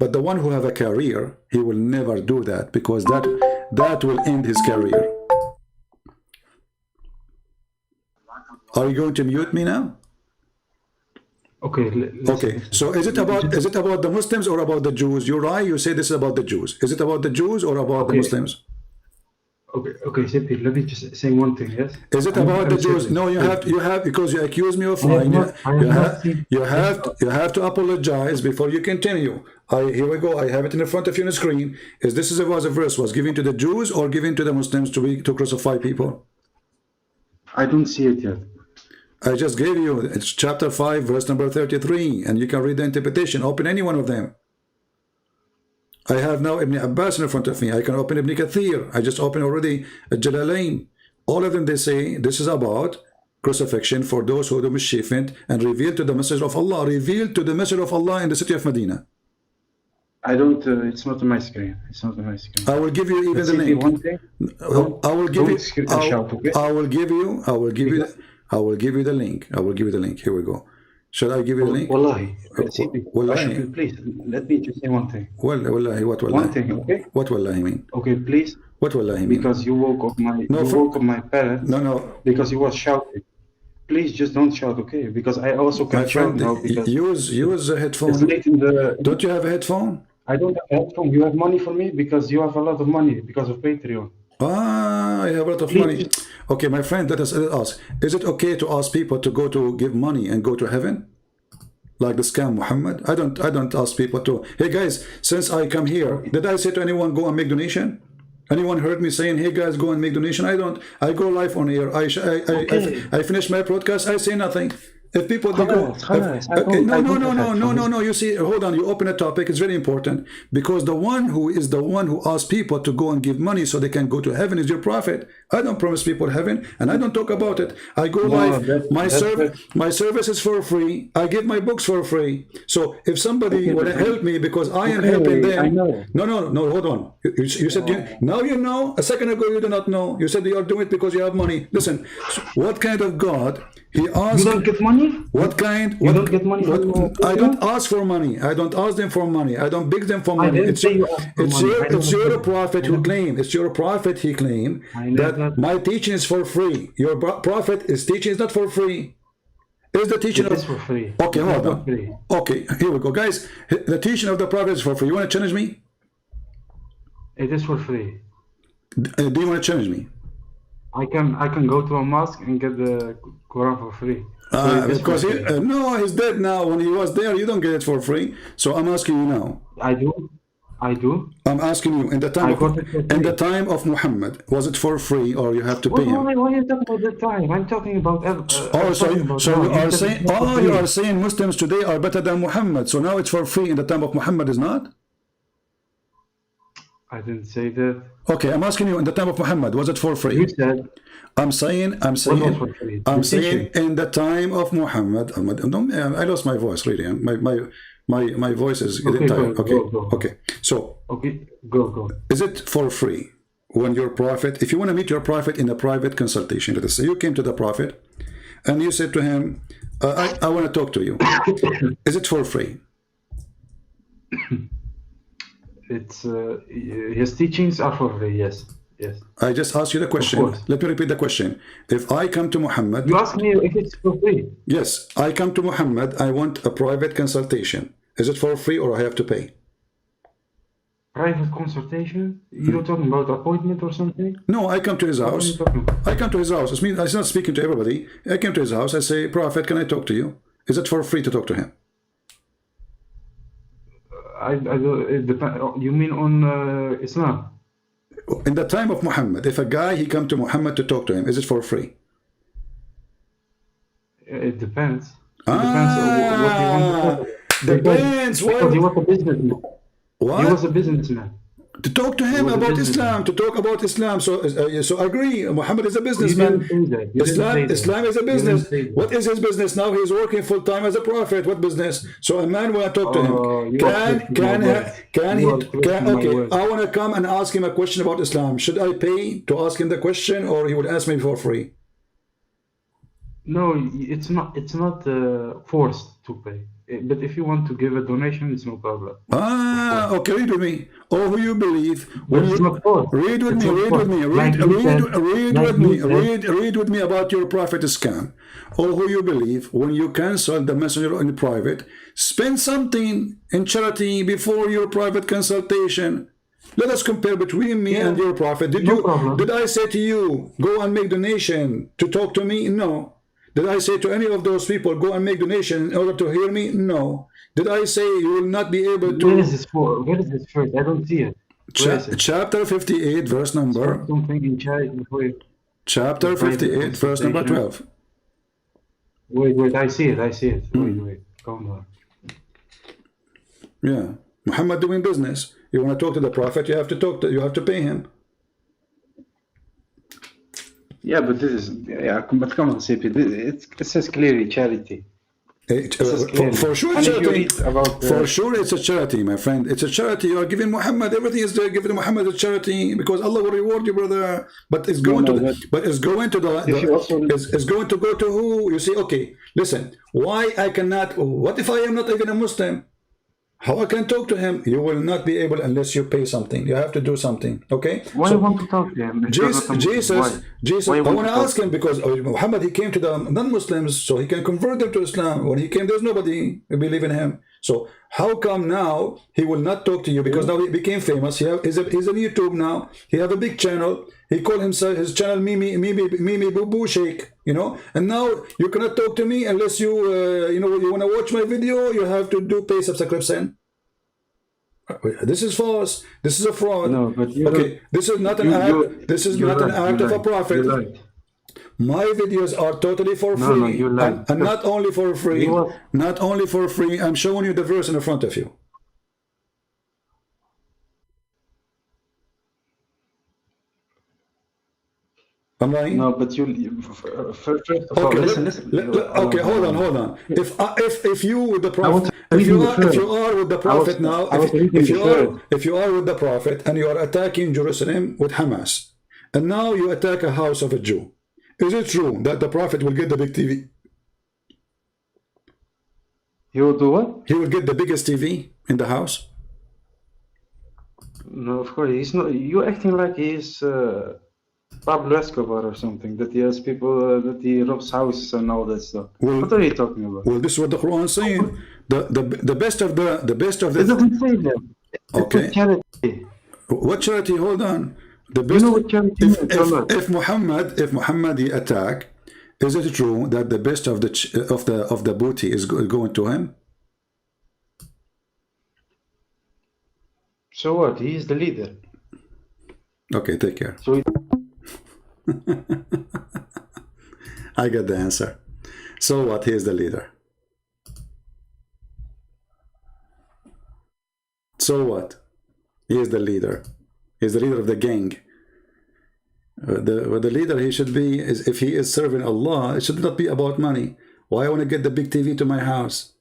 But the one who have a career, he will never do that, because that will end his career. Are you going to mute me now? Okay. So is it about the Muslims or about the Jews? You're right. You say this is about the Jews. Is it about the Jews or about the Muslims? Okay, simply let me just say one thing. Yes. Is it about the Jews? No, you have because you accuse me of lying. You have to apologize before you continue. Here we go. I have it in front of you on the screen. This was a verse was given to the Jews or given to the Muslims to crucify people? I don't see it yet. I just gave you, it's chapter 5, verse number 33, and you can read the interpretation. Open any one of them. I have now Ibn Abbas in front of me. I can open Ibn Kathir. I just opened already Jalalain. All of them, they say this is about crucifixion for those who do mischievement and revealed to the message of Allah, revealed to the message of Allah in the city of Medina. I don't, it's not on my screen. It's not on my screen. I will give you even the link. I will give you, I will give you the link. I will give you the link. Here we go. Shall I give you the link? Wallahi. Please, let me just say one thing. Wallahi, what wallahi? One thing, okay? What wallahi mean? Okay, please. What wallahi mean? Because you woke up my parents. No. Because he was shouting. Please just don't shout, okay? Because I also can shout now. Because use a headphone. It's late in the... Don't you have a headphone? I don't have a headphone. You have money for me because you have a lot of money because of Patreon. Ah, I have a lot of money. Okay, my friend, let us ask. Is it okay to ask people to go to give money and go to heaven? Like the scam Muhammad? I don't ask people to, hey guys, since I come here, did I say to anyone go and make donation? Anyone heard me saying, hey guys, go and make donation? I don't. I go live on air. I finish my broadcast, I say nothing. If people they go, no. You see, hold on. You open a topic. It's very important because the one who asks people to go and give money so they can go to heaven is your prophet. I don't promise people heaven, and I don't talk about it. I go live. My service is for free. I give my books for free. So if somebody will help me because I am helping them, no, hold on. You said now you know. A second ago you do not know. You said you are doing it because you have money. Listen, what kind of God? He asked. You don't get money? What kind? You don't get money? I don't ask for money. I don't ask them for money. I don't beg them for money. It's your prophet who claim. It's your prophet he claim that my teaching is for free. Your prophet is teaching is not for free. Is the teaching of for free? Okay, hold on. Okay, here we go, guys. The teaching of the prophet is for free. You want to challenge me? It is for free. Do you want to challenge me? I can go to a mosque and get the Quran for free. Because he's dead now. When he was there, you don't get it for free. So I'm asking you now. I do. I'm asking you in the time of Muhammad, was it for free or you have to pay him? Why are you talking about the time? I'm talking about. You are saying Muslims today are better than Muhammad. So now it's for free in the time of Muhammad is not? I didn't say that. Okay, I'm asking you in the time of Muhammad, was it for free? You said. I'm saying in the time of Muhammad. I lost my voice really. My voice is getting tired. Okay. So go. Is it for free when your prophet, if you want to meet your prophet in a private consultation, let us say you came to the prophet and you said to him, I want to talk to you. Is it for free? It's his teachings are for free. Yes. I just asked you the question. Let me repeat the question. If I come to Muhammad, you ask me if it's for free. Yes, I come to Muhammad. I want a private consultation. Is it for free or I have to pay? Private consultation? You're talking about appointment or something? No, I come to his house. I come to his house. It means I'm not speaking to everybody. I came to his house. I say, Prophet, can I talk to you? Is it for free to talk to him? It depends. You mean on Islam? In the time of Muhammad, if a guy he come to Muhammad to talk to him, is it for free? It depends. It depends on what you want to talk. Depends. Because he was a businessman. What? He was a businessman. To talk to him about Islam, to talk about Islam. So agree, Muhammad is a businessman. Islam is a business. What is his business now? He's working full time as a prophet. What business? So a man when I talk to him, I want to come and ask him a question about Islam. Should I pay to ask him the question, or he would ask me for free? No, it's not forced to pay. But if you want to give a donation, it's no problem. Okay, read with me. Or who you believe. Read with me about your prophet scam. Or who you believe when you cancel the messenger in private, spend something in charity before your private consultation. Let us compare between me and your prophet. Did I say to you, go and make donation to talk to me? No. Did I say to any of those people, go and make donation in order to hear me? No. Did I say you will not be able to... Where is this for? Where is this first? I don't see it. Chapter 58, verse number... Something in charity before you... Chapter 58, verse number 12. Wait, I see it. Wait, calm down. Yeah, Muhammad doing business. You want to talk to the Prophet, you have to pay him. Yeah, but this is, but come on, CP. It says clearly charity. For sure, charity. For sure, it's a charity, my friend. It's a charity. You are giving Muhammad, everything is there. Giving Muhammad a charity because Allah will reward you, brother. But it's going to go to who? You see, okay, listen. Why I cannot? What if I am not even a Muslim? How I can talk to him? You will not be able unless you pay something. You have to do something. Okay? Why do you want to talk to him? Jesus, I want to ask him because Muhammad, he came to the non-Muslims so he can convert them to Islam. When he came, there's nobody who believe in him. So how come now he will not talk to you? Because now he became famous. He's on YouTube now. He have a big channel. He called himself his channel Mimi Boo Boo Sheikh. You know, and now you cannot talk to me unless you you want to watch my video. You have to pay subscription. This is false. This is a fraud. No, but okay, this is not an act. This is not an act of a prophet. My videos are totally for free, and not only for free. Not only for free. I'm showing you the verse in front of you. Am I? No, but first of all, listen. Okay, hold on. If you with the prophet, if you are with the prophet now, if you are with the prophet and you are attacking Jerusalem with Hamas, and now you attack a house of a Jew, is it true that the prophet will get the big TV? He will do what? He will get the biggest TV in the house. No, of course he's not. You're acting like he's Pablo Escobar or something, that he has people that he robs houses and all that stuff. Well, what are you talking about? Well, this is what the Quran is saying. The best of the It doesn't say that. Okay. It's charity. What charity? Hold on. The best. You know what charity is? If Muhammad he attack, is it true that the best of the booty is going to him? So what? He is the leader. Okay, take care. So I got the answer. So what? He is the leader. So what? He is the leader. He's the leader of the gang. The leader he should be is, if he is serving Allah, it should not be about money. Why I want to get the big TV to my house?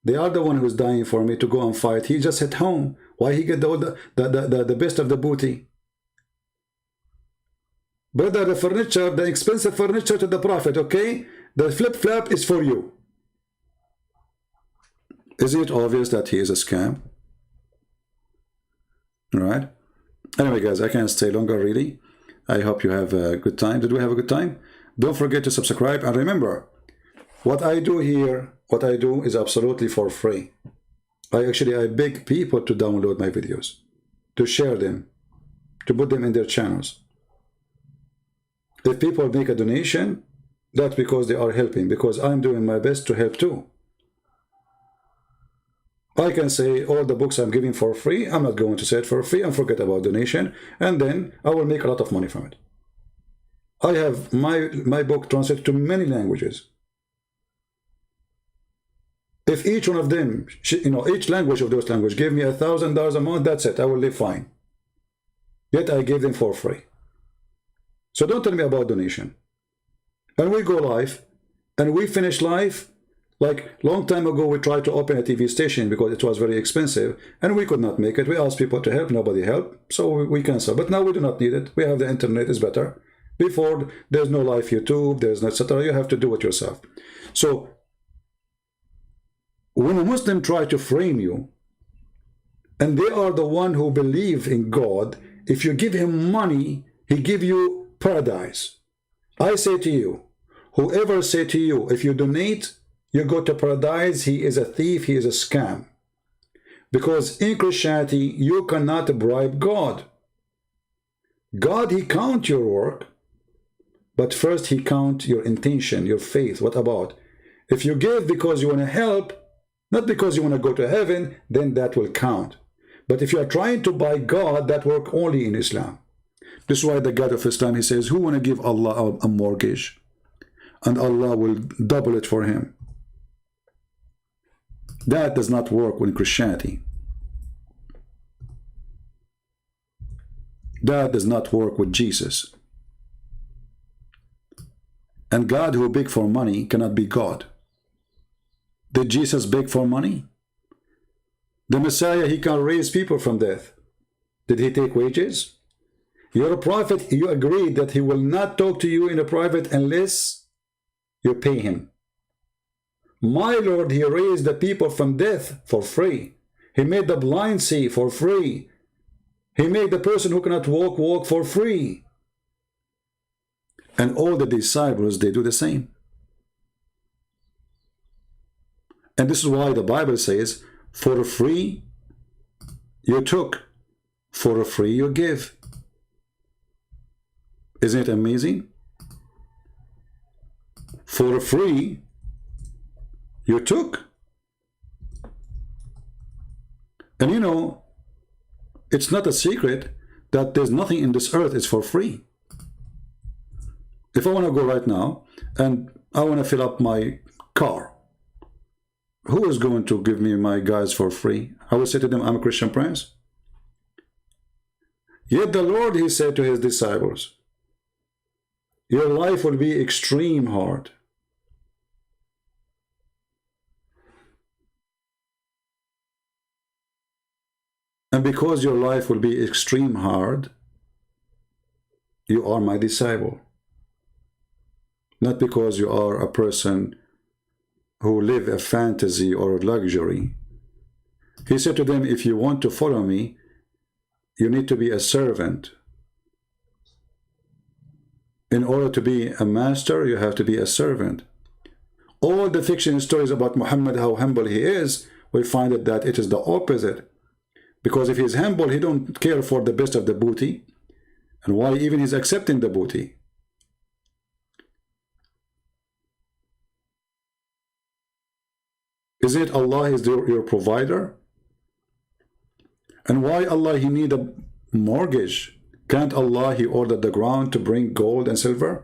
They are the one who's dying for me to go and fight. He just at home. Why he get the best of the booty? Brother, the furniture, the expensive furniture to the Prophet, okay? The flip-flap is for you. Isn't it obvious that he is a scam? Right? Anyway, guys, I can't stay longer, really. I hope you have a good time. Did we have a good time? Don't forget to subscribe. And remember, what I do here, what I do is absolutely for free. I beg people to download my videos, to share them, to put them in their channels. If people make a donation, that's because they are helping, because I'm doing my best to help too. I can say all the books I'm giving for free, I'm not going to say it for free and forget about donation, and then I will make a lot of money from it. I have my book translated to many languages. If each one of them, each language of those languages gave me $1,000 a month, that's it, I will live fine. Yet I gave them for free. So don't tell me about donation. And we go live, and we finish live. Like long time ago, we tried to open a TV station because it was very expensive, and we could not make it. We asked people to help, nobody helped, so we canceled. But now we do not need it. We have the internet, is better. Before, there's no live YouTube, there's no etc. You have to do it yourself. So when a Muslim try to frame you, and they are the one who believe in God, if you give him money, he give you paradise. I say to you, whoever say to you, if you donate, you go to paradise, he is a thief, he is a scam. Because in Christianity, you cannot bribe God. God, he count your work, but first he count your intention, your faith. What about? If you give because you want to help, not because you want to go to heaven, then that will count. But if you are trying to buy God, that work only in Islam. This is why the God of Islam, he says, who want to give Allah a mortgage? and Allah will double it for him. That does not work in Christianity. That does not work with Jesus. And God who begged for money cannot be God. Did Jesus beg for money? The Messiah, he can raise people from death. Did he take wages? You're a prophet, you agreed that he will not talk to you in a private unless you pay him. My Lord, he raised the people from death for free. He made the blind see for free. He made the person who cannot walk for free. And all the disciples, they do the same. And this is why the Bible says, for free you took, for free you give. Isn't it amazing? For free you took. And you know, it's not a secret that there's nothing in this earth is for free. If I want to go right now and I want to fill up my car, who is going to give me my gas for free? I will say to them, I'm a Christian prince. Yet the Lord, he said to his disciples, your life will be extreme hard. And because your life will be extreme hard, you are my disciple. Not because you are a person who live a fantasy or a luxury. He said to them, if you want to follow me, you need to be a servant. In order to be a master, you have to be a servant. All the fiction stories about Muhammad, how humble he is, we find that it is the opposite. Because if he's humble, he don't care for the best of the booty. And why even he's accepting the booty? Isn't it Allah is your provider? And why Allah he need a mortgage? Can't Allah he order the ground to bring gold and silver?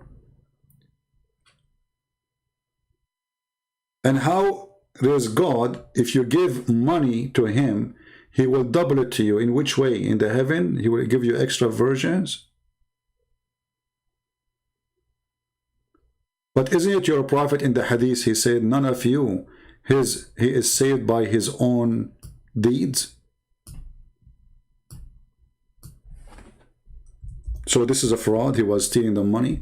And how there's God, if you give money to him, he will double it to you. In which way? In the heaven, he will give you extra virgins? But isn't it your prophet in the hadith, he said, none of you, he is saved by his own deeds? So this is a fraud, he was stealing the money.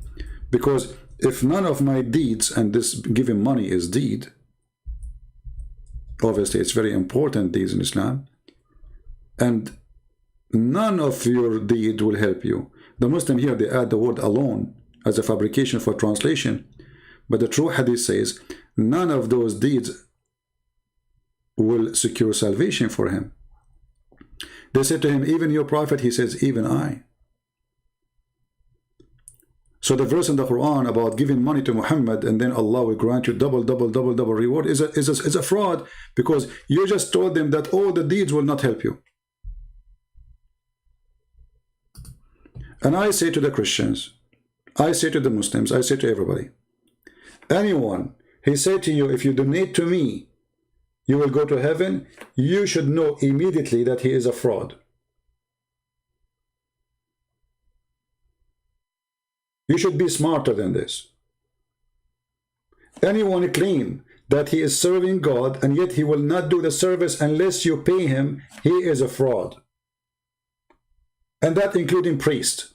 Because if none of my deeds, and this giving money is deed, obviously it's very important deeds in Islam, and none of your deed will help you. The Muslim here, they add the word alone as a fabrication for translation. But the true hadith says, none of those deeds will secure salvation for him. They said to him, even your prophet, he says, even I. So the verse in the Quran about giving money to Muhammad and then Allah will grant you double reward is a fraud, because you just told them that all the deeds will not help you. And I say to the Christians, I say to the Muslims, I say to everybody, anyone, he said to you, if you donate to me, you will go to heaven, you should know immediately that he is a fraud. You should be smarter than this. Anyone claim that he is serving God and yet he will not do the service unless you pay him, he is a fraud. And that including priests.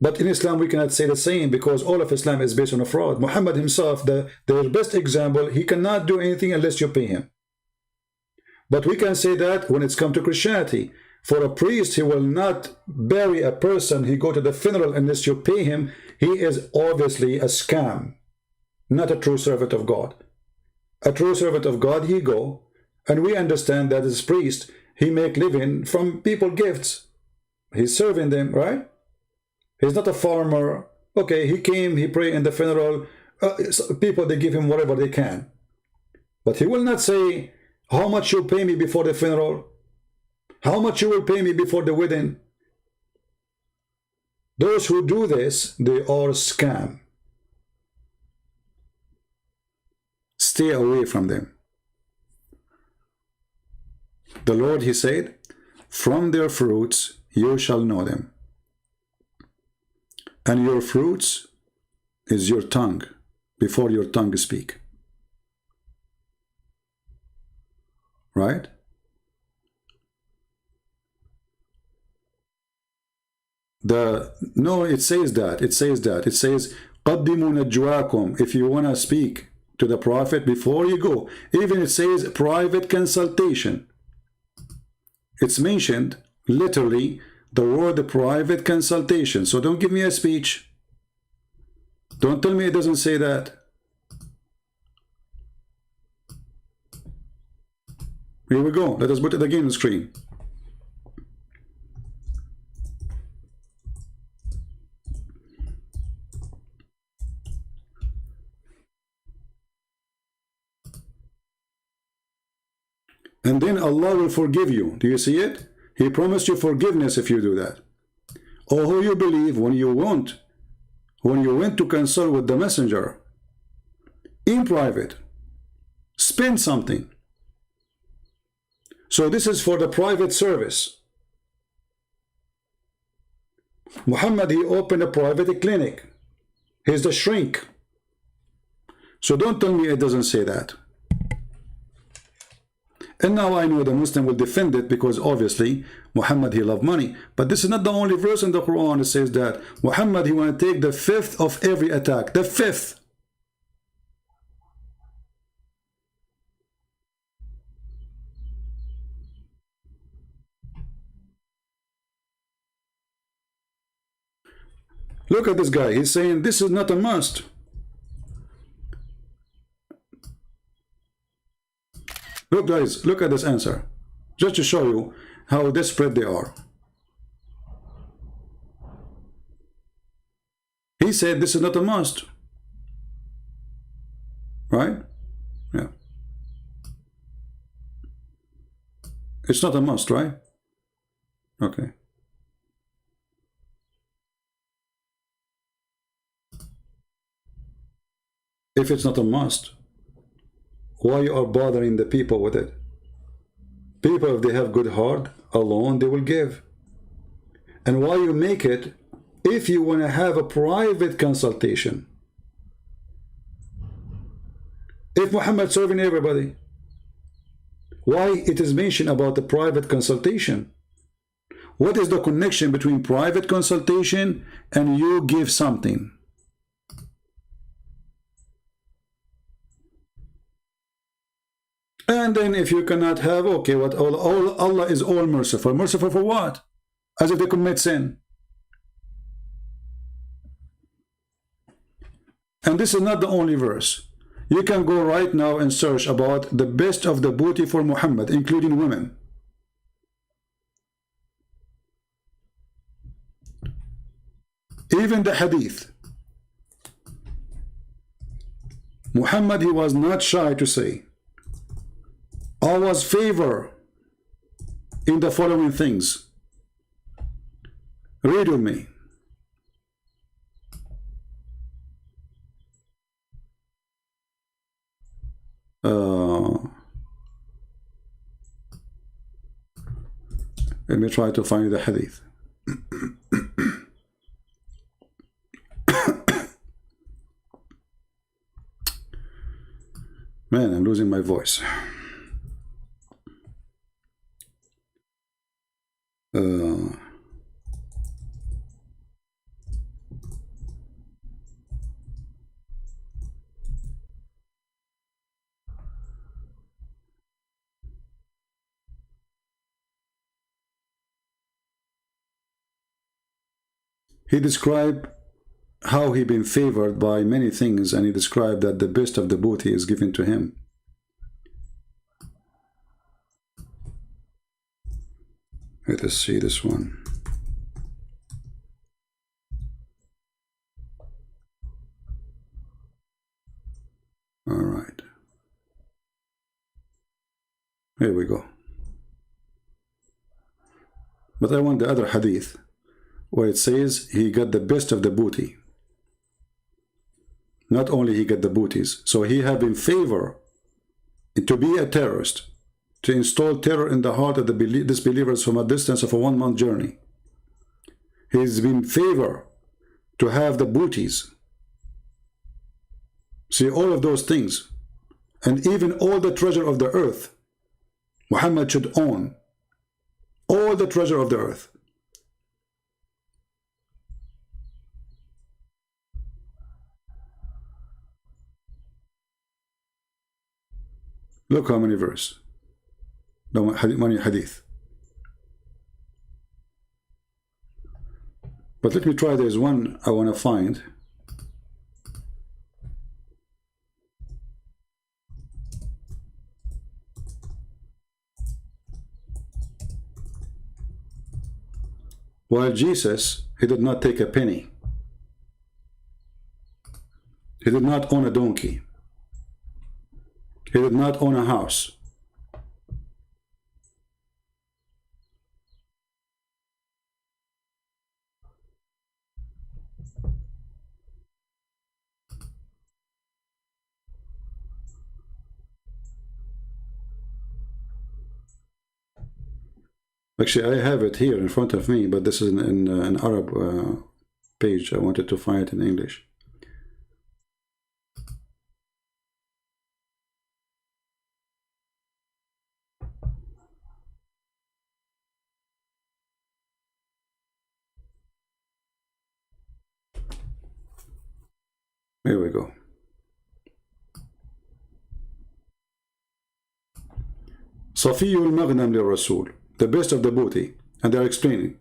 But in Islam we cannot say the same, because all of Islam is based on a fraud. Muhammad himself, the best example, he cannot do anything unless you pay him. But we can say that when it's come to Christianity. For a priest, he will not bury a person, he go to the funeral unless you pay him. He is obviously a scam, not a true servant of God. A true servant of God, he go, and we understand that as priest, he make living from people gifts. He's serving them, right? He's not a farmer. Okay, he came, he prayed in the funeral. People, they give him whatever they can. But he will not say, how much you pay me before the funeral? How much you will pay me before the wedding? Those who do this, they are scam. Stay away from them. The Lord, he said, from their fruits you shall know them. And your fruits is your tongue, before your tongue speak. Right? No, it says that. It says قَدِّمُوا نَجْوَاكُمْ. If you want to speak to the prophet before you go. Even it says private consultation. It's mentioned literally the word private consultation. So don't give me a speech. Don't tell me it doesn't say that. Here we go. Let us put it again on the screen. And then Allah will forgive you. Do you see it? He promised you forgiveness if you do that. Or who you believe when you went to consult with the messenger in private, spend something. So this is for the private service. Muhammad, he opened a private clinic. He's the shrink. So don't tell me it doesn't say that. And now I know the Muslim will defend it because obviously Muhammad, he loved money. But this is not the only verse in the Quran that says that Muhammad, he want to take the fifth of every attack. The fifth. Look at this guy. He's saying this is not a must. Look guys, look at this answer. Just to show you how desperate they are. He said this is not a must. Right? Yeah. It's not a must, right? Okay. If it's not a must, why you are bothering the people with it? People, if they have good heart alone, they will give. And why you make it if you want to have a private consultation? If Muhammad serving everybody, why it is mentioned about the private consultation? What is the connection between private consultation and you give something? And then if you cannot have, okay, what Allah is all merciful. Merciful for what? As if they commit sin. And this is not the only verse. You can go right now and search about the best of the booty for Muhammad, including women. Even the hadith. Muhammad, he was not shy to say, Allah's favor in the following things. Read with me. Let me try to find the hadith. Man, I'm losing my voice. He described how he been favored by many things, and he described that the best of the booty is given to him. Let us see this one. All right. Here we go. But I want the other hadith. where it says he got the best of the booty. Not only he got the booties, so he have in favor to be a terrorist, to install terror in the heart of the disbelievers from a distance of a 1 month journey. He's been in favor to have the booties. See, all of those things, and even all the treasure of the earth, Muhammad should own all the treasure of the earth. Look how many verses, many hadith. But let me try, there's one I want to find. While Jesus, he did not take a penny. He did not own a donkey. He did not own a house. Actually, I have it here in front of me, but this is in an Arab page. I wanted to find it in English. Here we go. صفي المغنم للرسول, the best of the booty. And they're explaining.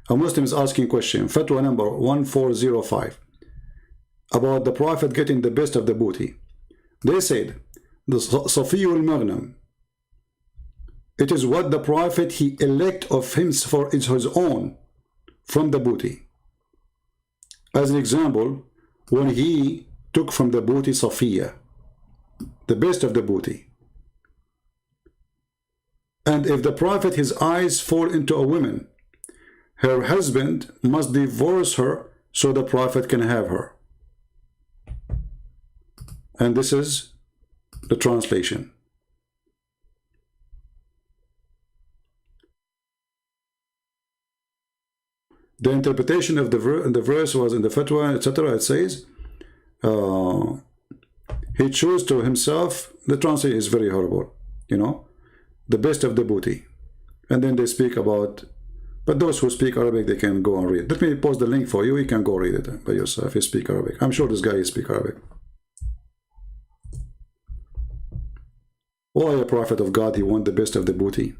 A Muslim is asking question, fatwa number 1405, about the Prophet getting the best of the booty. They said, the صفي المغنم, it is what the Prophet he elect of him for his own from the booty. As an example, when he took from the booty Safiya, the best of the booty. And if the Prophet his eyes fall into a woman, her husband must divorce her so the Prophet can have her. And this is the translation. The interpretation of the verse was in the fatwa, etc. It says, he chose to himself, the translation is very horrible, you know, the best of the booty. And then they speak about, but those who speak Arabic, they can go and read. Let me post the link for you. You can go read it by yourself if you speak Arabic. I'm sure this guy speaks Arabic. Why a prophet of God, he want the best of the booty?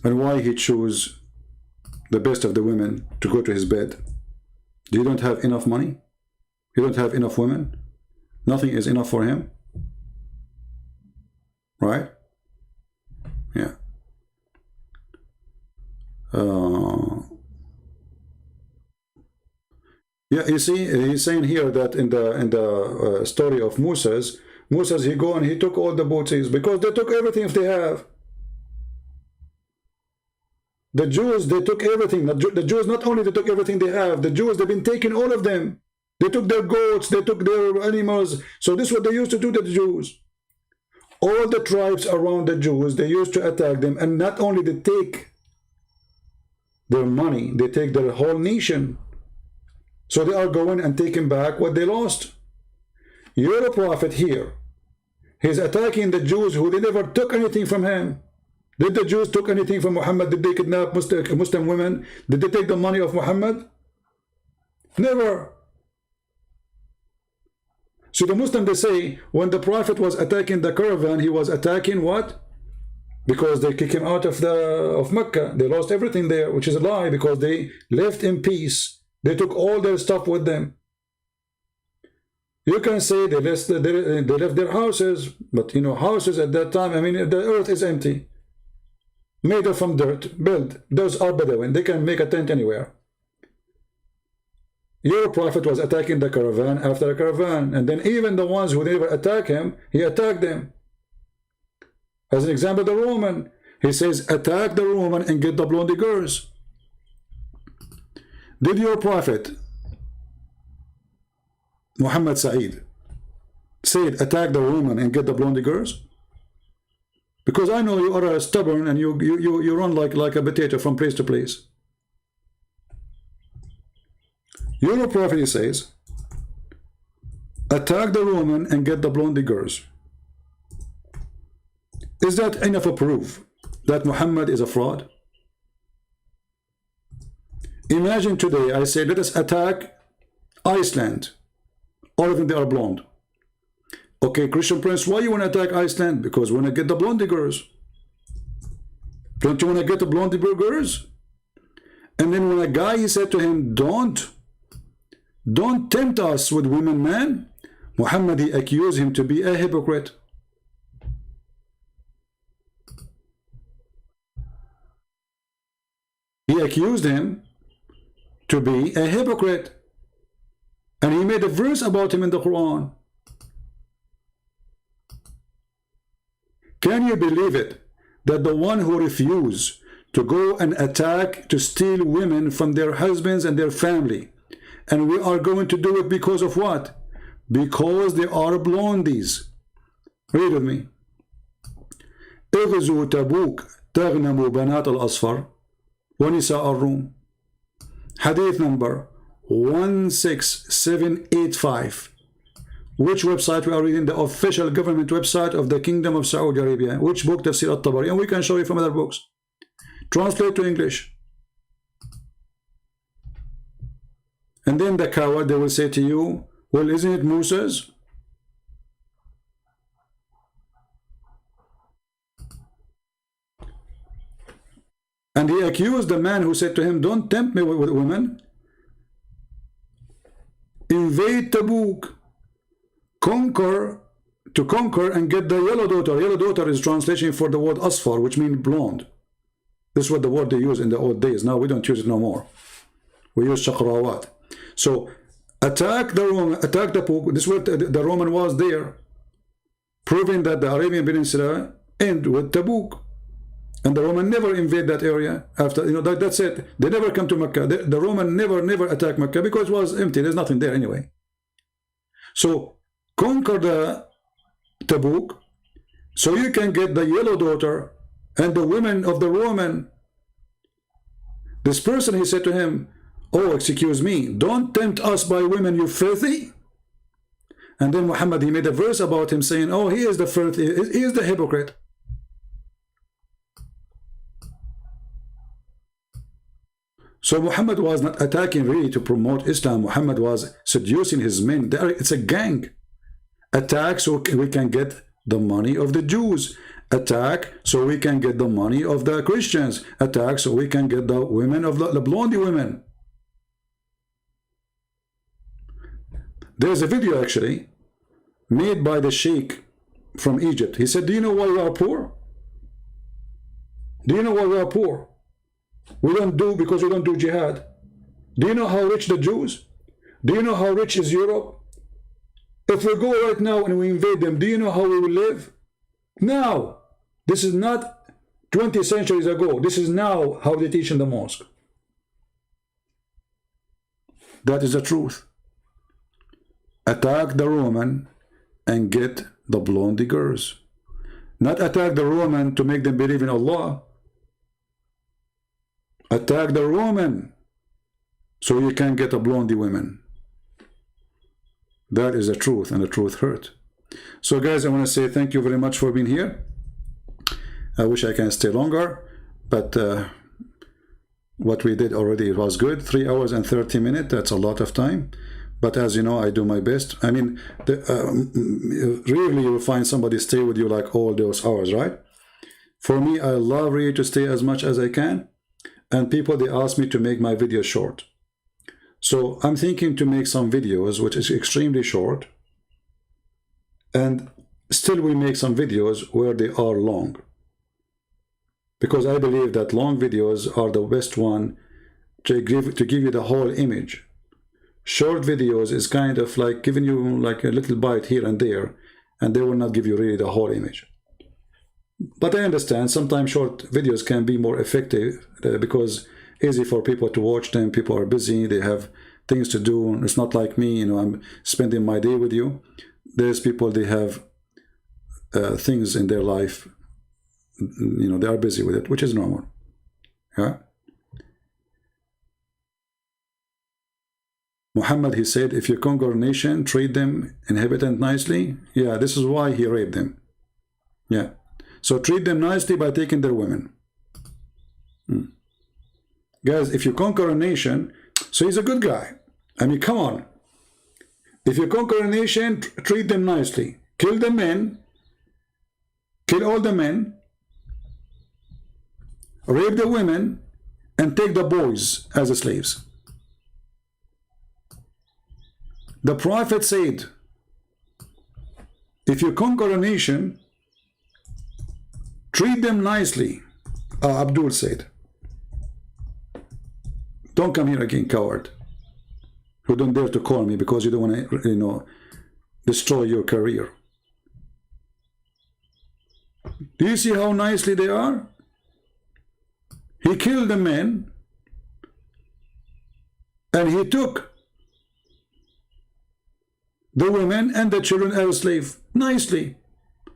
And why he chose the best of the women to go to his bed? You don't have enough money? You don't have enough women? Nothing is enough for him? Right? Yeah. Yeah, you see, he's saying here that in the story of Moses, he go and he took all the booties because they took everything if they have. The Jews, they took everything. The Jews, not only they took everything they have, the Jews, they've been taking all of them. They took their goats, they took their animals. So this is what they used to do to the Jews. All the tribes around the Jews, they used to attack them. And not only they take their money, they take their whole nation. So they are going and taking back what they lost. You're a prophet here. He's attacking the Jews who they never took anything from him. Did the Jews took anything from Muhammad? Did they kidnap Muslim women? Did they take the money of Muhammad? Never. So the Muslim, they say, when the Prophet was attacking the caravan, he was attacking what? Because they kicked him out of Mecca. They lost everything there, which is a lie, because they left in peace. They took all their stuff with them. You can say they left their houses, but you know, houses at that time, I mean, the earth is empty. Made of from dirt, built. Those are Bedouin. They can make a tent anywhere. Your prophet was attacking the caravan after a caravan, and then even the ones who never attack him, he attacked them. As an example, the Roman, he says, attack the Roman and get the blonde girls. Did your prophet Muhammad Saeed said attack the woman and get the blondie girls? Because I know you are stubborn and you run like a potato from place to place. Your prophet says attack the woman and get the blondie girls. Is that enough of proof that Muhammad is a fraud? Imagine today I say let us attack Iceland. All of them, they are blonde. Okay, Christian Prince, why you want to attack Iceland? Because we want to get the blondie girls. Don't you want to get the blondie girls? And then when a guy, he said to him, don't tempt us with women, man. Muhammad, he accused him to be a hypocrite. He accused him to be a hypocrite. And he made a verse about him in the Quran. Can you believe it? That the one who refused to go and attack, to steal women from their husbands and their family, and we are going to do it because of what? Because they are blondies. Read with me. اغزوا تبوك تغنموا بنات الأصفر ونساء الروم. Hadith number 16785. Which website we are reading? The official government website of the Kingdom of Saudi Arabia. Which book? Tafsir al-Tabari. And we can show you from other books. Translate to English. And then the coward, they will say to you, well, isn't it Moses? And he accused the man who said to him, don't tempt me with women. Invade Tabuk. To conquer and get the yellow daughter. Yellow daughter is translation for the word asfar, which means blonde. This is what the word they use in the old days. Now we don't use it no more. We use shaqrawat. So attack the Roman, attack the Pope. This is what the Roman was there, proving that the Arabian Peninsula end with Tabuk. And the Roman never invade that area after, that's it. They never come to Mecca. The Roman never attacked Mecca because it was empty. There's nothing there anyway. So conquer the Tabuk so you can get the yellow daughter and the women of the Roman. This person, he said to him, oh, excuse me, don't tempt us by women, you filthy. And then Muhammad, he made a verse about him saying, oh, he is the filthy, he is the hypocrite. So Muhammad was not attacking really to promote Islam. Muhammad was seducing his men. It's a gang. Attack so we can get the money of the Jews. Attack so we can get the money of the Christians. Attack so we can get the women of the blondie women. There's a video actually made by the sheikh from Egypt. He said, do you know why we are poor? Do you know why we are poor? We don't do because we don't do jihad. Do you know how rich the Jews? Do you know how rich is Europe? If we go right now and we invade them, do you know how we will live? Now. This is not 20 centuries ago. This is now how they teach in the mosque. That is the truth. Attack the Roman and get the blondie girls. Not attack the Roman to make them believe in Allah. Attack the Roman so you can get a blondie women. That is the truth, and the truth hurt. So guys, I want to say thank you very much for being here. I wish I can stay longer, but what we did already was good. 3 hours and 30 minutes, that's a lot of time. But as you know, I do my best. I mean, rarely you will find somebody stay with you like all those hours, right? For me, I love really to stay as much as I can. And people, they ask me to make my videos short. So I'm thinking to make some videos which is extremely short, and still we make some videos where they are long, because I believe that long videos are the best one to give you the whole image. Short videos is kind of like giving you like a little bite here and there, and they will not give you really the whole image. But I understand sometimes short videos can be more effective because easy for people to watch them. People are busy, they have things to do. It's not like me, you know, I'm spending my day with you. There's people, they have things in their life, you know, they are busy with it, which is normal. Yeah. Muhammad, he said, if you conquer a nation, treat them inhabitant nicely. Yeah, this is why he raped them. Yeah. So treat them nicely by taking their women. Guys, if you conquer a nation, so he's a good guy. I mean, come on. If you conquer a nation, treat them nicely. Kill the men. Kill all the men. Rape the women. And take the boys as slaves. The Prophet said, if you conquer a nation, treat them nicely. Abdul said, don't come here again, coward, who don't dare to call me because you don't want to, you know, destroy your career. Do you see how nicely they are? He killed the men and he took the women and the children as slaves nicely.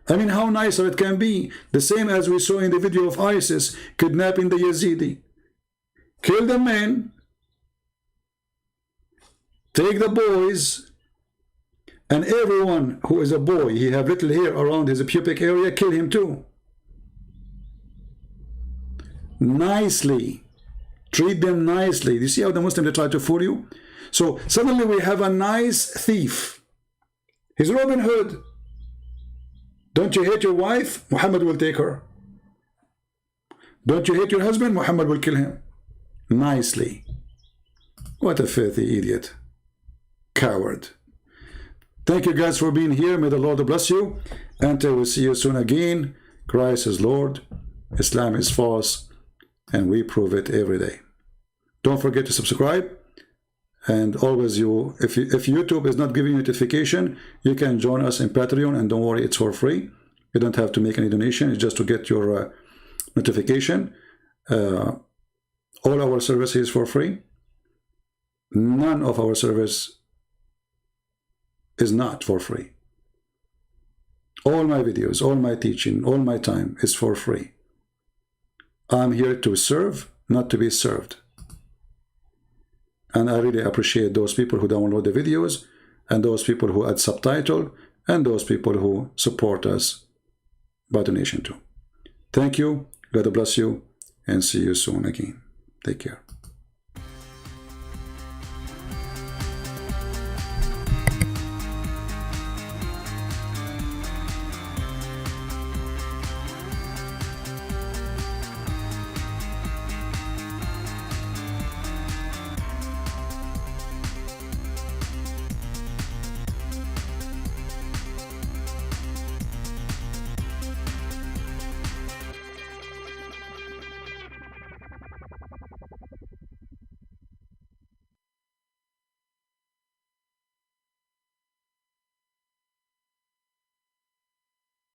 I mean, how nicer it can be. The same as we saw in the video of ISIS kidnapping the Yazidi. Kill the men, take the boys, and everyone who is a boy, he have little hair around his pubic area, kill him too. Nicely. Treat them nicely. You see how the Muslims, they try to fool you? So suddenly we have a nice thief. He's Robin Hood. Don't you hate your wife? Muhammad will take her. Don't you hate your husband? Muhammad will kill him. Nicely. What a filthy idiot. Coward. Thank you guys for being here. May the Lord bless you. Until we see you soon again. Christ is Lord. Islam is false. And we prove it every day. Don't forget to subscribe. And always, if YouTube is not giving you notification, you can join us in Patreon, and don't worry, it's for free. You don't have to make any donation. It's just to get your notification. All our service is for free. None of our service is not for free. All my videos, all my teaching, all my time is for free. I'm here to serve, not to be served. And I really appreciate those people who download the videos, and those people who add subtitle, and those people who support us by donation too. Thank you, God bless you, and see you soon again. Take care.